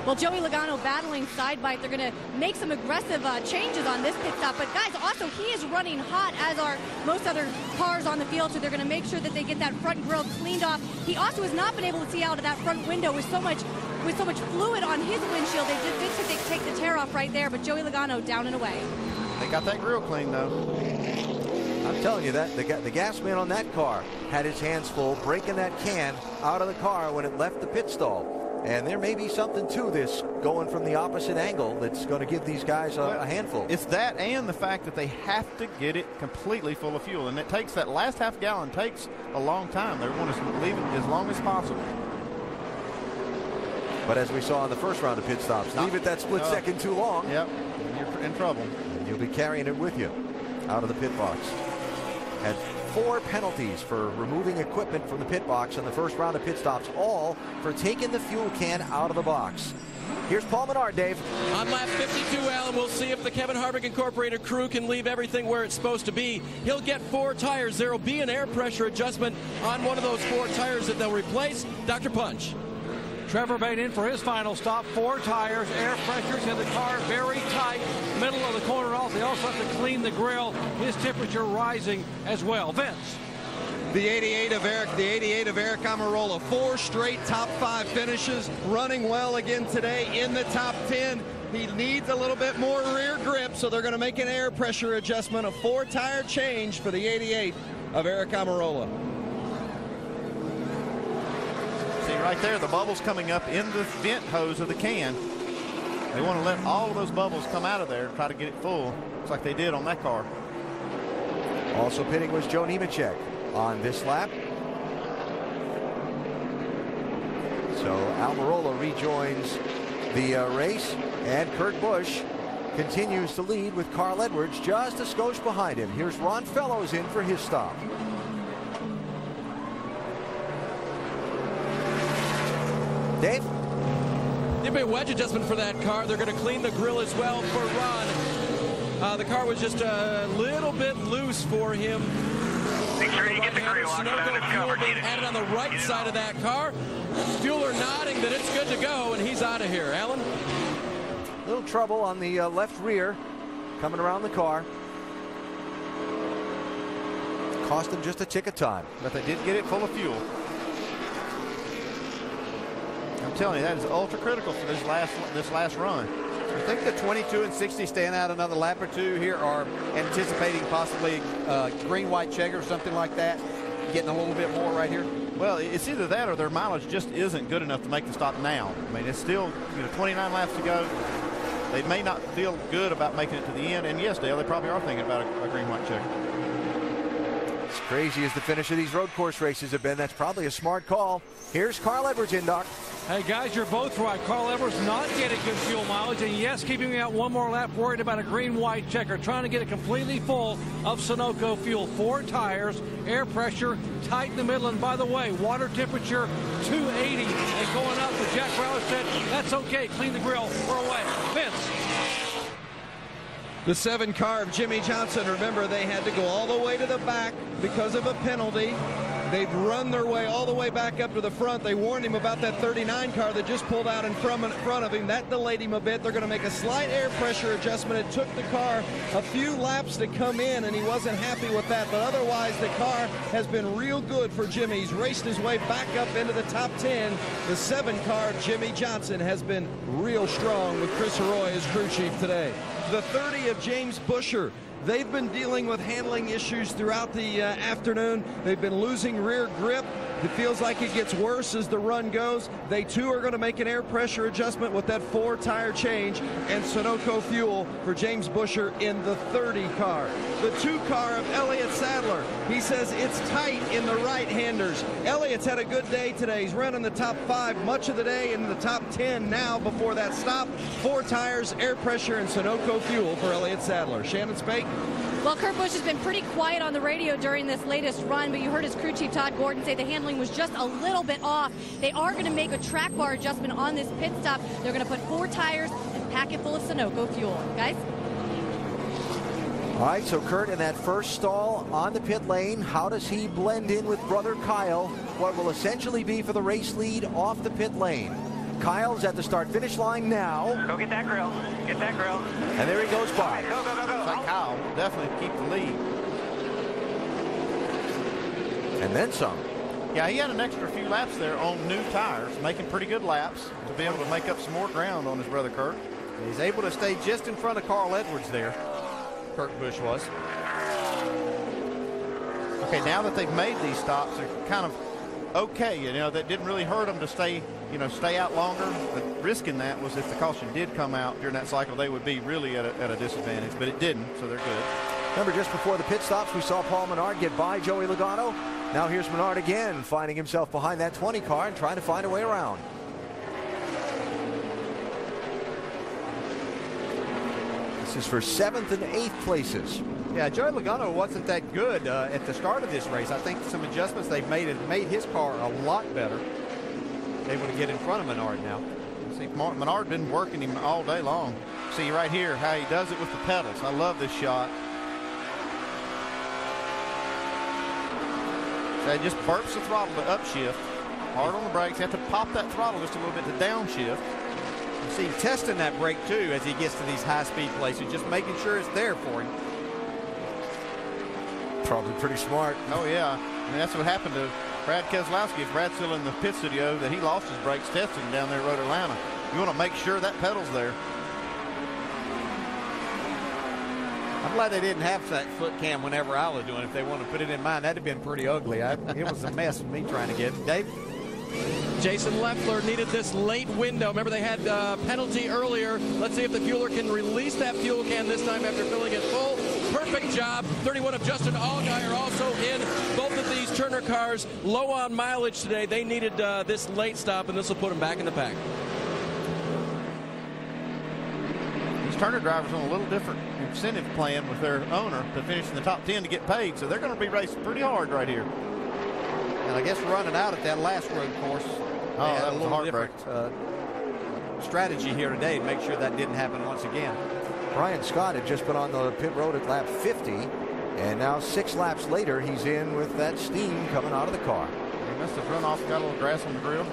Well, Joey Logano battling side bite. They're going to make some aggressive changes on this pit stop. But, guys, also, he is running hot, as are most other cars on the field, so they're going to make sure that they get that front grille cleaned off. He also has not been able to see out of that front window with so much fluid on his windshield. They did take the tear off right there, but Joey Logano down and away. They got that grill clean, though. I'm telling you that the gas man on that car had his hands full breaking that can out of the car when it left the pit stall. And there may be something to this going from the opposite angle that's going to give these guys a handful. It's that and the fact that they have to get it completely full of fuel. And it takes that last half gallon takes a long time. They want to leave it as long as possible. But as we saw in the first round of pit stops, leave it that split second too long. Yep, you're in trouble. And you'll be carrying it with you out of the pit box. Had 4 penalties for removing equipment from the pit box in the first round of pit stops, all for taking the fuel can out of the box. Here's Paul Menard, Dave. On lap 52, Alan, we'll see if the Kevin Harvick Incorporated crew can leave everything where it's supposed to be. He'll get 4 tires. There will be an air pressure adjustment on one of those 4 tires that they'll replace. Dr. Punch. Trevor Bayne in for his final stop. 4 tires, air pressures in the car very tight. Middle of the corner off. They also have to clean the grill. His temperature rising as well. Vince. The 88 of Eric Almirola. 4 straight top 5 finishes. Running well again today in the top 10. He needs a little bit more rear grip, so they're going to make an air pressure adjustment. A 4-tire change for the 88 of Eric Almirola. See right there, the bubbles coming up in the vent hose of the can. They want to let all of those bubbles come out of there and try to get it full. Looks like they did on that car. Also pitting was Joe Nemechek on this lap. So Almirola rejoins the race, and Kurt Busch continues to lead with Carl Edwards just a skosh behind him. Here's Ron Fellows in for his stop. Dave? There'll be a wedge adjustment for that car. They're going to clean the grill as well for Ron. The car was just a little bit loose for him. Make sure you get the grill on fuel being added on the right side of that car. Fueler nodding that it's good to go, and he's out of here. Alan? Little trouble on the left rear coming around the car. Cost him just a tick of time. But they did get it full of fuel. I'm telling you, that is ultra critical for this last run. I think the 22 and 60 staying out another lap or 2 here are anticipating possibly green-white checker or something like that, getting a little bit more right here. Well, it's either that or their mileage just isn't good enough to make the stop now. I mean, it's still 29 laps to go. They may not feel good about making it to the end. And yes, Dale, they probably are thinking about a green-white checker. As crazy as the finish of these road course races have been, that's probably a smart call. Here's Carl Edwards in, Doc. Hey, guys, you're both right. Carl Edwards not getting good fuel mileage, and yes, keeping me out one more lap, worried about a green-white checker, trying to get it completely full of Sunoco fuel. 4 tires, air pressure, tight in the middle, and by the way, water temperature 280 and going up. But Jack Brower said, that's okay, clean the grill, we're away. Vince. The 7 car of Jimmy Johnson, remember, they had to go all the way to the back because of a penalty. They've run their way all the way back up to the front. They warned him about that 39 car that just pulled out in front of him. That delayed him a bit. They're going to make a slight air pressure adjustment. It took the car a few laps to come in, and he wasn't happy with that. But otherwise, the car has been real good for Jimmy. He's raced his way back up into the top 10. The 7 car of Jimmy Johnson has been real strong with Chris Roy as crew chief today. The 30 of James Busher. They've been dealing with handling issues throughout the afternoon. They've been losing rear grip. It feels like it gets worse as the run goes. They too are going to make an air pressure adjustment with that 4-tire change and Sunoco fuel for James Buescher in the 30 car. The 2 car of Elliott Sadler, he says it's tight in the right-handers. Elliott's had a good day today. He's running the top 5 much of the day, in the top 10 now before that stop. 4 tires, air pressure, and Sunoco fuel for Elliott Sadler. Shannon Spake. Well, Kurt Busch has been pretty quiet on the radio during this latest run, but you heard his crew chief Todd Gordon say the handling was just a little bit off. They are going to make a track bar adjustment on this pit stop. They're going to put 4 tires and pack it full of Sunoco fuel. Guys? All right, so Kurt in that first stall on the pit lane, how does he blend in with brother Kyle? What will essentially be for the race lead off the pit lane. Kyle's at the start-finish line now. Go get that grill. Get that grill. And there he goes by. Go, go, go, go. Looks like Kyle will definitely keep the lead. And then some. Yeah, he had an extra few laps there on new tires, making pretty good laps to be able to make up some more ground on his brother Kurt. He's able to stay just in front of Carl Edwards there. Kurt Busch was. Okay, now that they've made these stops, they're kind of okay. You know, that didn't really hurt them to stay out longer. But risking that was if the caution did come out during that cycle, they would be really at a disadvantage. But it didn't, so they're good. Remember, just before the pit stops, we saw Paul Menard get by Joey Logano. Now here's Menard again, finding himself behind that 20 car and trying to find a way around. This is for 7th and 8th places. Yeah, Joey Logano wasn't that good at the start of this race. I think some adjustments they've made have made his car a lot better. Able to get in front of Menard now. See, Menard been working him all day long. See right here how he does it with the pedals. I love this shot. So he just burps the throttle to upshift. Hard on the brakes. You have to pop that throttle just a little bit to downshift. You see him testing that brake too as he gets to these high-speed places, just making sure it's there for him. Probably pretty smart. Oh, yeah. I mean, that's what happened to Brad Keselowski. If Brad's still in the pit studio, that he lost his brakes testing down there at Road Atlanta. You want to make sure that pedal's there. I'm glad they didn't have that foot cam whenever I was doing it. If they wanted to put it in mine, that'd have been pretty ugly. It was a mess with me trying to get it. Dave? Jason Leffler needed this late window. Remember, they had a penalty earlier. Let's see if the fueler can release that fuel can this time after filling it full. Perfect job. 31 of Justin Allgaier also in both of these Turner cars. Low on mileage today. They needed this late stop, and this will put them back in the pack. These Turner drivers on a little different incentive plan with their owner to finish in the top 10 to get paid, so they're going to be racing pretty hard right here. And I guess running out at that last road course. Oh, that was a different strategy here today to make sure that didn't happen once again. Brian Scott had just been on the pit road at lap 50, and now 6 laps later, he's in with that steam coming out of the car. He must have run off, got a little grass on the grill.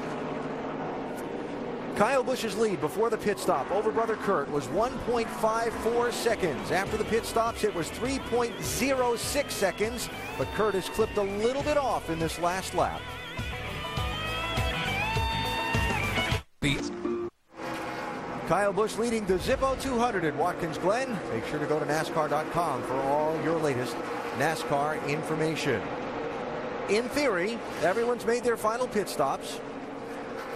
Kyle Busch's lead before the pit stop over brother Kurt was 1.54 seconds. After the pit stops, it was 3.06 seconds, but Kurt has clipped a little bit off in this last lap. Kyle Busch leading the Zippo 200 at Watkins Glen. Make sure to go to NASCAR.com for all your latest NASCAR information. In theory, everyone's made their final pit stops.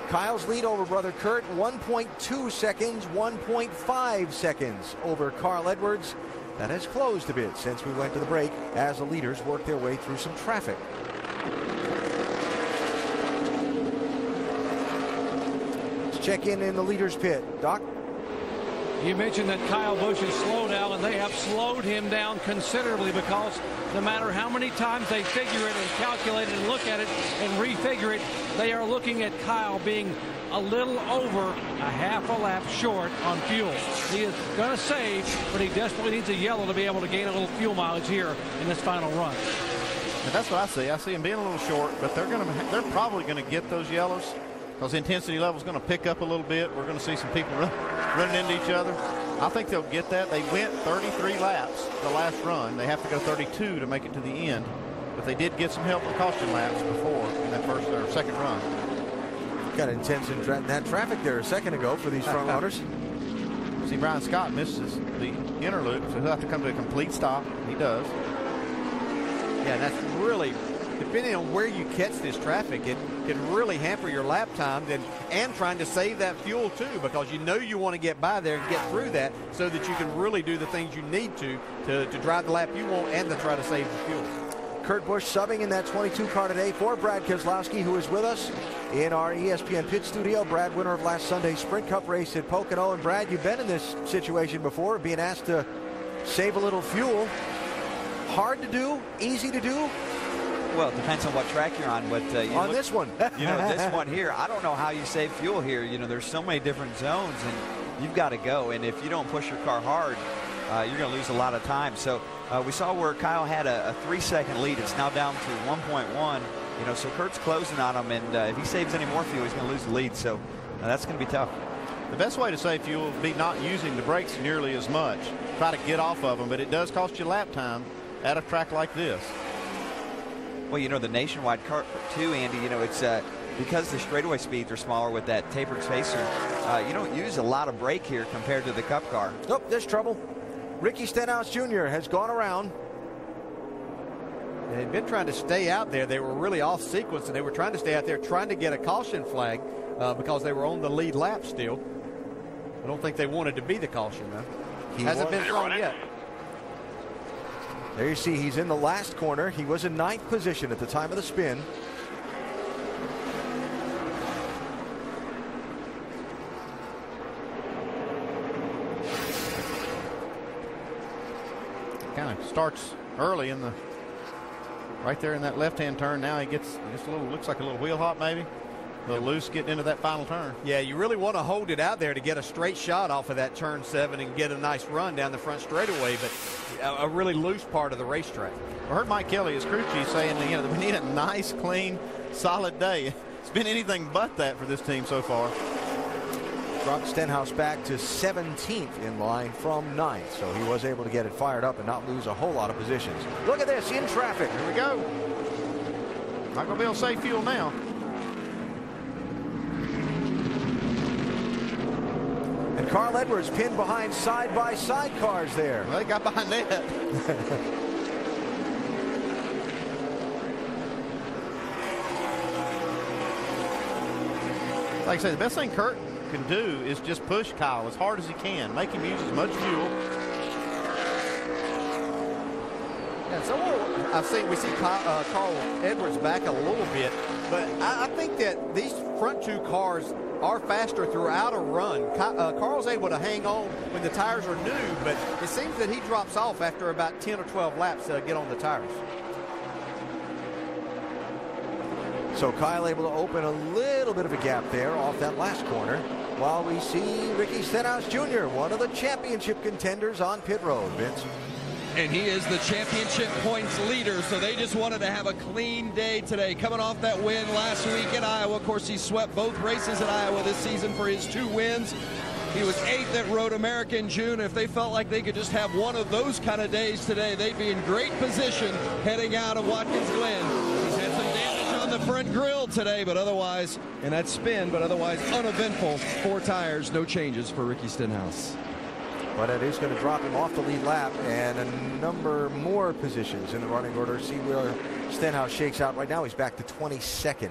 Kyle's lead over brother Kurt, 1.2 seconds, 1.5 seconds over Carl Edwards. That has closed a bit since we went to the break as the leaders work their way through some traffic. Let's check in the leaders pit. Doc? You mentioned that Kyle Busch is slow now, and they have slowed him down considerably because no matter how many times they figure it and calculate it and look at it and refigure it, they are looking at Kyle being a little over a half a lap short on fuel. He is going to save, but he desperately needs a yellow to be able to gain a little fuel mileage here in this final run. And that's what I see. I see him being a little short, but they're probably going to get those yellows because the intensity level is going to pick up a little bit. We're going to see some people running into each other. I think they'll get that. They went 33 laps the last run. They have to go 32 to make it to the end. But they did get some help with caution laps before in that first or second run. Got intense in that traffic there a second ago for these front runners. See, Brian Scott misses the inner loop, so he'll have to come to a complete stop. He does. Yeah, and that's really, depending on where you catch this traffic, it can really hamper your lap time and trying to save that fuel too, because you know you want to get by there and get through that so that you can really do the things you need to drive the lap you want and to try to save the fuel. Kurt Busch subbing in that 22 car today for Brad Keselowski, who is with us in our ESPN pit studio. Brad, winner of last Sunday's Sprint Cup race at Pocono. And Brad, you've been in this situation before, being asked to save a little fuel. Hard to do, easy to do? Well, it depends on what track you're on, but on this one, this one here, I don't know how you save fuel here. There's so many different zones, and you've got to go. And if you don't push your car hard, you're going to lose a lot of time. So we saw where Kyle had a 3-second lead. It's now down to 1.1. So Kurt's closing on him, and if he saves any more fuel, he's going to lose the lead. So that's going to be tough. The best way to save fuel would be not using the brakes nearly as much. Try to get off of them, but it does cost you lap time at a track like this. Well, the nationwide car too, Andy, it's because the straightaway speeds are smaller with that tapered spacer, you don't use a lot of brake here compared to the Cup car. Oh, there's trouble. Ricky Stenhouse Jr. has gone around. They'd been trying to stay out there. They were really off sequence, and they were trying to stay out there, trying to get a caution flag because they were on the lead lap still. I don't think they wanted to be the caution, though. He hasn't been thrown yet. There you see he's in the last corner. He was in 9th position at the time of the spin. Kind of starts early in the right there in that left-hand turn. Now he gets just a little, looks like a little wheel hop maybe. A little loose getting into that final turn. Yeah, you really want to hold it out there to get a straight shot off of that turn 7 and get a nice run down the front straightaway, but a really loose part of the racetrack. I heard Mike Kelly, his crew chief, saying that, we need a nice, clean, solid day. It's been anything but that for this team so far. Brought Stenhouse back to 17th in line from 9th, so he was able to get it fired up and not lose a whole lot of positions. Look at this, in traffic. Here we go. Not going to be able to save fuel now. And Carl Edwards pinned behind side-by-side cars there. Well, they got behind that. Like I say, the best thing Kurt can do is just push Kyle as hard as he can. Make him use as much fuel. Yeah, so we see Carl Edwards back a little bit, but I think that these front two cars are faster throughout a run. Carl's able to hang on when the tires are new, but it seems that he drops off after about 10 or 12 laps to get on the tires. So Kyle able to open a little bit of a gap there off that last corner, while we see Ricky Stenhouse Jr., one of the championship contenders on pit road. Vince. And he is the championship points leader, so they just wanted to have a clean day today. Coming off that win last week in Iowa. Of course, he swept both races in Iowa this season for his 2 wins. He was 8th at Road America in June. If they felt like they could just have one of those kind of days today, they'd be in great position heading out of Watkins Glen. He's had some damage on the front grille today, but otherwise, in that spin, but otherwise uneventful. 4 tires, no changes for Ricky Stenhouse. But it is going to drop him off the lead lap and a number more positions in the running order. See where Stenhouse shakes out right now. He's back to 22nd.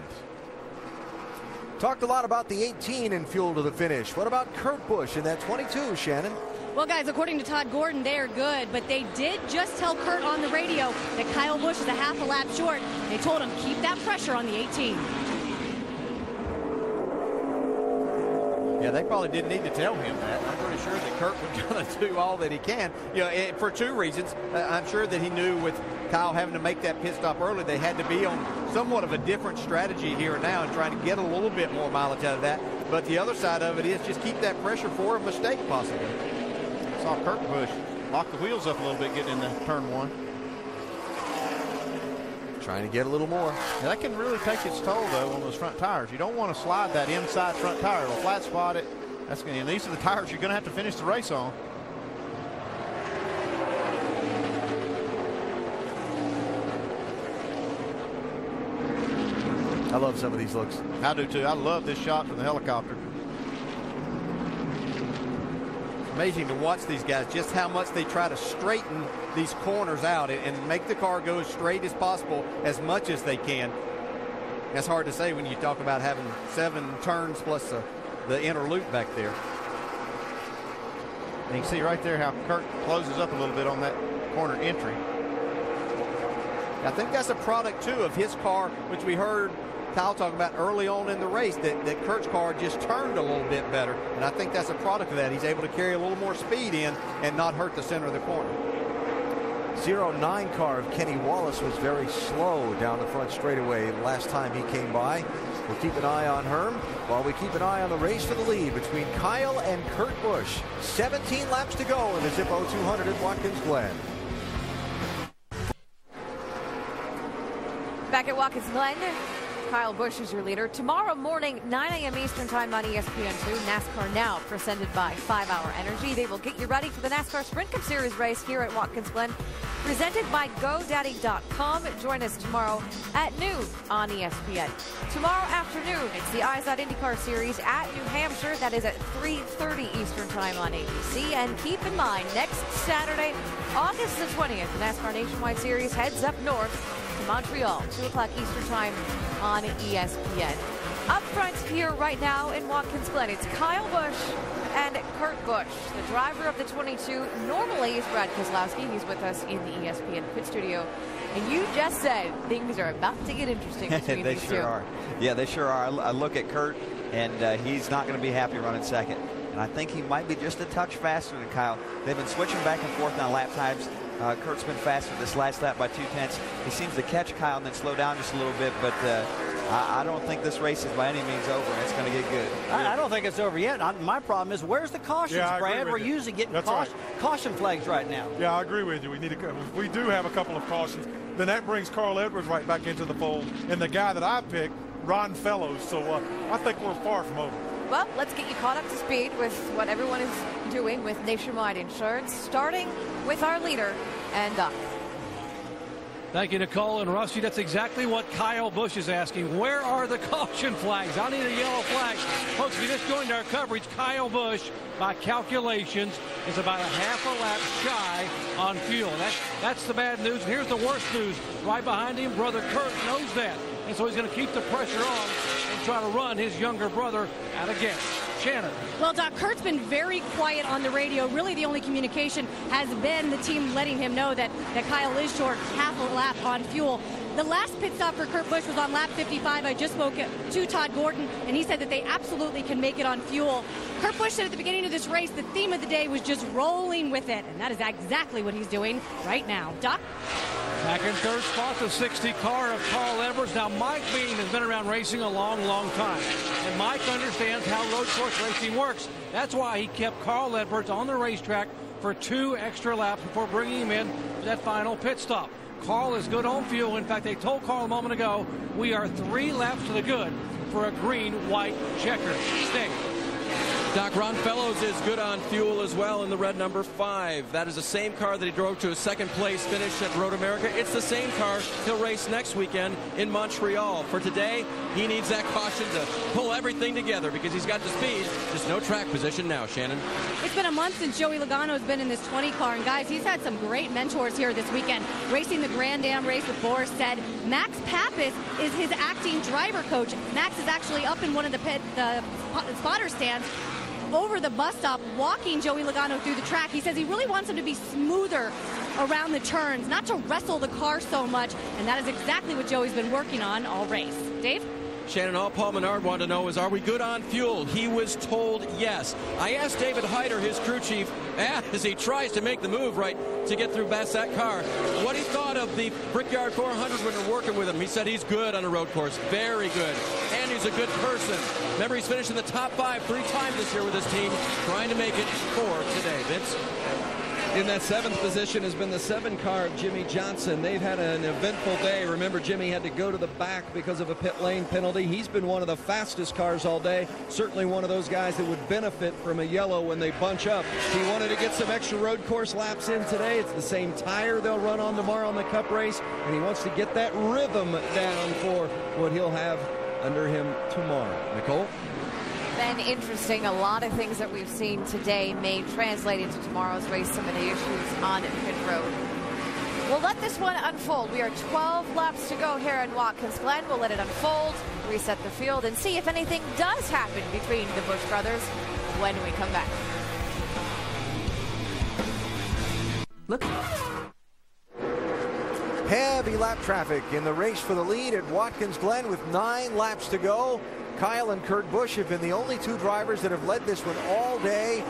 Talked a lot about the 18 in fuel to the finish. What about Kurt Busch in that 22, Shannon? Well, guys, according to Todd Gordon, they are good, but they did just tell Kurt on the radio that Kyle Busch is a half a lap short. They told him, keep that pressure on the 18. Yeah, they probably didn't need to tell him that. I'm pretty sure that Kurt was going to do all that he can. For 2 reasons. I'm sure that he knew with Kyle having to make that pit stop early, they had to be on somewhat of a different strategy here and now and trying to get a little bit more mileage out of that. But the other side of it is just keep that pressure for a mistake possibly. Saw Kurt Busch lock the wheels up a little bit getting into turn 1. Trying to get a little more. Now, that can really take its toll, though, on those front tires. You don't want to slide that inside front tire. It'll flat spot it. And these are the tires you're going to have to finish the race on. I love some of these looks. I do, too. I love this shot from the helicopter. amazing to watch these guys, just how much they try to straighten these corners out and make the car go as straight as possible as much as they can. That's hard to say when you talk about having 7 turns plus the inner loop back there. And you can see right there how Kurt closes up a little bit on that corner entry. I think that's a product, too, of his car, which we heard Kyle talk about early on in the race, that Kurt's car just turned a little bit better. And I think that's a product of that. He's able to carry a little more speed in and not hurt the center of the corner. 09 car of Kenny Wallace was very slow down the front straightaway last time he came by. We'll keep an eye on Herm while we keep an eye on the race for the lead between Kyle and Kurt Busch. 17 laps to go in the Zippo 200 at Watkins Glen. Back at Watkins Glen, Kyle Busch is your leader. Tomorrow morning, 9 a.m. Eastern Time on ESPN2, NASCAR Now, presented by 5 Hour Energy. They will get you ready for the NASCAR Sprint Cup Series race here at Watkins Glen, presented by GoDaddy.com. Join us tomorrow at noon on ESPN. Tomorrow afternoon, it's the Eyes Out IndyCar Series at New Hampshire. That is at 3:30 Eastern Time on ABC. And keep in mind, next Saturday, August the 20th, the NASCAR Nationwide Series heads up north to Montreal, 2 o'clock Eastern Time on ESPN. Up front here right now in Watkins Glen, it's Kyle Busch and Kurt Busch. The driver of the 22 normally is Brad Keselowski. He's with us in the ESPN pit studio. And you just said things are about to get interesting between They these sure two. are. Yeah, they sure are. I look at Kurt, and he's not going to be happy running second. And I think he might be just a touch faster than Kyle. They've been switching back and forth on lap times. Kurt's been faster this last lap by 2/10. He seems to catch Kyle and then slow down just a little bit, but I don't think this race is by any means over. It's going to get good. I don't think it's over yet. My problem is, where's the cautions, Yeah, Brad? We're you. usually getting That's right. caution flags right now. Yeah, I agree with you. We do have a couple of cautions. Then that brings Carl Edwards right back into the fold, and the guy that I picked, Ron Fellows. So I think we're far from over. Well, let's get you caught up to speed with what everyone is doing with Nationwide Insurance, starting with our leader and Doc. Thank you, Nicole and Rusty. That's exactly what Kyle Busch is asking. Where are the caution flags? I need a yellow flag. Folks, if you just joined our coverage, Kyle Busch, by calculations, is about a half a lap shy on fuel. That's the bad news. And here's the worst news. Right behind him, brother Kurt knows that. And so he's going to keep the pressure on and try to run his younger brother out of gas. Shannon. Well, Doc, Kurt's been very quiet on the radio. Really, the only communication has been the team letting him know that Kyle is short half a lap on fuel. The last pit stop for Kurt Busch was on lap 55. I just spoke to Todd Gordon, and he said that they absolutely can make it on fuel. Kurt Busch said at the beginning of this race, the theme of the day was just rolling with it, and that is exactly what he's doing right now. Doc? Back in third spot, the 60 car of Carl Edwards. Now, Mike Bean has been around racing a long, long time. And Mike understands how road course racing works. That's why he kept Carl Edwards on the racetrack for 2 extra laps before bringing him in for that final pit stop. Carl is good on fuel. In fact, they told Carl a moment ago, we are 3 laps to the good for a green-white checker. Sting. Doc, Ron Fellows is good on fuel as well in the red number 5. That is the same car that he drove to a second-place finish at Road America. It's the same car he'll race next weekend in Montreal. For today, he needs that caution to pull everything together because he's got the speed, just no track position now, Shannon. It's been a month since Joey Logano has been in this 20 car, and guys, he's had some great mentors here this weekend. Racing the Grand Am race with Boris said Max Pappas is his acting driver coach. Max is actually up in one of the spotter stands over the bus stop, walking Joey Logano through the track. He says he really wants him to be smoother around the turns, not to wrestle the car so much, and that is exactly what Joey's been working on all race. Dave? Shannon, all Paul Menard wanted to know is, are we good on fuel? He was told yes. I asked David Hyder, his crew chief, as he tries to make the move right to get through past that car, what he thought of the Brickyard 400 when we're working with him. He said he's good on a road course, very good, and he's a good person. Remember, he's finished in the top 5 3 times this year with his team, trying to make it 4 today. Vince? In that 7th position has been the 7 car of Jimmy Johnson. They've had an eventful day. Remember, Jimmy had to go to the back because of a pit lane penalty. He's been one of the fastest cars all day. Certainly one of those guys that would benefit from a yellow when they bunch up. He wanted to get some extra road course laps in today. It's the same tire they'll run on tomorrow in the Cup race, and he wants to get that rhythm down for what he'll have under him tomorrow. Nicole? been interesting. A lot of things that we've seen today may translate into tomorrow's race, some of the issues on pit road. We'll let this one unfold. We are 12 laps to go here in Watkins Glen. We'll let it unfold, reset the field, and see if anything does happen between the Busch brothers when we come back. Look. Heavy lap traffic in the race for the lead at Watkins Glen with 9 laps to go. Kyle and Kurt Busch have been the only 2 drivers that have led this one all day,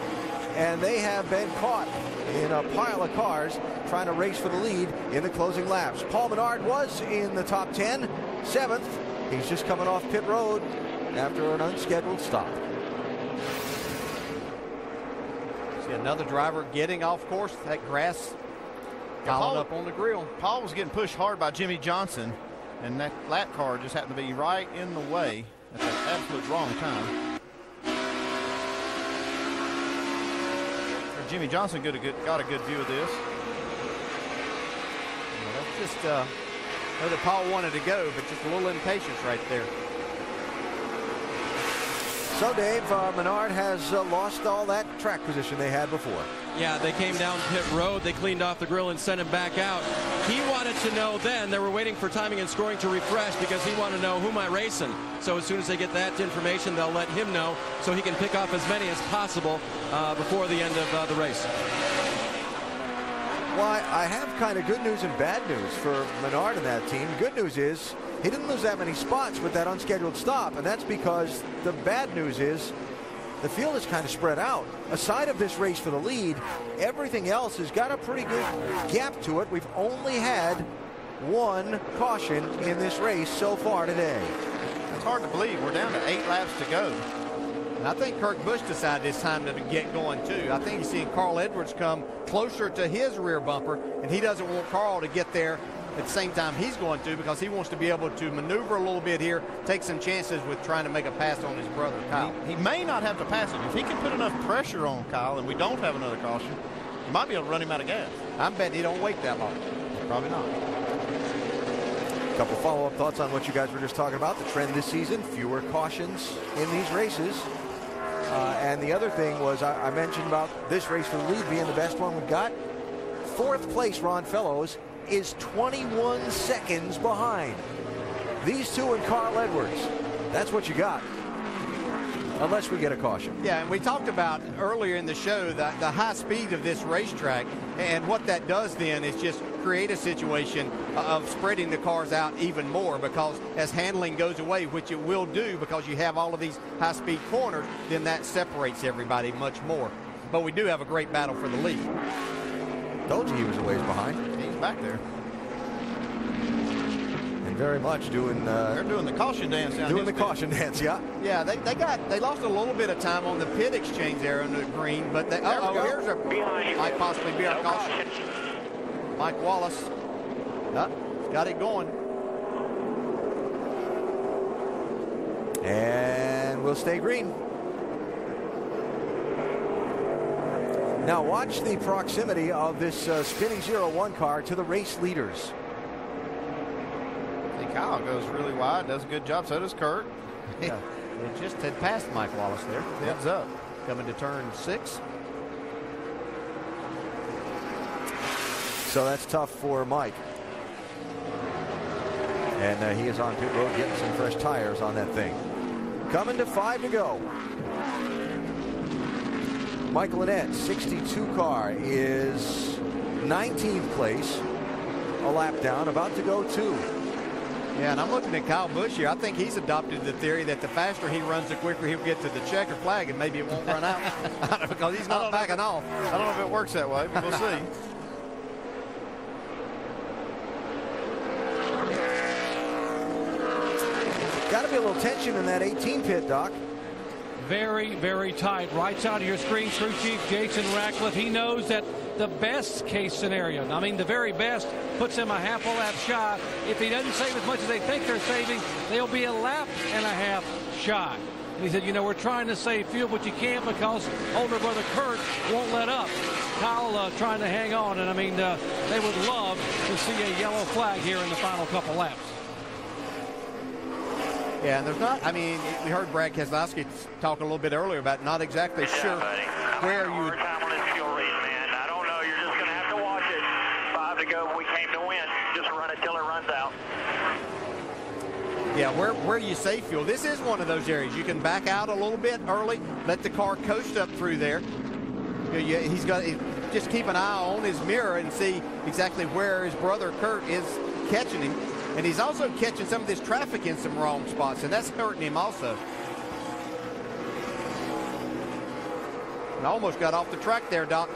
and they have been caught in a pile of cars trying to race for the lead in the closing laps. Paul Menard was in the top 10, 7th. He's just coming off pit road after an unscheduled stop. See another driver getting off course. That grass piled up on the grill. Paul was getting pushed hard by Jimmy Johnson, and that lap car just happened to be right in the way at the absolute wrong time. Jimmy Johnson got a good view of this. Well, that's just know that Paul wanted to go, but just a little impatience right there. So, Dave, Menard has lost all that track position they had before. Yeah, they came down pit road, they cleaned off the grill and sent him back out. He wanted to know then, they were waiting for timing and scoring to refresh because he wanted to know who am I racing. So as soon as they get that information, they'll let him know so he can pick off as many as possible before the end of the race. Well, I have kind of good news and bad news for Menard and that team. Good news is he didn't lose that many spots with that unscheduled stop, and that's because the bad news is the field is kind of spread out. Aside of this race for the lead, everything else has got a pretty good gap to it. We've only had 1 caution in this race so far today. It's hard to believe. We're down to 8 laps to go. And I think Kurt Busch decided it's time to get going too. I think he's seeing Carl Edwards come closer to his rear bumper, and he doesn't want Carl to get there at the same time he's going to, because he wants to be able to maneuver a little bit here, take some chances with trying to make a pass on his brother Kyle. He may not have to pass him. If he can put enough pressure on Kyle and we don't have another caution, he might be able to run him out of gas. I'm betting he don't wait that long. Probably not. A couple follow-up thoughts on what you guys were just talking about. The trend this season, fewer cautions in these races. And the other thing was I mentioned about this race for the lead being the best one we've got. 4th place, Ron Fellows, is 21 seconds behind. These 2 and Carl Edwards. That's what you got, unless we get a caution. Yeah, and we talked about earlier in the show the high speed of this racetrack, and what that does then is just create a situation of spreading the cars out even more, because as handling goes away, which it will do because you have all of these high-speed corners, then that separates everybody much more. But we do have a great battle for the lead. Told you he was a ways behind. He's back there. And very much doing... They're doing the caution dance down Doing the caution dance, yeah. Yeah, they lost a little bit of time on the pit exchange there on the green, but they, here's a might possibly be our caution. Mike Wallace, got it going. And we'll stay green. Now watch the proximity of this spinning 0-1 car to the race leaders. I think Kyle goes really wide, does a good job. So does Kurt. Yeah, it just had passed Mike Wallace there. Heads up. Coming to turn 6. So that's tough for Mike. And he is on pit road getting some fresh tires on that thing. Coming to 5 to go. Michael Annette, 62 car, is 19th place. A lap down, about to go 2. Yeah, and I'm looking at Kyle Busch here. I think he's adopted the theory that the faster he runs, the quicker he'll get to the checker flag, and maybe it won't run out because he's not backing off. I don't know if it works that way, but we'll see. Got to be a little tension in that 18 pit, Doc. Very, very tight. Right side of your screen, crew chief Jason Ratcliffe. He knows that the best case scenario, I mean the very best, puts him a half a lap shy. If he doesn't save as much as they think they're saving, they'll be a lap and a half shy. And he said, you know, we're trying to save fuel, but you can't because older brother Kurt won't let up. Kyle trying to hang on, and I mean, they would love to see a yellow flag here in the final couple laps. Yeah, and there's not, I mean, we heard Brad Keselowski talk a little bit earlier about not exactly sure where you would. Time on this fuel read, man. I don't know. You're just going to have to watch it. 5 to go. We came to win. Just run it till it runs out. Yeah, where you save fuel. This is one of those areas. You can back out a little bit early, let the car coast up through there. He's got just keep an eye on his mirror and see exactly where his brother Kurt is catching him. And he's also catching some of this traffic in some wrong spots, and that's hurting him also. And almost got off the track there, Doc.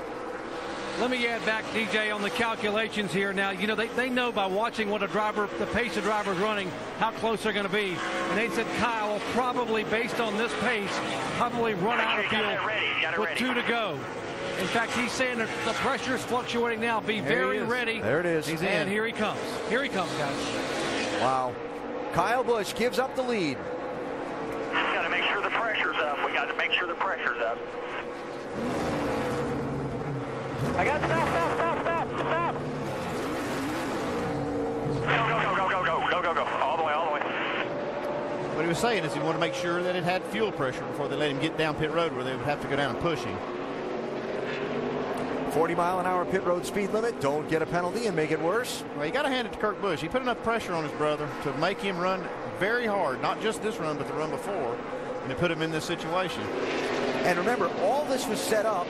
Let me add back, DJ, on the calculations here. Now, you know, they know by watching what the pace the driver's running, how close they're going to be. And they said Kyle will probably, based on this pace, probably run out of fuel with 2 to go. In fact, he's saying that the pressure is fluctuating now. Be very ready. There it is. He's in. Here he comes. Here he comes, guys. Wow. Kyle Busch gives up the lead. Got to make sure the pressure's up. We got to make sure the pressure's up. I got stop. Go. All the way. What he was saying is he wanted to make sure that it had fuel pressure before they let him get down pit road where they would have to go down and push him. 40-mile-an-hour pit road speed limit. Don't get a penalty and make it worse. Well, you got to hand it to Kurt Busch. He put enough pressure on his brother to make him run very hard, not just this run, but the run before, and it put him in this situation. And remember, all this was set up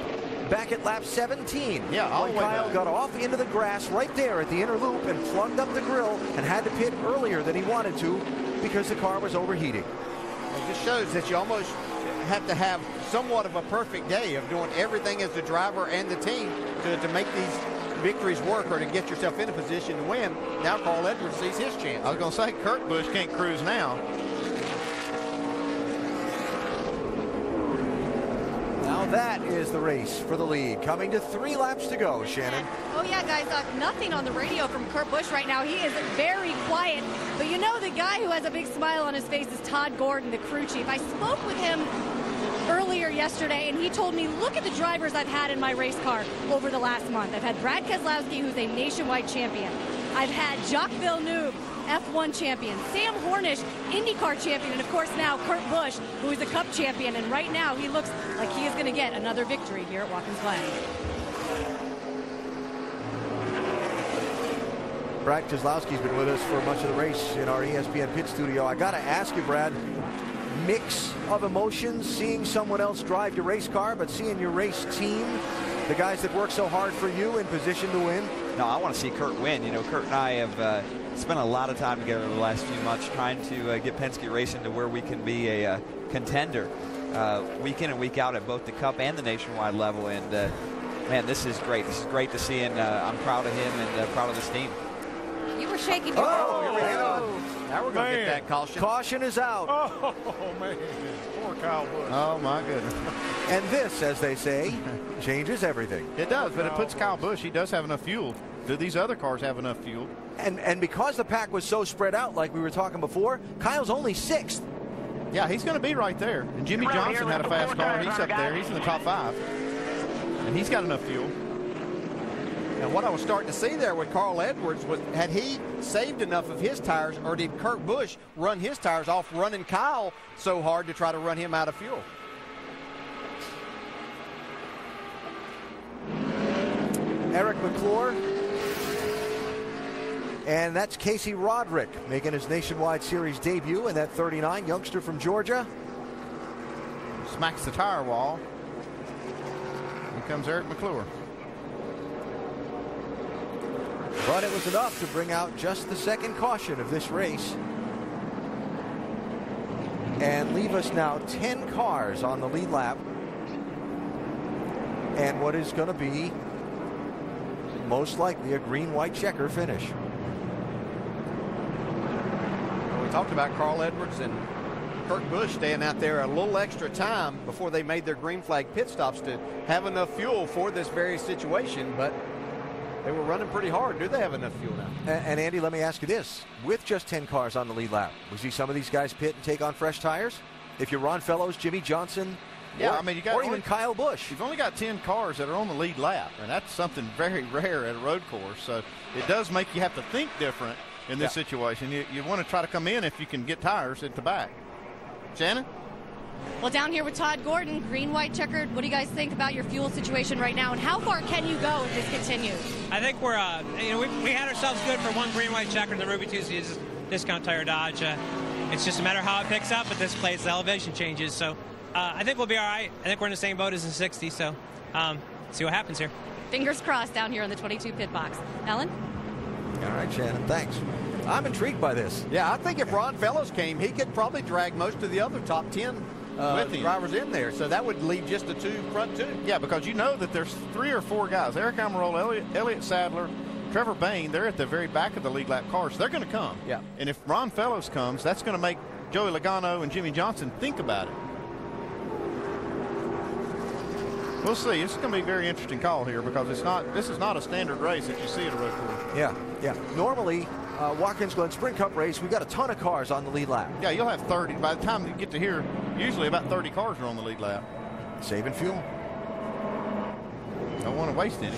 back at lap 17. Yeah, all the way Kyle back. got off into the grass right there at the inner loop and plugged up the grill and had to pit earlier than he wanted to because the car was overheating. It just shows that you almost have to have somewhat of a perfect day of doing everything as the driver and the team to make these victories work or to get yourself in a position to win. Now Carl Edwards sees his chance. I was going to say, Kurt Busch can't cruise now. Now that is the race for the lead. Coming to 3 laps to go, Shannon. Oh, yeah, guys, nothing on the radio from Kurt Busch right now. He is very quiet. But you know the guy who has a big smile on his face is Todd Gordon, the crew chief. I spoke with him earlier yesterday, and he told me, look at the drivers I've had in my race car over the last month. I've had Brad Keselowski, who's a nationwide champion. I've had Jacques Villeneuve, F1 champion, Sam Hornish, IndyCar champion, and of course now Kurt Busch, who is a Cup champion, and right now he looks like he is going to get another victory here at Watkins Glen. Brad Keselowski's been with us for much of the race in our ESPN pit studio. I got to ask you, Brad, mix of emotions, seeing someone else drive your race car, but seeing your race team, the guys that work so hard for you, in position to win? No, I want to see Kurt win. You know, Kurt and I have spent a lot of time together the last few months trying to get Penske Racing to where we can be a contender week in and week out at both the Cup and the nationwide level. And, man, this is great. This is great to see, and I'm proud of him and proud of this team. You were shaking your Now we're going to get that caution. Caution is out. Oh, man. Poor Kyle Busch. Oh, my goodness. And this, as they say, changes everything. It does, but it puts Kyle Busch. He does have enough fuel. Do these other cars have enough fuel? And because the pack was so spread out, like we were talking before, Kyle's only 6th. Yeah, he's going to be right there. And Jimmy Johnson had a fast car. He's up there. He's in the top 5. And he's got enough fuel. And what I was starting to see there with Carl Edwards was, had he saved enough of his tires, or did Kurt Busch run his tires off running Kyle so hard to try to run him out of fuel? Eric McClure. And that's Casey Roderick making his Nationwide Series debut in that 39, youngster from Georgia. Smacks the tire wall. Here comes Eric McClure. But it was enough to bring out just the second caution of this race. And leave us now 10 cars on the lead lap. And what is going to be most likely a green-white checker finish. We talked about Carl Edwards and Kurt Busch staying out there a little extra time before they made their green flag pit stops to have enough fuel for this very situation, but they were running pretty hard. Do they have enough fuel now? And Andy, let me ask you this. With just 10 cars on the lead lap, we see some of these guys pit and take on fresh tires? If you're Ron Fellows, Jimmy Johnson, yeah, or, I mean, you got or even Kyle Busch. You've only got 10 cars that are on the lead lap, and that's something very rare at a road course. So it does make you have to think different in this situation. You want to try to come in if you can get tires at the back. Shannon? Well, down here with Todd Gordon, green, white, checkered. What do you guys think about your fuel situation right now, and how far can you go if this continues? I think we're, we had ourselves good for one green, white, checkered. The Ruby Tuesday is discount tire Dodge. It's just a matter of how it picks up at this place. The elevation changes, so I think we'll be all right. I think we're in the same boat as the 60, so see what happens here. Fingers crossed down here on the 22 pit box. Alan? All right, Shannon, thanks. I'm intrigued by this. Yeah, I think if Ron Fellows came, he could probably drag most of the other top 10 drivers in there. So that would leave just the front two. Yeah, because you know that there's 3 or 4 guys. Eric Almirola, Elliott Sadler, Trevor Bain, they're at the very back of the lead lap cars. They're going to come. Yeah. And if Ron Fellows comes, that's going to make Joey Logano and Jimmy Johnson think about it. We'll see. It's going to be a very interesting call here because this is not a standard race that you see at a road course. Yeah. Normally, Watkins Glen Sprint Cup race, we've got a ton of cars on the lead lap. Yeah, you'll have 30. By the time you get to here, usually about 30 cars are on the lead lap. Saving fuel. Don't want to waste any.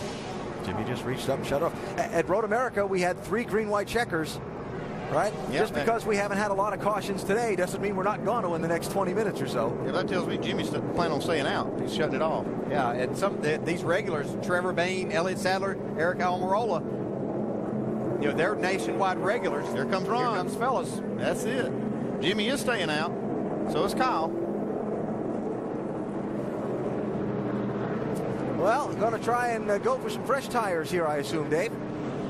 Jimmy just reached up and shut off. At Road America, we had 3 green, white checkers, right? Yeah, just because we haven't had a lot of cautions today doesn't mean we're not going to in the next 20 minutes or so. Yeah, that tells me Jimmy's planning on staying out. He's shutting it off. Yeah, and these regulars, Trevor Bain, Elliott Sadler, Eric Almirola, they're nationwide regulars. Here comes Ron. Here comes Fellows. That's it. Jimmy is staying out. So is Kyle. Well, going to try and go for some fresh tires here, I assume, Dave.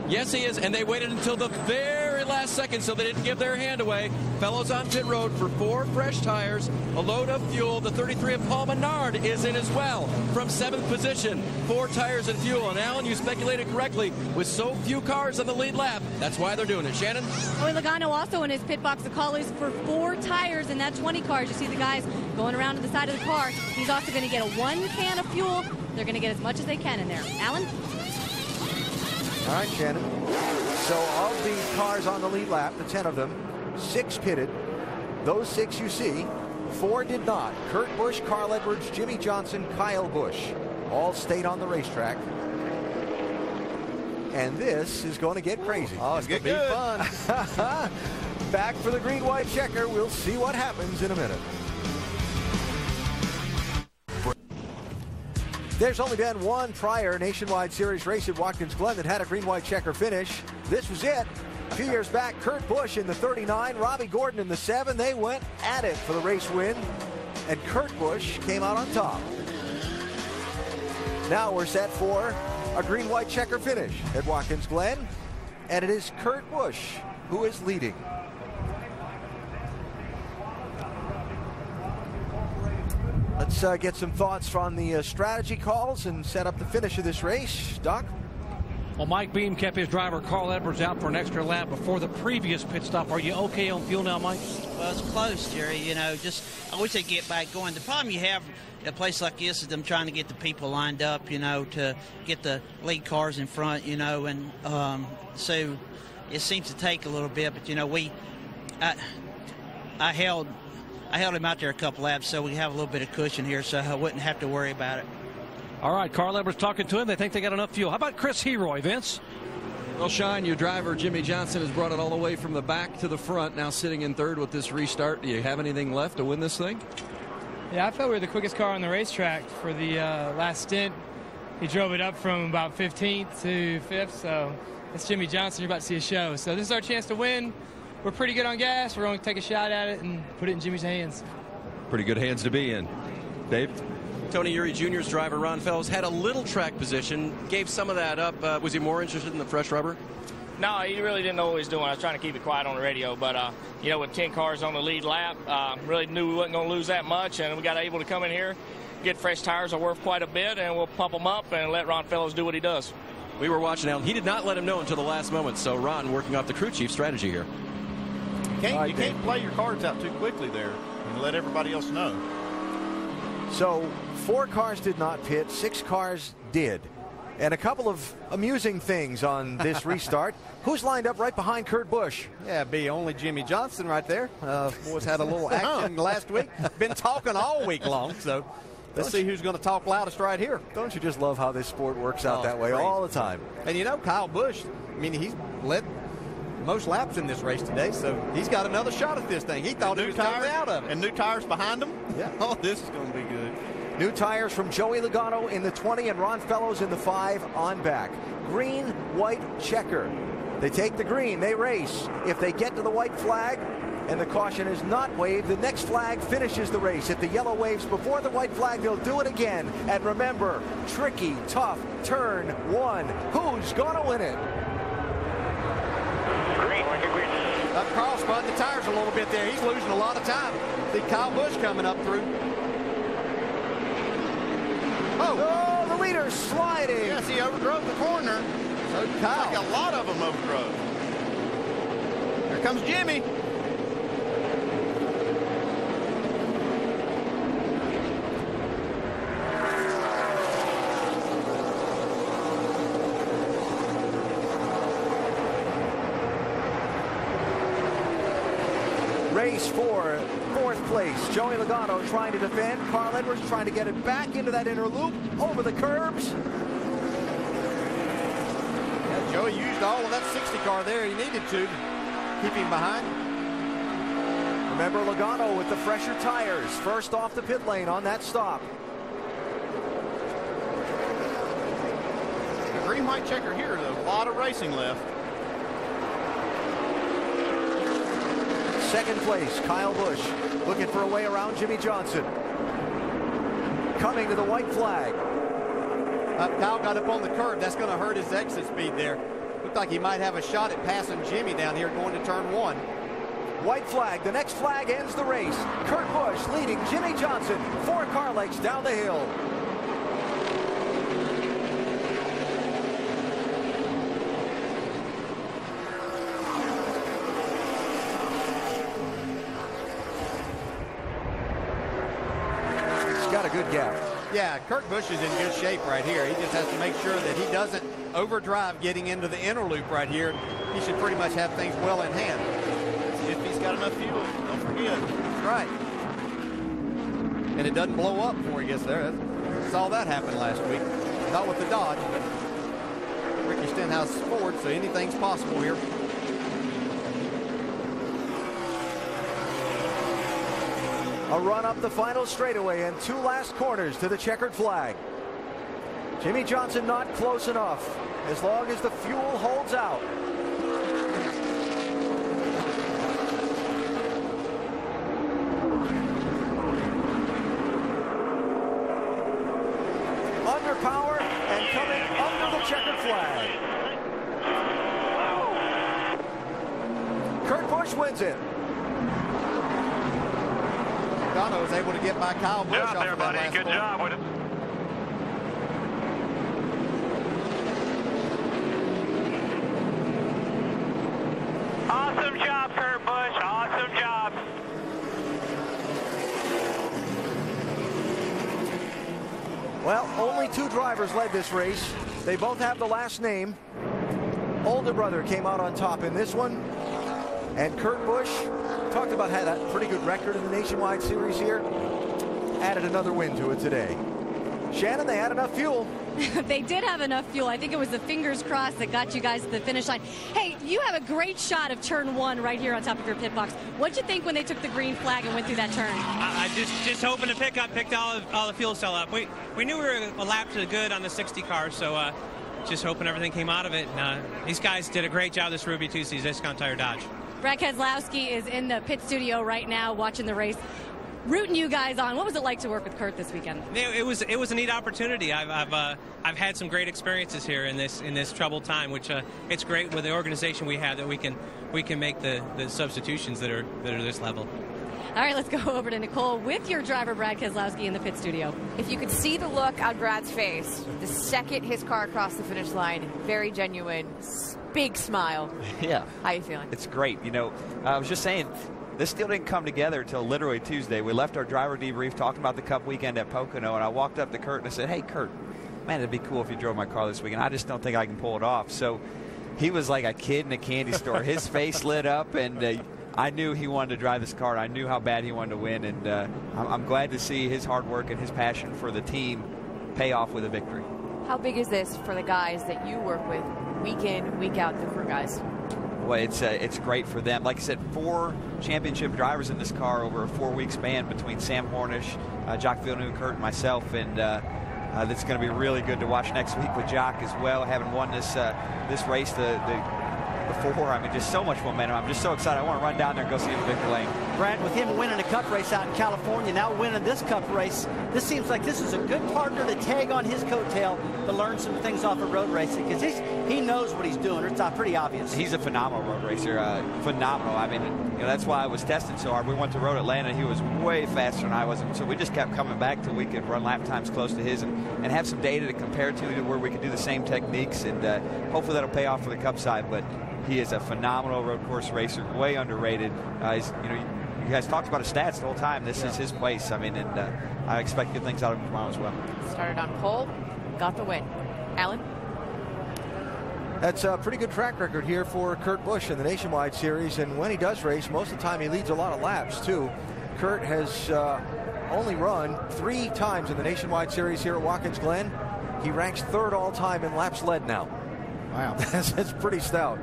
Yes, he is, and they waited until the very last second so they didn't give their hand away. Fellows on pit road for 4 fresh tires, a load of fuel. The 33 of Paul Menard is in as well from 7th position. 4 tires and fuel, and Alan, you speculated correctly. With so few cars on the lead lap, that's why they're doing it. Shannon? Joey Logano also in his pit box. The call is for 4 tires in that 20 cars. You see the guys going around to the side of the car. He's also going to get a 1 can of fuel. They're going to get as much as they can in there. Alan? All right, Shannon. So of the cars on the lead lap, the 10 of them, 6 pitted. Those 6 you see, 4 did not. Kurt Busch, Carl Edwards, Jimmy Johnson, Kyle Busch. All stayed on the racetrack. And this is going to get crazy. Oh, it's going to be fun. Back for the green, white checker. We'll see what happens in a minute. There's only been one prior Nationwide Series race at Watkins Glen that had a green-white checker finish. This was it. A few years back, Kurt Busch in the 39, Robbie Gordon in the 7. They went at it for the race win, and Kurt Busch came out on top. Now we're set for a green-white checker finish at Watkins Glen, and it is Kurt Busch who is leading. Let's get some thoughts from the strategy calls and set up the finish of this race. Doc? Well, Mike Beam kept his driver Carl Edwards out for an extra lap before the previous pit stop. Are you okay on fuel now, Mike? Well, it's close, Jerry. I wish they'd get back going. The problem you have at a place like this is them trying to get the people lined up, to get the lead cars in front, and so it seems to take a little bit. But, I held him out there a couple laps so we have a little bit of cushion here so I wouldn't have to worry about it. All right, Carl Edwards talking to him. They think they got enough fuel. How about Chris Heroy, Vince? Well, Sean, your driver, Jimmy Johnson, has brought it all the way from the back to the front, now sitting in 3rd with this restart. Do you have anything left to win this thing? Yeah, I felt we were the quickest car on the racetrack for the last stint. He drove it up from about 15th to 5th, so that's Jimmy Johnson. You're about to see a show. So this is our chance to win. We're pretty good on gas. We're going to take a shot at it and put it in Jimmy's hands. Pretty good hands to be in. Dave? Tony Eury Jr.'s driver, Ron Fellows, had a little track position, gave some of that up. Was he more interested in the fresh rubber? No, he really didn't know what he was doing. I was trying to keep it quiet on the radio, but, with 10 cars on the lead lap, really knew we wasn't going to lose that much, and we got able to come in here, get fresh tires are worth quite a bit, and we'll pump them up and let Ron Fellows do what he does. We were watching Alan. He did not let him know until the last moment, so Ron working off the crew chief strategy here. You can't play your cards out too quickly there and let everybody else know. So 4 cars did not pit, 6 cars did. And a couple of amusing things on this restart. Who's lined up right behind Kurt Busch? Yeah, be only Jimmy Johnson right there. Boys had a little action last week. Been talking all week long, so let's see who's going to talk loudest right here. Don't you just love how this sport works out that way all the time? And Kyle Busch, he's led most laps in this race today, so he's got another shot at this thing. He thought he was totally out of it. And new tires behind him? Yeah. Oh, this is going to be good. New tires from Joey Logano in the 20 and Ron Fellows in the 5 on back. Green, white, checker. They take the green, they race. If they get to the white flag and the caution is not waved, the next flag finishes the race. If the yellow waves before the white flag, they'll do it again. And remember, tricky, tough, turn 1. Who's going to win it? Green. Carl spun the tires a little bit there. He's losing a lot of time. See Kyle Busch coming up through. Oh, the leader's sliding. Yes, he overdrove the corner. So Kyle. Like a lot of them overdrove. Here comes Jimmy. Race for 4th place. Joey Logano trying to defend. Carl Edwards trying to get it back into that inner loop, over the curbs. Yeah, Joey used all of that 60 car there. He needed to keep him behind. Remember Logano with the fresher tires. First off the pit lane on that stop. The green-white checker here. There's a lot of racing left. 2nd place, Kyle Busch, looking for a way around Jimmy Johnson. Coming to the white flag. Kyle got up on the curb. That's going to hurt his exit speed there. Looked like he might have a shot at passing Jimmy down here going to turn 1. White flag. The next flag ends the race. Kurt Busch leading Jimmy Johnson 4 car lengths down the hill. Got a good gap. Yeah, Kurt Busch is in good shape right here. He just has to make sure that he doesn't overdrive getting into the inner loop right here. He should pretty much have things well in hand. If he's got enough fuel, don't forget. That's right. And it doesn't blow up before he gets there. Saw that happen last week. Not with the Dodge, but Ricky Stenhouse is Ford, so anything's possible here. A run up the final straightaway and 2 last corners to the checkered flag. Jimmy Johnson not close enough as long as the fuel holds out. Under power and coming under the checkered flag. Kurt Busch wins it. Logano was able to get by Kyle Busch off there, of buddy. that last Good corner. job with it. Awesome job, Kurt Busch. Awesome job. Well, only 2 drivers led this race. They both have the last name. Older brother came out on top in this one. And Kurt Busch, talked about had a pretty good record in the Nationwide Series here. Added another win to it today. Shannon, they had enough fuel. They did have enough fuel. I think it was the fingers crossed that got you guys to the finish line. Hey, you have a great shot of turn 1 right here on top of your pit box. What'd you think when they took the green flag and went through that turn? I just hoping to picked all the fuel cell up. We knew we were a lap to the good on the 60 car, so just hoping everything came out of it. These guys did a great job this Ruby Tuesdays Discount Tire Dodge. Brad Keselowski is in the pit studio right now watching the race, rooting you guys on. What was it like to work with Kurt this weekend? It was a neat opportunity. I've had some great experiences here in this troubled time, which it's great with the organization we have that we can make the substitutions that are this level. All right, let's go over to Nicole with your driver, Brad Keselowski, in the pit studio. If you could see the look on Brad's face the second his car crossed the finish line, very genuine, big smile. Yeah. How you feeling? It's great. You know, I was just saying, this still didn't come together until literally Tuesday. We left our driver debrief talking about the Cup weekend at Pocono, and I walked up to Kurt and I said, hey, Kurt, man, it'd be cool if you drove my car this weekend. I just don't think I can pull it off. So he was like a kid in a candy store. His face lit up, and I knew he wanted to drive this car. I knew how bad he wanted to win, and I'm glad to see his hard work and his passion for the team pay off with a victory. How big is this for the guys that you work with week in, week out, the crew guys? well, it's great for them. Like I said, 4 championship drivers in this car over a 4-week span between Sam Hornish, Jock Villeneuve, Kurt, and myself, and that's going to be really good to watch next week with Jock as well, having won this race before. I mean, just so much momentum. I'm just so excited. I want to run down there and go see him at Victory Lane. Brad, with him winning a cup race out in California, now winning this cup race, this seems like this is a good partner to tag on his coattail to learn some things off of road racing, because he knows what he's doing. It's pretty obvious. He's a phenomenal road racer. Phenomenal. I mean, that's why I was tested so hard. We went to Road Atlanta. He was way faster than I was, so we just kept coming back till we could run lap times close to his and have some data to compare to where we could do the same techniques, and hopefully that'll pay off for the cup side. But he is a phenomenal road course racer, way underrated. You guys talked about his stats the whole time. This is his place. I mean, and I expect good things out of him tomorrow as well. Started on pole, got the win. Alan? That's a pretty good track record here for Kurt Busch in the Nationwide Series, and when he does race, most of the time he leads a lot of laps too. Kurt has only run 3 times in the Nationwide Series here at Watkins Glen. He ranks 3rd all time in laps led now. Wow. That's pretty stout.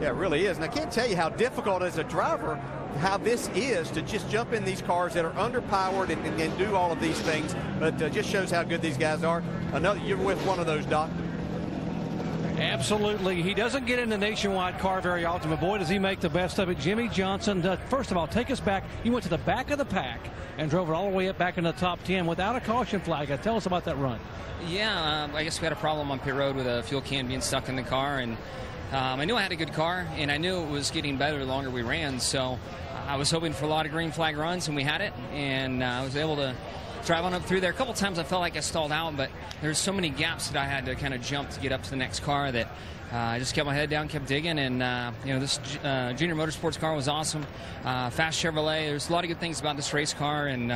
Yeah, it really is. And I can't tell you how difficult as a driver how this is to just jump in these cars that are underpowered and do all of these things. But just shows how good these guys are. You're with one of those, Doc. Absolutely. He doesn't get in the Nationwide car very often, but boy, does he make the best of it. Jimmie Johnson, first of all, take us back. He went to the back of the pack and drove it all the way up back in the top 10 without a caution flag. Tell us about that run. Yeah, I guess we had a problem on pit road with a fuel can being stuck in the car, and I knew I had a good car, and I knew it was getting better the longer we ran, so I was hoping for a lot of green flag runs, and we had it, and I was able to drive on up through there. A couple times I felt like I stalled out, but there's so many gaps that I had to kind of jump to get up to the next car that I just kept my head down, kept digging, and this Junior Motorsports car was awesome. Fast Chevrolet. There's a lot of good things about this race car, and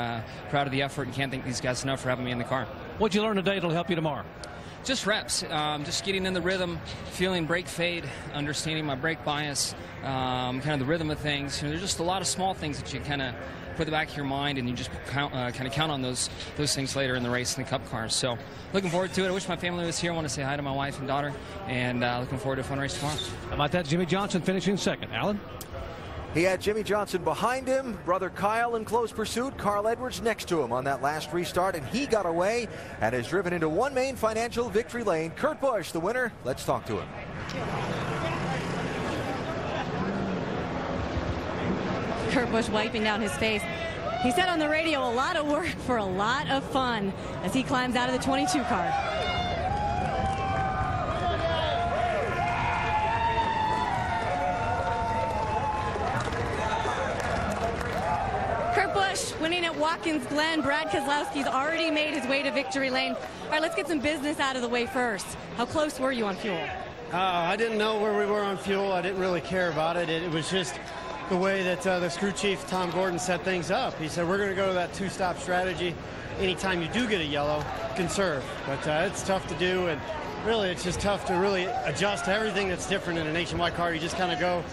proud of the effort, and can't thank these guys enough for having me in the car. What'd you learn today that'll help you tomorrow? Just reps, just getting in the rhythm, feeling brake fade, understanding my brake bias, kind of the rhythm of things. There's just a lot of small things that you kind of put in the back of your mind, and you just kind of count on those things later in the race in the Cup cars. So looking forward to it. I wish my family was here. I want to say hi to my wife and daughter, and looking forward to a fun race tomorrow. How about that? Jimmie Johnson finishing 2nd. Alan? He had Jimmie Johnson behind him, brother Kyle in close pursuit, Carl Edwards next to him on that last restart, and he got away and is driven into one main financial victory lane. Kurt Busch, the winner. Let's talk to him. Kurt Busch wiping down his face. He said on the radio, a lot of work for a lot of fun as he climbs out of the 22 car. Kurt Busch winning at Watkins Glen. Brad Keselowski's already made his way to victory lane. All right, let's get some business out of the way first. How close were you on fuel? I didn't know where we were on fuel. I didn't really care about it. It was just the way that the crew chief, Tom Gordon, set things up. He said, we're going to go to that 2-stop strategy. Anytime you do get a yellow, conserve. But it's tough to do, and really it's just tough to really adjust to everything that's different in a Nationwide car. You just kind of go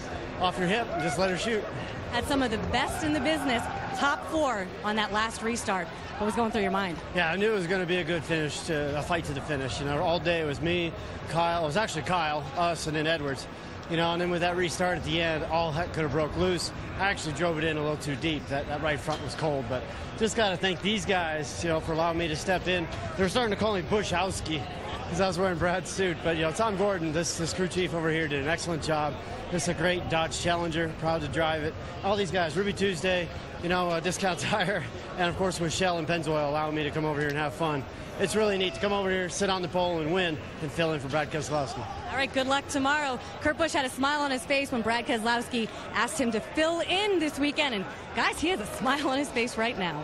off your hip and just let her shoot. Had some of the best in the business, top 4 on that last restart. What was going through your mind? Yeah, I knew it was going to be a good finish, a fight to the finish. all day it was me, Kyle. It was actually Kyle, us, and then Edwards. And then with that restart at the end, all heck could have broke loose. I actually drove it in a little too deep. That right front was cold, but just got to thank these guys, for allowing me to step in. They're starting to call me Bushowski because I was wearing Brad's suit. But, Tom Gordon, this crew chief over here, did an excellent job. This is a great Dodge Challenger, proud to drive it. All these guys, Ruby Tuesday, Discount Tire, and of course with Shell and Pennzoil allowing me to come over here and have fun. It's really neat to come over here, sit on the pole, and win, and fill in for Brad Keselowski. All right, good luck tomorrow. Kurt Busch had a smile on his face when Brad Keselowski asked him to fill in this weekend. And, guys, he has a smile on his face right now.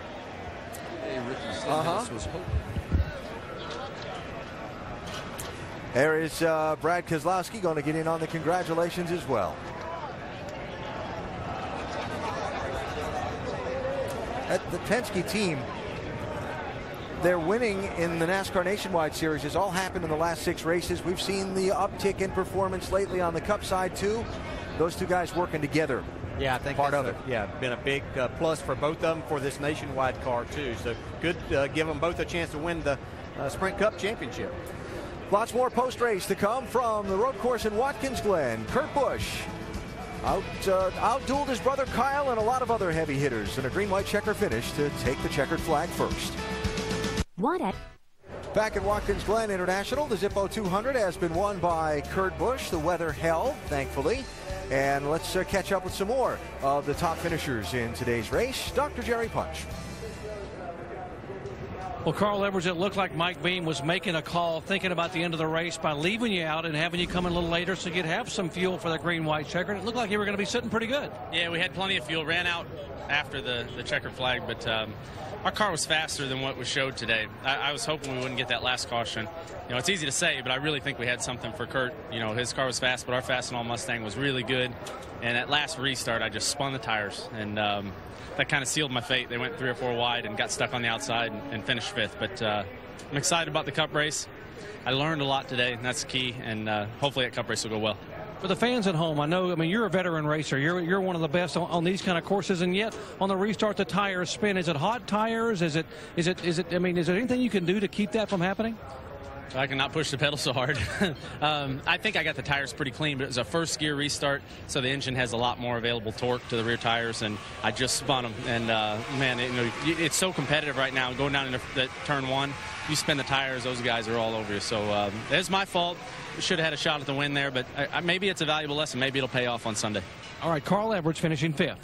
Hey, Ricky said was hope. There is Brad Keselowski going to get in on the congratulations as well. At the Penske team, their winning in the NASCAR Nationwide Series has all happened in the last 6 races. We've seen the uptick in performance lately on the Cup side, too. Those two guys working together. Yeah, I think part of it. Yeah, been a big plus for both of them for this Nationwide car, too. So good, give them both a chance to win the Sprint Cup Championship. Lots more post-race to come from the road course in Watkins Glen. Kurt Busch outdueled his brother Kyle and a lot of other heavy hitters in a green-white checker finish to take the checkered flag first. Back at Watkins Glen International, the Zippo 200 has been won by Kurt Busch. The weather held, thankfully. And let's catch up with some more of the top finishers in today's race. Dr. Jerry Punch. Well, Carl Edwards, it looked like Mike Beam was making a call, thinking about the end of the race by leaving you out and having you come in a little later so you'd have some fuel for the green-white checker. It looked like you were going to be sitting pretty good. Yeah, we had plenty of fuel. Ran out after the checkered flag, but our car was faster than what was showed today. I was hoping we wouldn't get that last caution. You know, it's easy to say, but I really think we had something for Kurt. You know, his car was fast, but our Fastenal Mustang was really good. And at last restart, I just spun the tires, and that kind of sealed my fate. They went 3 or 4 wide and got stuck on the outside and finished 5th. But I'm excited about the Cup race. I learned a lot today, and that's the key. And hopefully that Cup race will go well. For the fans at home, I mean, you're a veteran racer. You're one of the best on these kind of courses, and yet on the restart, the tires spin. Is it hot tires? Is it? I mean, is there anything you can do to keep that from happening? I cannot push the pedal so hard. I think I got the tires pretty clean, but it was a first gear restart, so the engine has a lot more available torque to the rear tires, and I just spun them. And man, it's so competitive right now. Going down into the turn 1, you spin the tires, those guys are all over you. So it's my fault. Should have had a shot at the win there, but maybe it's a valuable lesson. Maybe it'll pay off on Sunday. All right, Carl Edwards finishing 5th.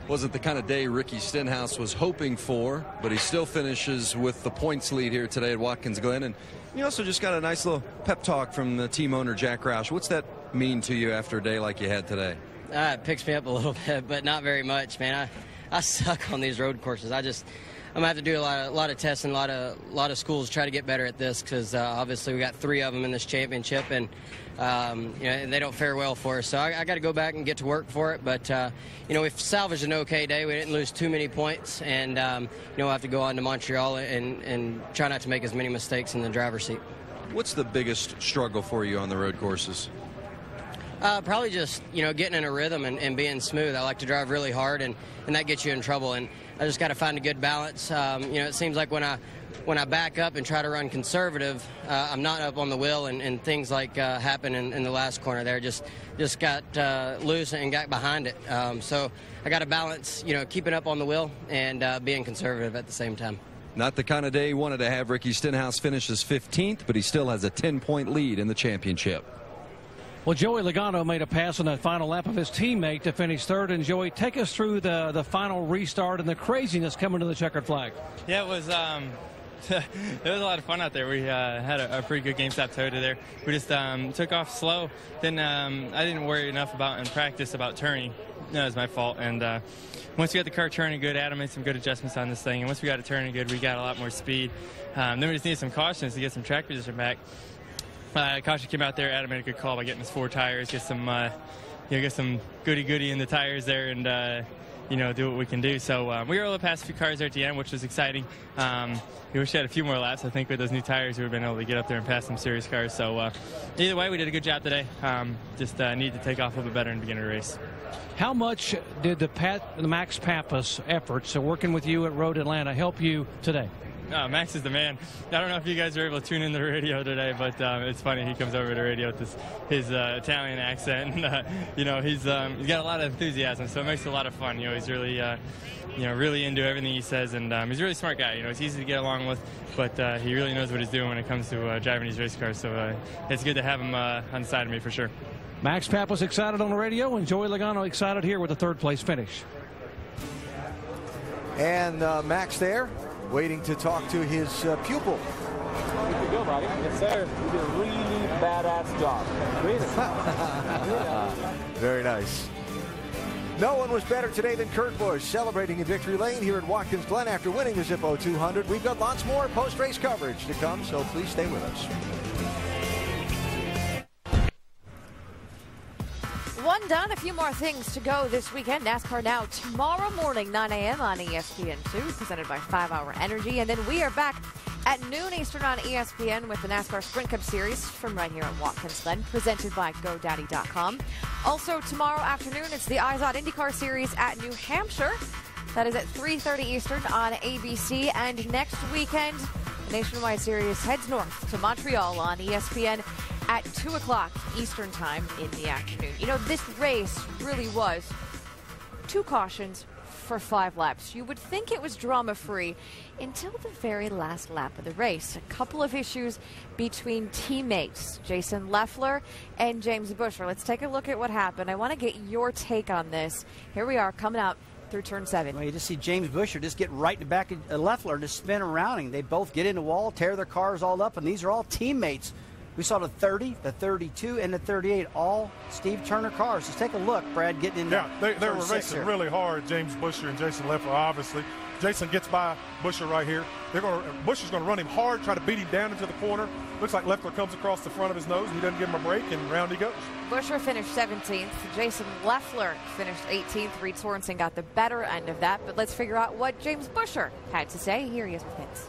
Wasn't the kind of day Ricky Stenhouse was hoping for, but he still finishes with the points lead here today at Watkins Glen. And you also just got a nice little pep talk from the team owner, Jack Roush. What's that mean to you after a day like you had today? It picks me up a little bit, but not very much, man. I suck on these road courses. I'm gonna have to do a lot of testing, a lot of schools to try to get better at this, because obviously we got 3 of them in this championship, and they don't fare well for us. So I got to go back and get to work for it. But we've salvaged an okay day. We didn't lose too many points, and we'll have to go on to Montreal and try not to make as many mistakes in the driver's seat. What's the biggest struggle for you on the road courses? Probably just getting in a rhythm and being smooth. I like to drive really hard, and that gets you in trouble. And I just got to find a good balance. It seems like when I back up and try to run conservative, I'm not up on the wheel, and things like happen in the last corner there. Just got loose and got behind it. So I got to balance, keeping up on the wheel and being conservative at the same time. Not the kind of day he wanted to have. Ricky Stenhouse finishes 15th, but he still has a 10-point lead in the championship. Well, Joey Logano made a pass on that final lap of his teammate to finish 3rd. And Joey, take us through the final restart and the craziness coming to the checkered flag. Yeah, it was it was a lot of fun out there. We had a pretty good game stop Toyota there. We just took off slow. Then I didn't worry enough in practice about turning. That was my fault. And once we got the car turning good, Adam made some good adjustments on this thing. And once we got it turning good, we got a lot more speed. Then we just needed some cautions to get some track position back. Caution came out there. Adam made a good call by getting his 4 tires, get some goody in the tires there, and do what we can do. So we were able to pass a few cars there at the end, which was exciting. We wish we had a few more laps. I think with those new tires, we would have been able to get up there and pass some serious cars. So either way, we did a good job today. Just need to take off a little bit better in the beginning of the race. How much did the Max Pappas efforts, working with you at Road Atlanta, help you today? Max is the man. I don't know if you guys were able to tune in the radio today, but it's funny. He comes over to the radio with his Italian accent, and he's got a lot of enthusiasm, so it makes it a lot of fun. He's really really into everything he says, and he's a really smart guy. It's easy to get along with, but he really knows what he's doing when it comes to driving these race cars. So it's good to have him on the side of me for sure. Max Pappas excited on the radio, and Joey Logano excited here with a 3rd place finish. And Max there, waiting to talk to his pupil. Good to go, buddy. Yes, sir. You did a really badass job. Very nice. No one was better today than Kurt Busch, celebrating in victory lane here at Watkins Glen after winning the Zippo 200. We've got lots more post-race coverage to come, so please stay with us. One done, a few more things to go this weekend. NASCAR Now tomorrow morning, 9 a.m. on ESPN2, presented by 5 Hour Energy. And then we are back at noon Eastern on ESPN with the NASCAR Sprint Cup Series from right here at Watkins Glen, presented by GoDaddy.com. Also tomorrow afternoon, it's the IZOD IndyCar Series at New Hampshire. That is at 3:30 Eastern on ABC. And next weekend, the Nationwide Series heads north to Montreal on ESPN. at 2 o'clock Eastern time in the afternoon. You know, this race really was 2 cautions for 5 laps. You would think it was drama-free until the very last lap of the race. A couple of issues between teammates, Jason Leffler and James Busher. Let's take a look at what happened. I want to get your take on this. Here we are coming out through turn 7. Well, you just see James Busher just get right in the back of Leffler, just spin around, and they both get in the wall, tear their cars all up, and these are all teammates. We saw the 30, the 32, and the 38, all Steve Turner cars. Just take a look, Brad, getting in there. Yeah, they were racing really hard, James Busher and Jason Leffler, obviously. Jason gets by Busher right here. Busher's going to run him hard, try to beat him down into the corner. Looks like Leffler comes across the front of his nose. He doesn't give him a break, and round he goes. Busher finished 17th. Jason Leffler finished 18th. Reed Sorensen got the better end of that. But let's figure out what James Busher had to say. Here he is with hits.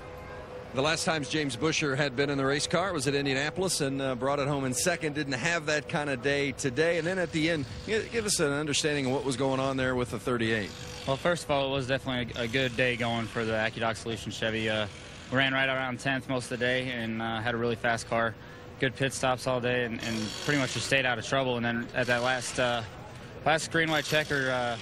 The last times James Busher had been in the race car was at Indianapolis and brought it home in second. Didn't have that kind of day today. And then at the end, give us an understanding of what was going on there with the 38. Well, first of all, it was definitely a good day going for the AccuDoc Solutions Chevy. We ran right around 10th most of the day and had a really fast car. Good pit stops all day and pretty much just stayed out of trouble. And then at that last green-white checker,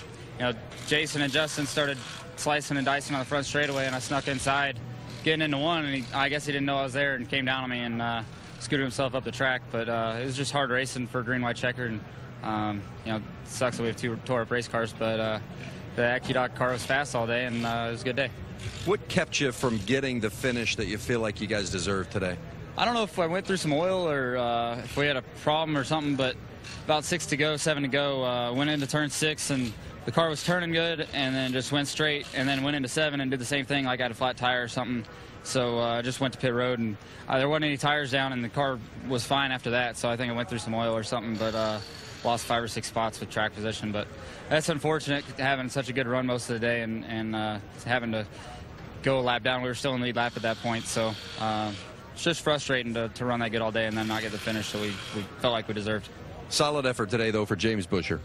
Jason and Justin started slicing and dicing on the front straightaway, and I snuck inside, getting into one, and I guess he didn't know I was there and came down on me and scooted himself up the track. But it was just hard racing for green-white checker, and it sucks that we have 2 tore-up race cars, but the AccuDoc car was fast all day, and it was a good day. What kept you from getting the finish that you feel like you guys deserved today? I don't know if I went through some oil or if we had a problem or something, but about 6 to go, 7 to go, went into turn 6, and the car was turning good, and then just went straight, and then went into 7 and did the same thing, like I had a flat tire or something. So I just went to pit road, and there wasn't any tires down, and the car was fine after that. So I think I went through some oil or something, but lost 5 or 6 spots with track position. But that's unfortunate, having such a good run most of the day and having to go a lap down. We were still in the lead lap at that point, so it's just frustrating to run that good all day and then not get the finish that we felt like we deserved. Solid effort today, though, for James Busher.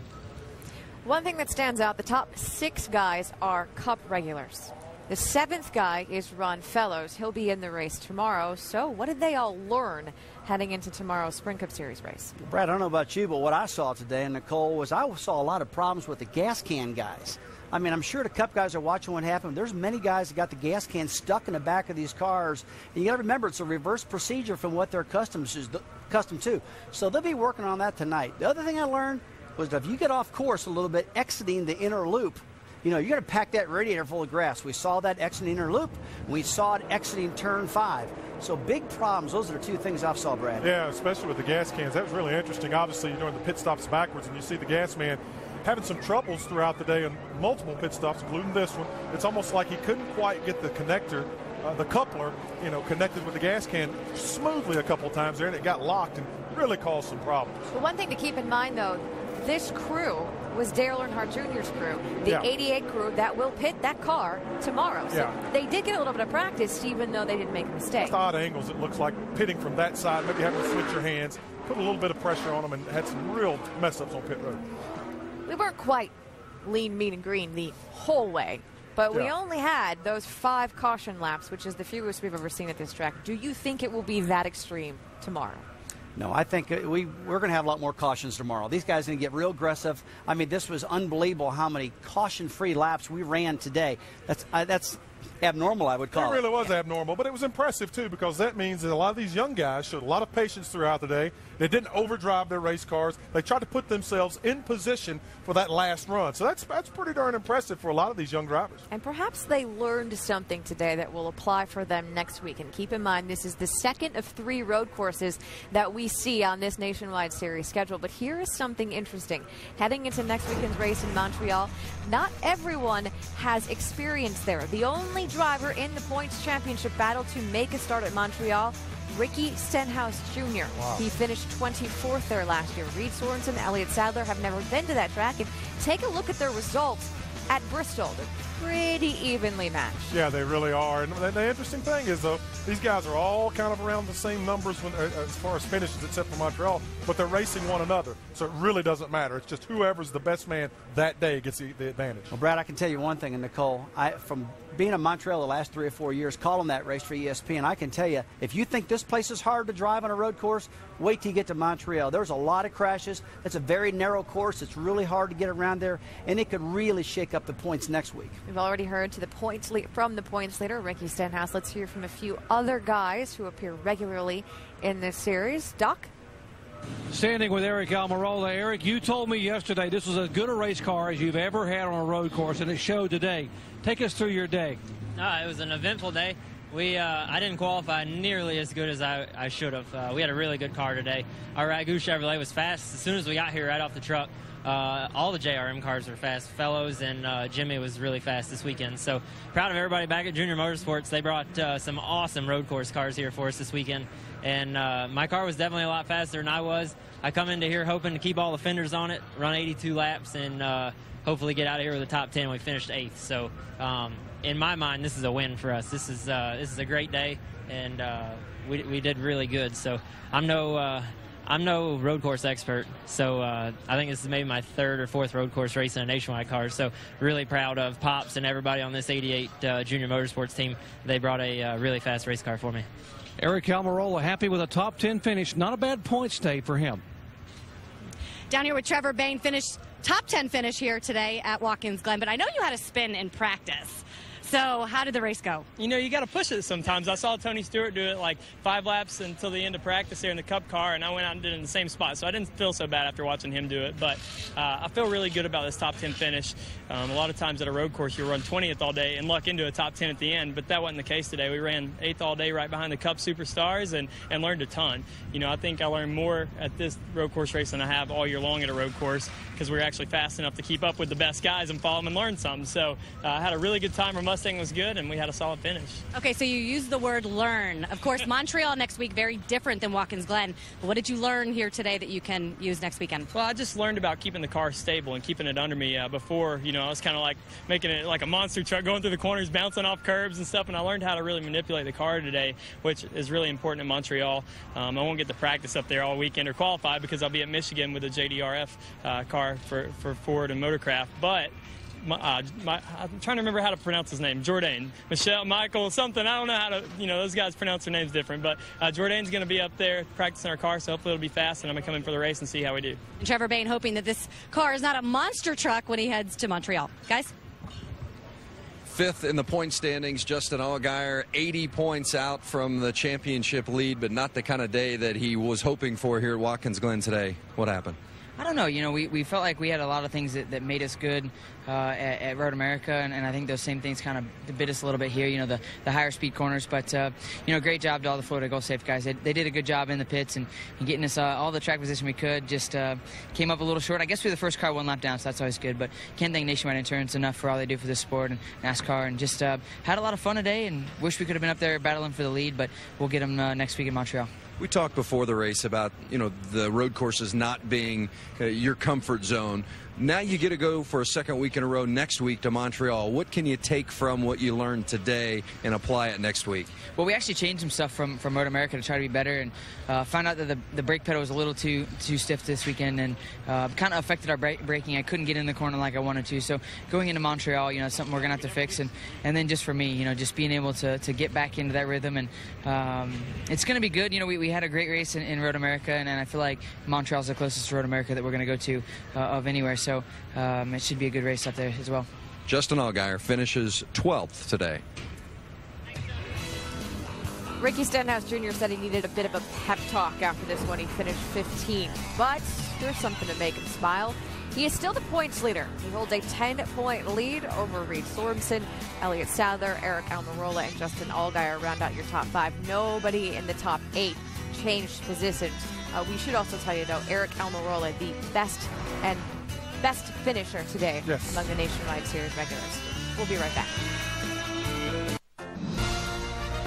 One thing that stands out, the top 6 guys are Cup regulars. The 7th guy is Ron Fellows. He'll be in the race tomorrow. So what did they all learn heading into tomorrow's Sprint Cup Series race? Brad, I don't know about you, but what I saw today, and Nicole, was I saw a lot of problems with the gas can guys. I mean, I'm sure the Cup guys are watching what happened. There's many guys that got the gas can stuck in the back of these cars. And you got to remember, it's a reverse procedure from what they're accustomed to. So they'll be working on that tonight. The other thing I learned was that if you get off course a little bit, exiting the inner loop, you're going to pack that radiator full of grass. We saw that exiting inner loop. We saw it exiting turn 5. So big problems. Those are the 2 things I saw, Brad. Yeah, especially with the gas cans. That was really interesting. Obviously, you're doing the pit stops backwards, and you see the gas man having some troubles throughout the day on multiple pit stops, including this one. It's almost like he couldn't quite get the connector, the coupler, connected with the gas can smoothly a couple of times there, and it got locked and really caused some problems. The one thing to keep in mind, though, this crew was Dale Earnhardt Jr.'s crew, the 88 crew that will pit that car tomorrow. So they did get a little bit of practice, even though they didn't make a mistake. Just odd angles, it looks like, pitting from that side, maybe having to switch your hands, put a little bit of pressure on them, and had some real mess-ups on pit road. We weren't quite lean, mean, and green the whole way, but we only had those 5 caution laps, which is the fewest we've ever seen at this track. Do you think it will be that extreme tomorrow? No, I think we're going to have a lot more cautions tomorrow. These guys are going to get real aggressive. I mean, this was unbelievable how many caution-free laps we ran today. That's abnormal, I would call it. It really was abnormal, but it was impressive, too, because that means that a lot of these young guys showed a lot of patience throughout the day. They didn't overdrive their race cars. They tried to put themselves in position for that last run. So that's pretty darn impressive for a lot of these young drivers. And perhaps they learned something today that will apply for them next week. And keep in mind, this is the 2nd of 3 road courses that we see on this Nationwide Series schedule. But here is something interesting. Heading into next weekend's race in Montreal, not everyone has experience there. The only driver in the points championship battle to make a start at Montreal, Ricky Stenhouse Jr. Wow. He finished 24th there last year. Reed Sorensen, Elliott Sadler have never been to that track. And take a look at their results at Bristol. They're pretty evenly matched. Yeah, they really are. And the interesting thing is, though, these guys are all kind of around the same numbers as far as finishes, except for Montreal, but they're racing one another. So it really doesn't matter. It's just whoever's the best man that day gets the advantage. Well, Brad, I can tell you one thing, and Nicole, from being in Montreal the last 3 or 4 years, calling that race for ESPN, I can tell you, if you think this place is hard to drive on a road course, wait till you get to Montreal. There's a lot of crashes. It's a very narrow course. It's really hard to get around there, and it could really shake up the points next week. We've already heard from the points leader, Ricky Stenhouse. Let's hear from a few other guys who appear regularly in this series. Doc? Standing with Eric Almirola. Eric, you told me yesterday this was as good a race car as you've ever had on a road course, and it showed today. Take us through your day. It was an eventful day. I didn't qualify nearly as good as I should have. We had a really good car today. Our Ragu Chevrolet was fast as soon as we got here right off the truck. All the JRM cars were fast. Fellows and Jimmy was really fast this weekend. So proud of everybody back at Junior Motorsports. They brought some awesome road course cars here for us this weekend. And my car was definitely a lot faster than I was. I come into here hoping to keep all the fenders on it, run 82 laps, and hopefully get out of here with a top 10. We finished 8th. So in my mind, this is a win for us. This is a great day, and we did really good. So I'm no road course expert, so I think this is maybe my 3rd or 4th road course race in a nationwide car. So really proud of Pops and everybody on this 88 Junior Motorsports team. They brought a really fast race car for me. Eric Almirola happy with a top 10 finish. Not a bad points day for him. Down here with Trevor Bayne, top 10 finish here today at Watkins Glen, but I know you had a spin in practice. So how did the race go? You know, you got to push it sometimes. I saw Tony Stewart do it like 5 laps until the end of practice here in the Cup car, and I went out and did it in the same spot. So I didn't feel so bad after watching him do it. But I feel really good about this top 10 finish. A lot of times at a road course, you run 20th all day and luck into a top 10 at the end. But that wasn't the case today. We ran 8th all day right behind the Cup superstars and learned a ton. You know, I think I learned more at this road course race than I have all year long at a road course, because we were actually fast enough to keep up with the best guys and follow them and learn something. So I had a really good time. Our Mustang was good, and we had a solid finish. Okay, so you used the word learn. Of course, Montreal next week, very different than Watkins Glen. But what did you learn here today that you can use next weekend? Well, I just learned about keeping the car stable and keeping it under me. Before, I was kind of like making it like a monster truck, going through the corners, bouncing off curbs and stuff, and I learned how to really manipulate the car today, which is really important in Montreal. I won't get to practice up there all weekend or qualify because I'll be at Michigan with a JDRF car for Ford and Motorcraft. But I'm trying to remember how to pronounce his name. Jourdain, Michael, something. I don't know how to, those guys pronounce their names different. But Jourdain's going to be up there practicing our car, so hopefully it'll be fast, and I'm going to come in for the race and see how we do. And Trevor Bayne hoping that this car is not a monster truck when he heads to Montreal. Guys? 5th in the point standings, Justin Allgaier, 80 points out from the championship lead, but not the kind of day that he was hoping for here at Watkins Glen today. What happened? I don't know. We felt like we had a lot of things that made us good at Road America, and I think those same things kind of bit us a little bit here, the higher speed corners. But, great job to all the Florida Go Safe guys. They did a good job in the pits and getting us all the track position we could. Just came up a little short. I guess we were the first car 1 lap down, so that's always good. But can't thank Nationwide Insurance enough for all they do for this sport and NASCAR. And just had a lot of fun today, and wish we could have been up there battling for the lead, but we'll get them next week in Montreal. We talked before the race about, the road courses not being your comfort zone. Now you get to go for a 2nd week in a row next week to Montreal. What can you take from what you learned today and apply it next week? Well, we actually changed some stuff from Road America to try to be better, and found out that the brake pedal was a little too stiff this weekend, and kind of affected our braking. I couldn't get in the corner like I wanted to. So going into Montreal, it's something we're going to have to fix. And then just for me, just being able to get back into that rhythm. And it's going to be good. We had a great race in Road America, and I feel like Montreal's the closest to Road America that we're going to go to of anywhere. So it should be a good race up there as well. Justin Allgaier finishes 12th today. Ricky Stenhouse Jr. said he needed a bit of a pep talk after this one. He finished 15th, but there's something to make him smile. He is still the points leader. He holds a 10-point lead over Reed Sorensen, Elliott Sadler, Eric Almirola, and Justin Allgaier round out your top 5. Nobody in the top 8 changed positions. We should also tell you, though, Eric Almirola, the best finisher today among the Nationwide Series regulars. We'll be right back.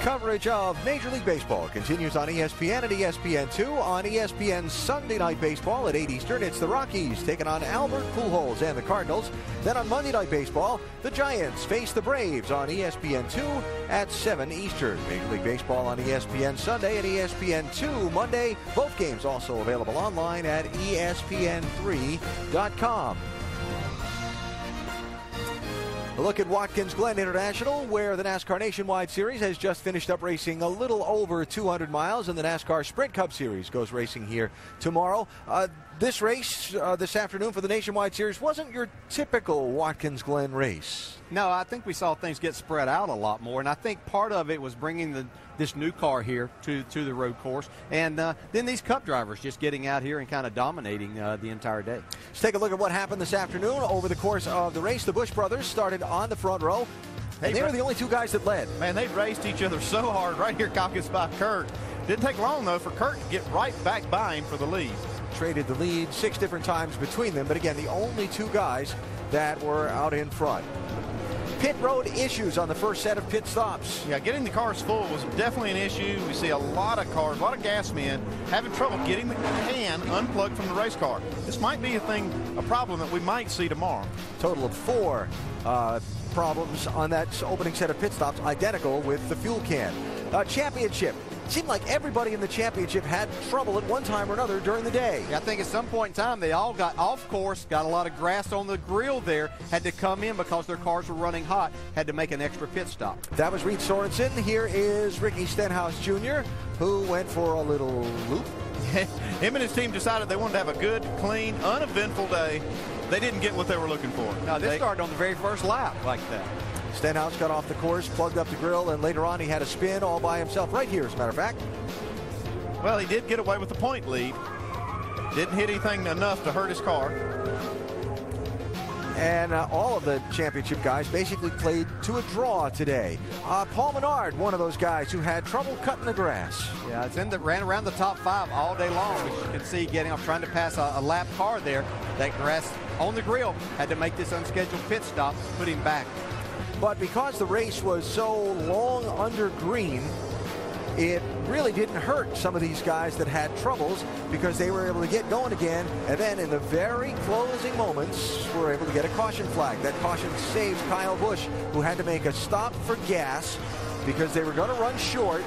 Coverage of Major League Baseball continues on ESPN and ESPN2. On ESPN Sunday Night Baseball at 8 Eastern, it's the Rockies taking on Albert Pujols and the Cardinals. Then on Monday Night Baseball, the Giants face the Braves on ESPN2 at 7 Eastern. Major League Baseball on ESPN Sunday and ESPN2 Monday. Both games also available online at ESPN3.com. A look at Watkins Glen International, where the NASCAR Nationwide Series has just finished up racing a little over 200 miles, and the NASCAR Sprint Cup Series goes racing here tomorrow. This race this afternoon for the Nationwide Series wasn't your typical Watkins Glen race. No, I think we saw things get spread out a lot more, and I think part of it was bringing this new car here to the road course, and then these Cup drivers just getting out here and kind of dominating the entire day. Let's take a look at what happened this afternoon over the course of the race. The Busch brothers started on the front row, and they were the only two guys that led. Man, they raced each other so hard right here, caucus by Kurt. Didn't take long, though, for Kurt to get right back by him for the lead. Traded the lead 6 different times between them, but again, the only two guys that were out in front. Pit road issues on the first set of pit stops. Yeah, getting the cars full was definitely an issue. We see a lot of cars, a lot of gas men having trouble getting the can unplugged from the race car. This might be a problem that we might see tomorrow. Total of 4 problems on that opening set of pit stops, identical with the fuel can. Championship. It seemed like everybody in the championship had trouble at one time or another during the day. Yeah, I think at some point in time they all got off course, got a lot of grass on the grill there, had to come in because their cars were running hot, had to make an extra pit stop. That was Reed Sorensen. Here is Ricky Stenhouse Jr., who went for a little loop. Him and his team decided they wanted to have a good, clean, uneventful day. They didn't get what they were looking for. No, this started on the very first lap like that. Stenhouse got off the course, plugged up the grill, and later on he had a spin all by himself right here, as a matter of fact. Well, he did get away with the point lead. Didn't hit anything enough to hurt his car. And all of the championship guys basically played to a draw today. Paul Menard, one of those guys who had trouble cutting the grass. Yeah, it's ran around the top 5 all day long, which you can see getting off, trying to pass a lap car there. That grass on the grill had to make this unscheduled pit stop, put him back. But because the race was so long under green, it really didn't hurt some of these guys that had troubles because they were able to get going again, and then in the very closing moments were able to get a caution flag. That caution saved Kyle Busch, who had to make a stop for gas because they were going to run short.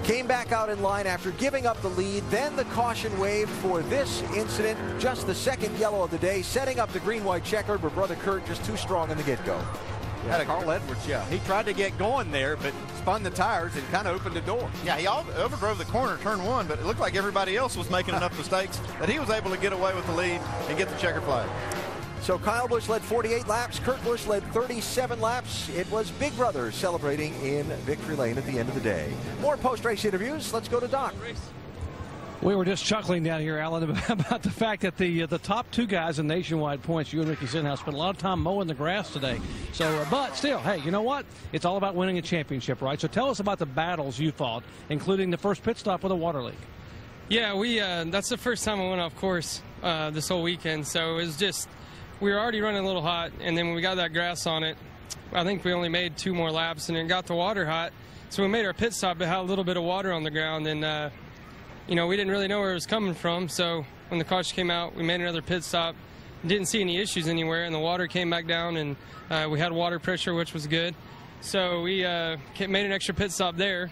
Came back out in line after giving up the lead. Then the caution waved for this incident, just the second yellow of the day, setting up the green-white checkered, but Brother Kurt just too strong in the get-go. Yeah, Carl Edwards, he tried to get going there, but spun the tires and kind of opened the door. Yeah, he overdrove the corner, turn 1, but it looked like everybody else was making enough mistakes that he was able to get away with the lead and get the checker flag. So Kyle Busch led 48 laps. Kurt Busch led 37 laps. It was Big Brother celebrating in victory lane at the end of the day. More post-race interviews. Let's go to Doc. We were just chuckling down here, Alan, about the fact that the top 2 guys in nationwide points, you and Ricky Stenhouse, spent a lot of time mowing the grass today. So, but still, hey, you know what? It's all about winning a championship, right? So tell us about the battles you fought, including the first pit stop with a water leak. Yeah, that's the first time I went off course this whole weekend. So it was just, we were already running a little hot, and then when we got that grass on it, I think we only made 2 more laps, and it got the water hot. So we made our pit stop. It had a little bit of water on the ground, and we didn't really know where it was coming from. So when the caution came out, we made another pit stop. Didn't see any issues anywhere, and the water came back down, and we had water pressure, which was good. So we made an extra pit stop there.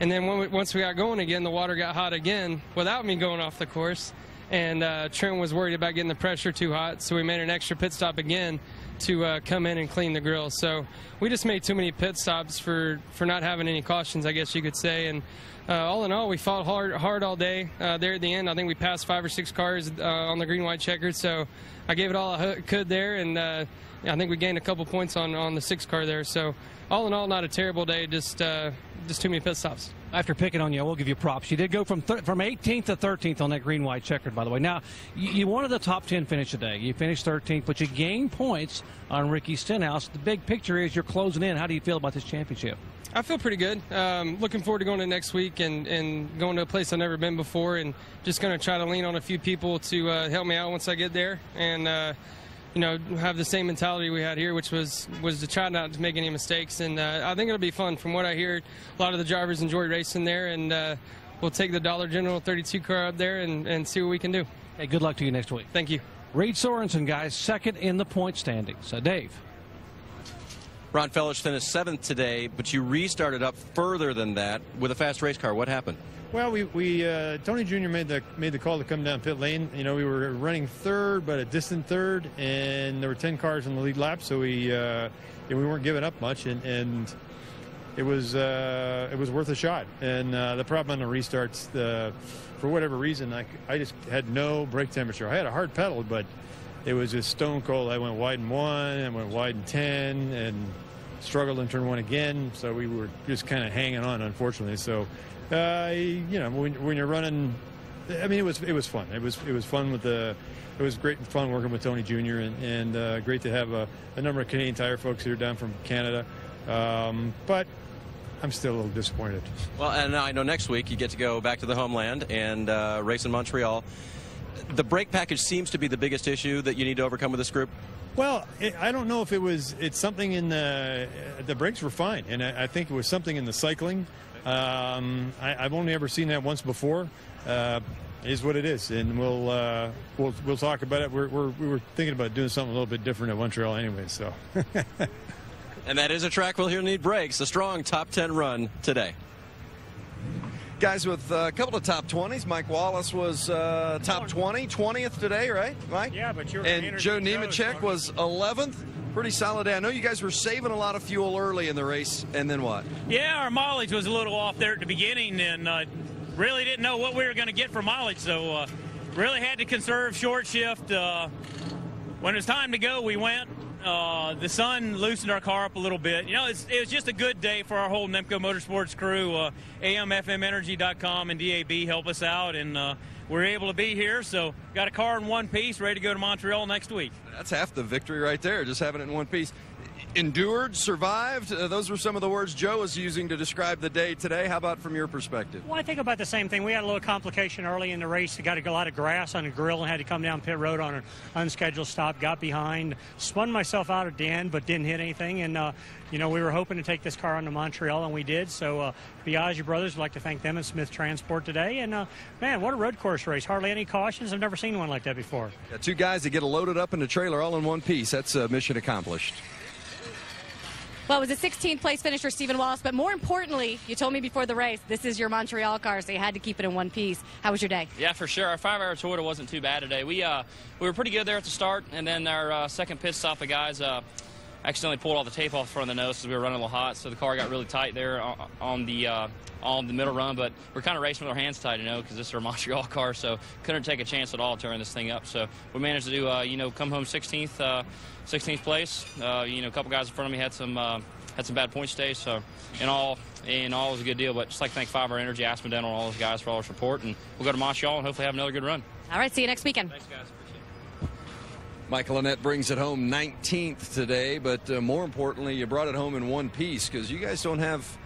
And then once we got going again, the water got hot again without me going off the course. And Trent was worried about getting the pressure too hot, so we made an extra pit stop again to come in and clean the grill. So we just made too many pit stops for not having any cautions, I guess you could say. And all in all, we fought hard all day. There at the end, I think we passed 5 or 6 cars on the green-white checkered. So I gave it all I could there, and I think we gained a couple points on the 6 car there. So all in all, not a terrible day, just too many pit stops. After picking on you, we'll give you props. You did go from 18th to 13th on that green-white checkered, by the way. Now, you wanted the top 10 finish today. You finished 13th, but you gained points on Ricky Stenhouse. The big picture is you're closing in. How do you feel about this championship? I feel pretty good. Looking forward to going to next week and going to a place I've never been before, and just going to try to lean on a few people to help me out once I get there. And have the same mentality we had here, which was to try not to make any mistakes. And I think it'll be fun. From what I hear, a lot of the drivers enjoy racing there, and we'll take the Dollar General 32 car up there and see what we can do. Hey, good luck to you next week. Thank you. Reed Sorensen, guys, second in the point standings. Dave. Ron Fellows finished 7th today, but you restarted up further than that with a fast race car. What happened? Well, Tony Jr. made the call to come down pit lane. We were running third, but a distant third, and there were 10 cars in the lead lap, so we weren't giving up much, and it was worth a shot. And the problem on the restarts, for whatever reason, I just had no brake temperature. I had a hard pedal, but it was just stone cold. I went wide in 1, I went wide in 10, and struggled in turn 1 again. So we were just kind of hanging on, unfortunately. So. When you're running, I mean, it was fun. It was fun it was great fun working with Tony Jr. and great to have a number of Canadian Tire folks here down from Canada. But I'm still a little disappointed. Well, and I know next week you get to go back to the homeland and race in Montreal. The brake package seems to be the biggest issue that you need to overcome with this group. Well, I don't know if it's something in the brakes were fine, and I think it was something in the cycling. I've only ever seen that once before. Is what it is, and we'll talk about it. We were thinking about doing something a little bit different at Montreal anyway. So, and that is a track we'll hear need brakes. A strong top 10 run today. Guys with a couple of top 20s. Mike Wallace was top 20th today, right, Mike? Yeah, but you're. And Joe Nemechek was 11th. Pretty solid day. I know you guys were saving a lot of fuel early in the race, and then what? Yeah, our mileage was a little off there at the beginning, and really didn't know what we were going to get for mileage, so really had to conserve short shift. When it was time to go, we went. The sun loosened our car up a little bit. It was just a good day for our whole Nemco Motorsports crew. AMFMenergy.com and DAB help us out, and we're able to be here. So got a car in one piece, ready to go to Montreal next week. That's half the victory right there, just having it in one piece. Endured, survived. Those were some of the words Joe was using to describe the day today. How about from your perspective? Well, I think about the same thing. We had a little complication early in the race. We got a lot of grass on the grill and had to come down pit road on an unscheduled stop. Got behind, spun myself out at the end, but didn't hit anything. And, we were hoping to take this car on to Montreal, and we did. So, Biaggi Brothers, would like to thank them and Smith Transport today. And, man, what a road course race. Hardly any cautions. I've never seen one like that before. Yeah, 2 guys that get loaded up in the trailer all in one piece. That's mission accomplished. Well, it was a 16th place finish for Stephen Wallace, but more importantly, you told me before the race, this is your Montreal car, so you had to keep it in one piece. How was your day? Yeah, for sure. Our 5-hour Toyota wasn't too bad today. We were pretty good there at the start, and then our second pit stop, the guys accidentally pulled all the tape off the front of the nose because we were running a little hot, so the car got really tight there on the middle run, but we're kind of racing with our hands tied, because this is our Montreal car, so couldn't take a chance at all tearing this thing up. So we managed to do, come home 16th place. A couple guys in front of me had some bad points today, so in all it was a good deal. But just like to thank 5-Hour Energy, Aspen Dental, and all those guys for all their support, and we'll go to Montreal and hopefully have another good run. All right, see you next weekend. Thanks, guys. Michael Annett brings it home 19th today, but more importantly, you brought it home in one piece because you guys don't have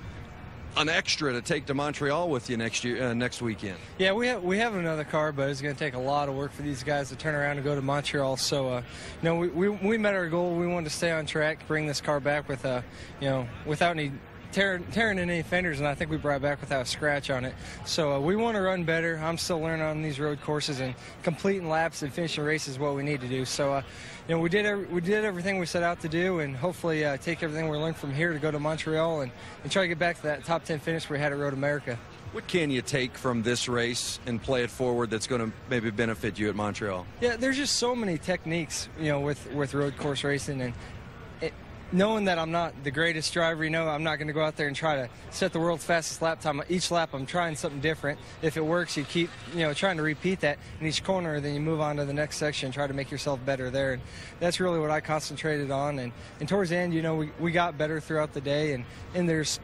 an extra to take to Montreal with you next weekend. Yeah, we have another car, but it's going to take a lot of work for these guys to turn around and go to Montreal. So, we met our goal. We wanted to stay on track, bring this car back with, without any tearing in any fenders, and I think we brought it back without a scratch on it. So we want to run better. I'm still learning on these road courses, and completing laps and finishing races is what we need to do. So, we did everything we set out to do, and hopefully take everything we learned from here to go to Montreal and try to get back to that top 10 finish we had at Road America. What can you take from this race and play it forward that's going to maybe benefit you at Montreal? Yeah, there's just so many techniques, with road course racing, and knowing that I'm not the greatest driver, I'm not going to go out there and try to set the world's fastest lap time. Each lap I'm trying something different. If it works, you keep, trying to repeat that in each corner, then you move on to the next section and try to make yourself better there. And that's really what I concentrated on. And towards the end, we got better throughout the day. And there's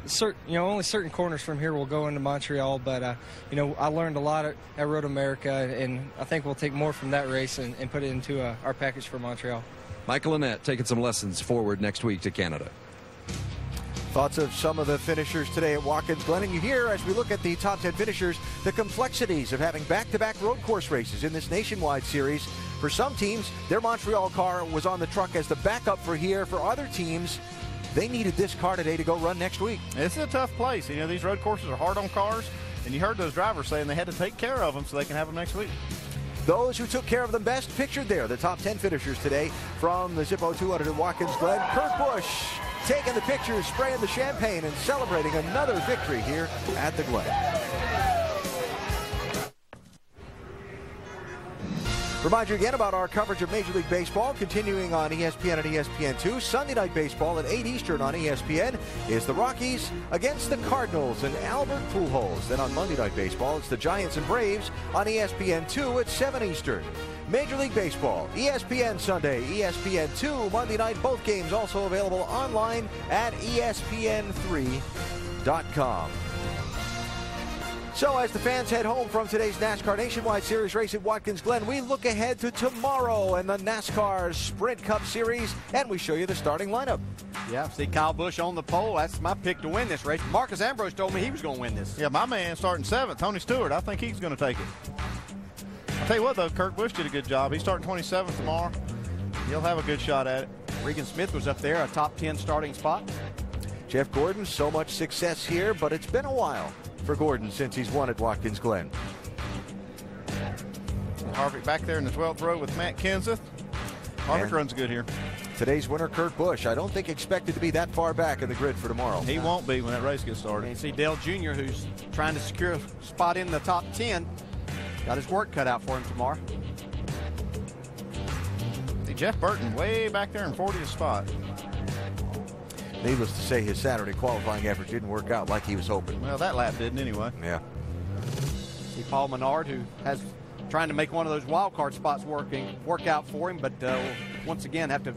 only certain corners from here will go into Montreal. But, I learned a lot at Road America, and I think we'll take more from that race and put it into our package for Montreal. Michael Annett taking some lessons forward next week to Canada. Thoughts of some of the finishers today at Watkins Glen. And you hear, as we look at the top 10 finishers, the complexities of having back-to-back road course races in this nationwide series For some teams, their Montreal car was on the truck as the backup for here. For other teams, they needed this car today to go run next week. It's a tough place. You know, these road courses are hard on cars, and you heard those drivers saying they had to take care of them so they can have them next week. Those who took care of them best pictured there. The top 10 finishers today from the Zippo 200 at Watkins Glen. Kurt Busch taking the pictures, spraying the champagne, and celebrating another victory here at the Glen. Remind you again about our coverage of Major League Baseball continuing on ESPN and ESPN2. Sunday Night Baseball at 8 Eastern on ESPN is the Rockies against the Cardinals and Albert Pujols. Then on Monday Night Baseball, it's the Giants and Braves on ESPN2 at 7 Eastern. Major League Baseball, ESPN Sunday, ESPN2 Monday night. Both games also available online at ESPN3.com. So as the fans head home from today's NASCAR Nationwide Series race at Watkins Glen, we look ahead to tomorrow and the NASCAR Sprint Cup Series, and we show you the starting lineup. Yeah, see Kyle Busch on the pole. That's my pick to win this race. Marcus Ambrose told me he was going to win this. Yeah, my man starting 7th, Tony Stewart. I think he's going to take it. I'll tell you what, though, Kurt Busch did a good job. He's starting 27th tomorrow. He'll have a good shot at it. Regan Smith was up there, a top 10 starting spot. Jeff Gordon, so much success here, but it's been a while for Gordon since he's won at Watkins Glen. Harvick back there in the 12th row with Matt Kenseth. Harvick runs good here. Today's winner, Kurt Busch, I don't think expected to be that far back in the grid for tomorrow. He won't be when that race gets started. And see Dale Jr., who's trying to secure a spot in the top 10. Got his work cut out for him tomorrow. See Jeff Burton way back there in 40th spot. Needless to say, his Saturday qualifying effort didn't work out like he was hoping. Well, that lap didn't anyway. Yeah. See Paul Menard, who has trying to make one of those wild card spots work out for him, but once again have to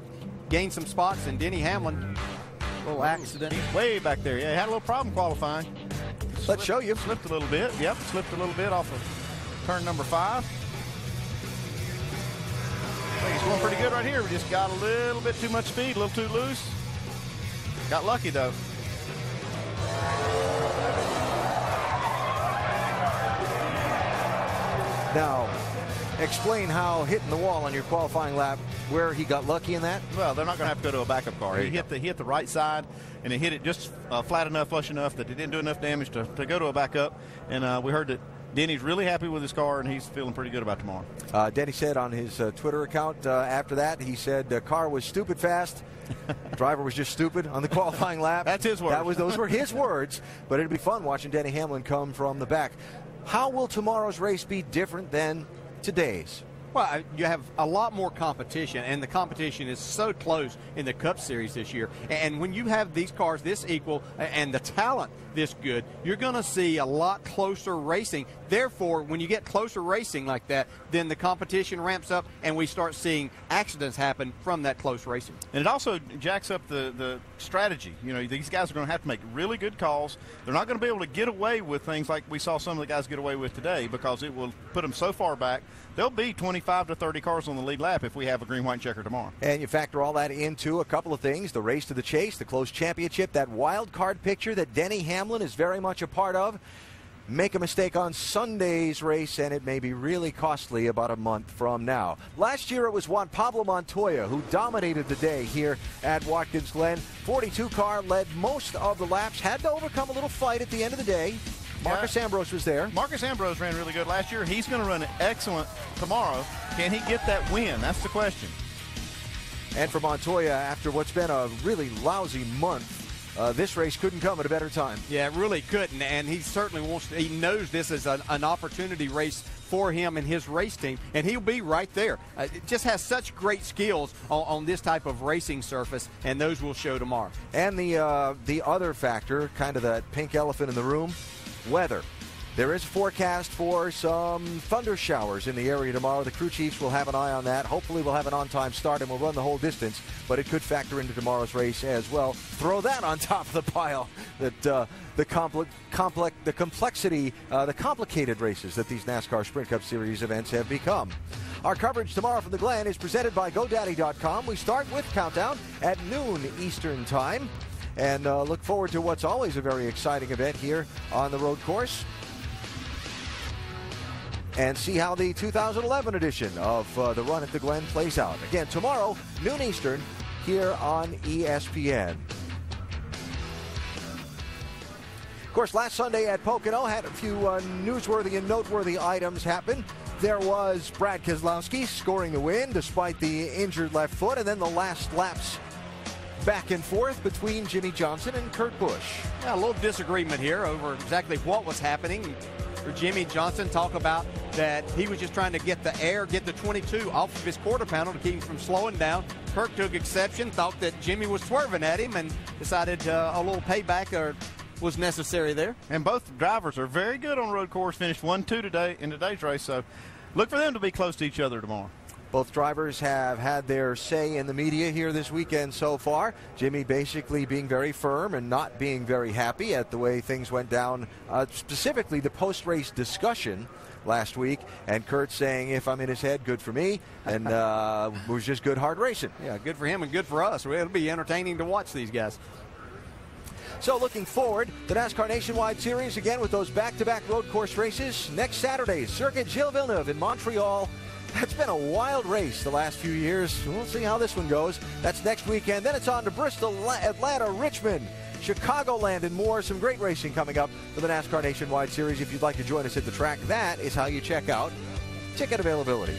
gain some spots. And Denny Hamlin, a little accident. He's way back there. Yeah, he had a little problem qualifying. Let's show you. Slipped a little bit. Yep, slipped a little bit off of turn number 5. I think he's going pretty good right here. We just got a little bit too much speed, a little too loose. Got lucky, though. Now, explain how hitting the wall on your qualifying lap, where he got lucky in that. Well, they're not going to have to go to a backup car. He hit the right side, and he hit it just flat enough, flush enough that it didn't do enough damage to go to a backup. And we heard that Denny's really happy with his car, and he's feeling pretty good about tomorrow. Denny said on his Twitter account after that, he said the car was stupid fast. Driver was just stupid on the qualifying lap. That's his words. Those were his words, but it'd be fun watching Denny Hamlin come from the back. How will tomorrow's race be different than today's? Well, you have a lot more competition, and the competition is so close in the Cup Series this year. And when you have these cars this equal and the talent this good, you're going to see a lot closer racing. Therefore, when you get closer racing like that, then the competition ramps up, and we start seeing accidents happen from that close racing. And it also jacks up the strategy. You know, these guys are going to have to make really good calls. They're not going to be able to get away with things like we saw some of the guys get away with today, because it will put them so far back. There'll be 25 to 30 cars on the lead lap if we have a green, white checker tomorrow. And you factor all that into a couple of things: the race to the chase, the close championship, that wild card picture that Denny Hamlin is very much a part of. Make a mistake on Sunday's race, and it may be really costly about a month from now. Last year, it was Juan Pablo Montoya who dominated the day here at Watkins Glen. 42 car led most of the laps, had to overcome a little fight at the end of the day. Marcus Ambrose was there. Marcus Ambrose ran really good last year. He's going to run excellent tomorrow. Can he get that win? That's the question. And for Montoya, after what's been a really lousy month, this race couldn't come at a better time. Yeah, it really couldn't, and he certainly he knows this is an opportunity race for him and his race team, and he'll be right there. It just has such great skills on this type of racing surface, and those will show tomorrow. And the other factor, kind of that pink elephant in the room, weather. There is a forecast for some thunder showers in the area tomorrow. The crew chiefs will have an eye on that. Hopefully we'll have an on-time start and we'll run the whole distance, but it could factor into tomorrow's race as well. Throw that on top of the pile, that the complicated races that these NASCAR Sprint Cup Series events have become. Our coverage tomorrow from the Glen is presented by GoDaddy.com. We start with Countdown at noon Eastern Time, and look forward to what's always a very exciting event here on the road course. and see how the 2011 edition of the Run at the Glen plays out. Again, tomorrow, noon Eastern, here on ESPN. Of course, last Sunday at Pocono had a few newsworthy and noteworthy items happen. There was Brad Keselowski scoring the win despite the injured left foot, and then the last laps back and forth between Jimmy Johnson and Kurt Busch. Yeah, a little disagreement here over exactly what was happening. For Jimmy Johnson, talk about that he was just trying to get the air, get the 22 off of his quarter panel to keep him from slowing down. Kurt took exception, thought that Jimmy was swerving at him, and decided a little payback was necessary there. And both drivers are very good on road course. Finished 1-2 today in today's race, so look for them to be close to each other tomorrow. Both drivers have had their say in the media here this weekend so far. Jimmy basically being very firm and not being very happy at the way things went down, specifically the post-race discussion last week. And Kurt saying, if I'm in his head, good for me. And it was just good, hard racing. Yeah, good for him and good for us. It'll be entertaining to watch these guys. So looking forward, the NASCAR Nationwide Series again with those back-to-back road course races. Next Saturday, Circuit Gilles Villeneuve in Montreal. That's been a wild race the last few years. We'll see how this one goes. That's next weekend. Then it's on to Bristol, Atlanta, Richmond, Chicagoland, and more. Some great racing coming up for the NASCAR Nationwide Series. If you'd like to join us at the track, that is how you check out ticket availability.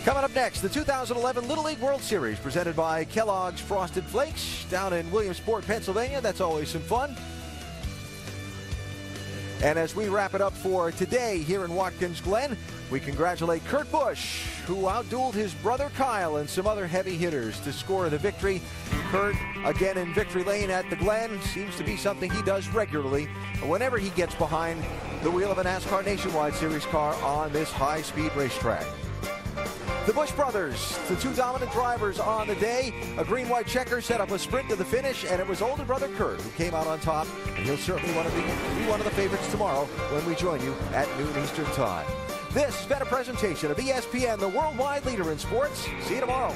Coming up next, the 2011 Little League World Series presented by Kellogg's Frosted Flakes down in Williamsport, Pennsylvania. That's always some fun. And as we wrap it up for today here in Watkins Glen, we congratulate Kurt Busch, who outdueled his brother Kyle and some other heavy hitters to score the victory. Kurt, again in victory lane at the Glen, seems to be something he does regularly whenever he gets behind the wheel of a NASCAR Nationwide Series car on this high-speed racetrack. The Busch brothers, the two dominant drivers on the day. A green-white checker set up a sprint to the finish, and it was older brother Kurt who came out on top, and he'll certainly be one of the favorites tomorrow when we join you at noon Eastern Time. This has been a presentation of ESPN, the worldwide leader in sports. See you tomorrow.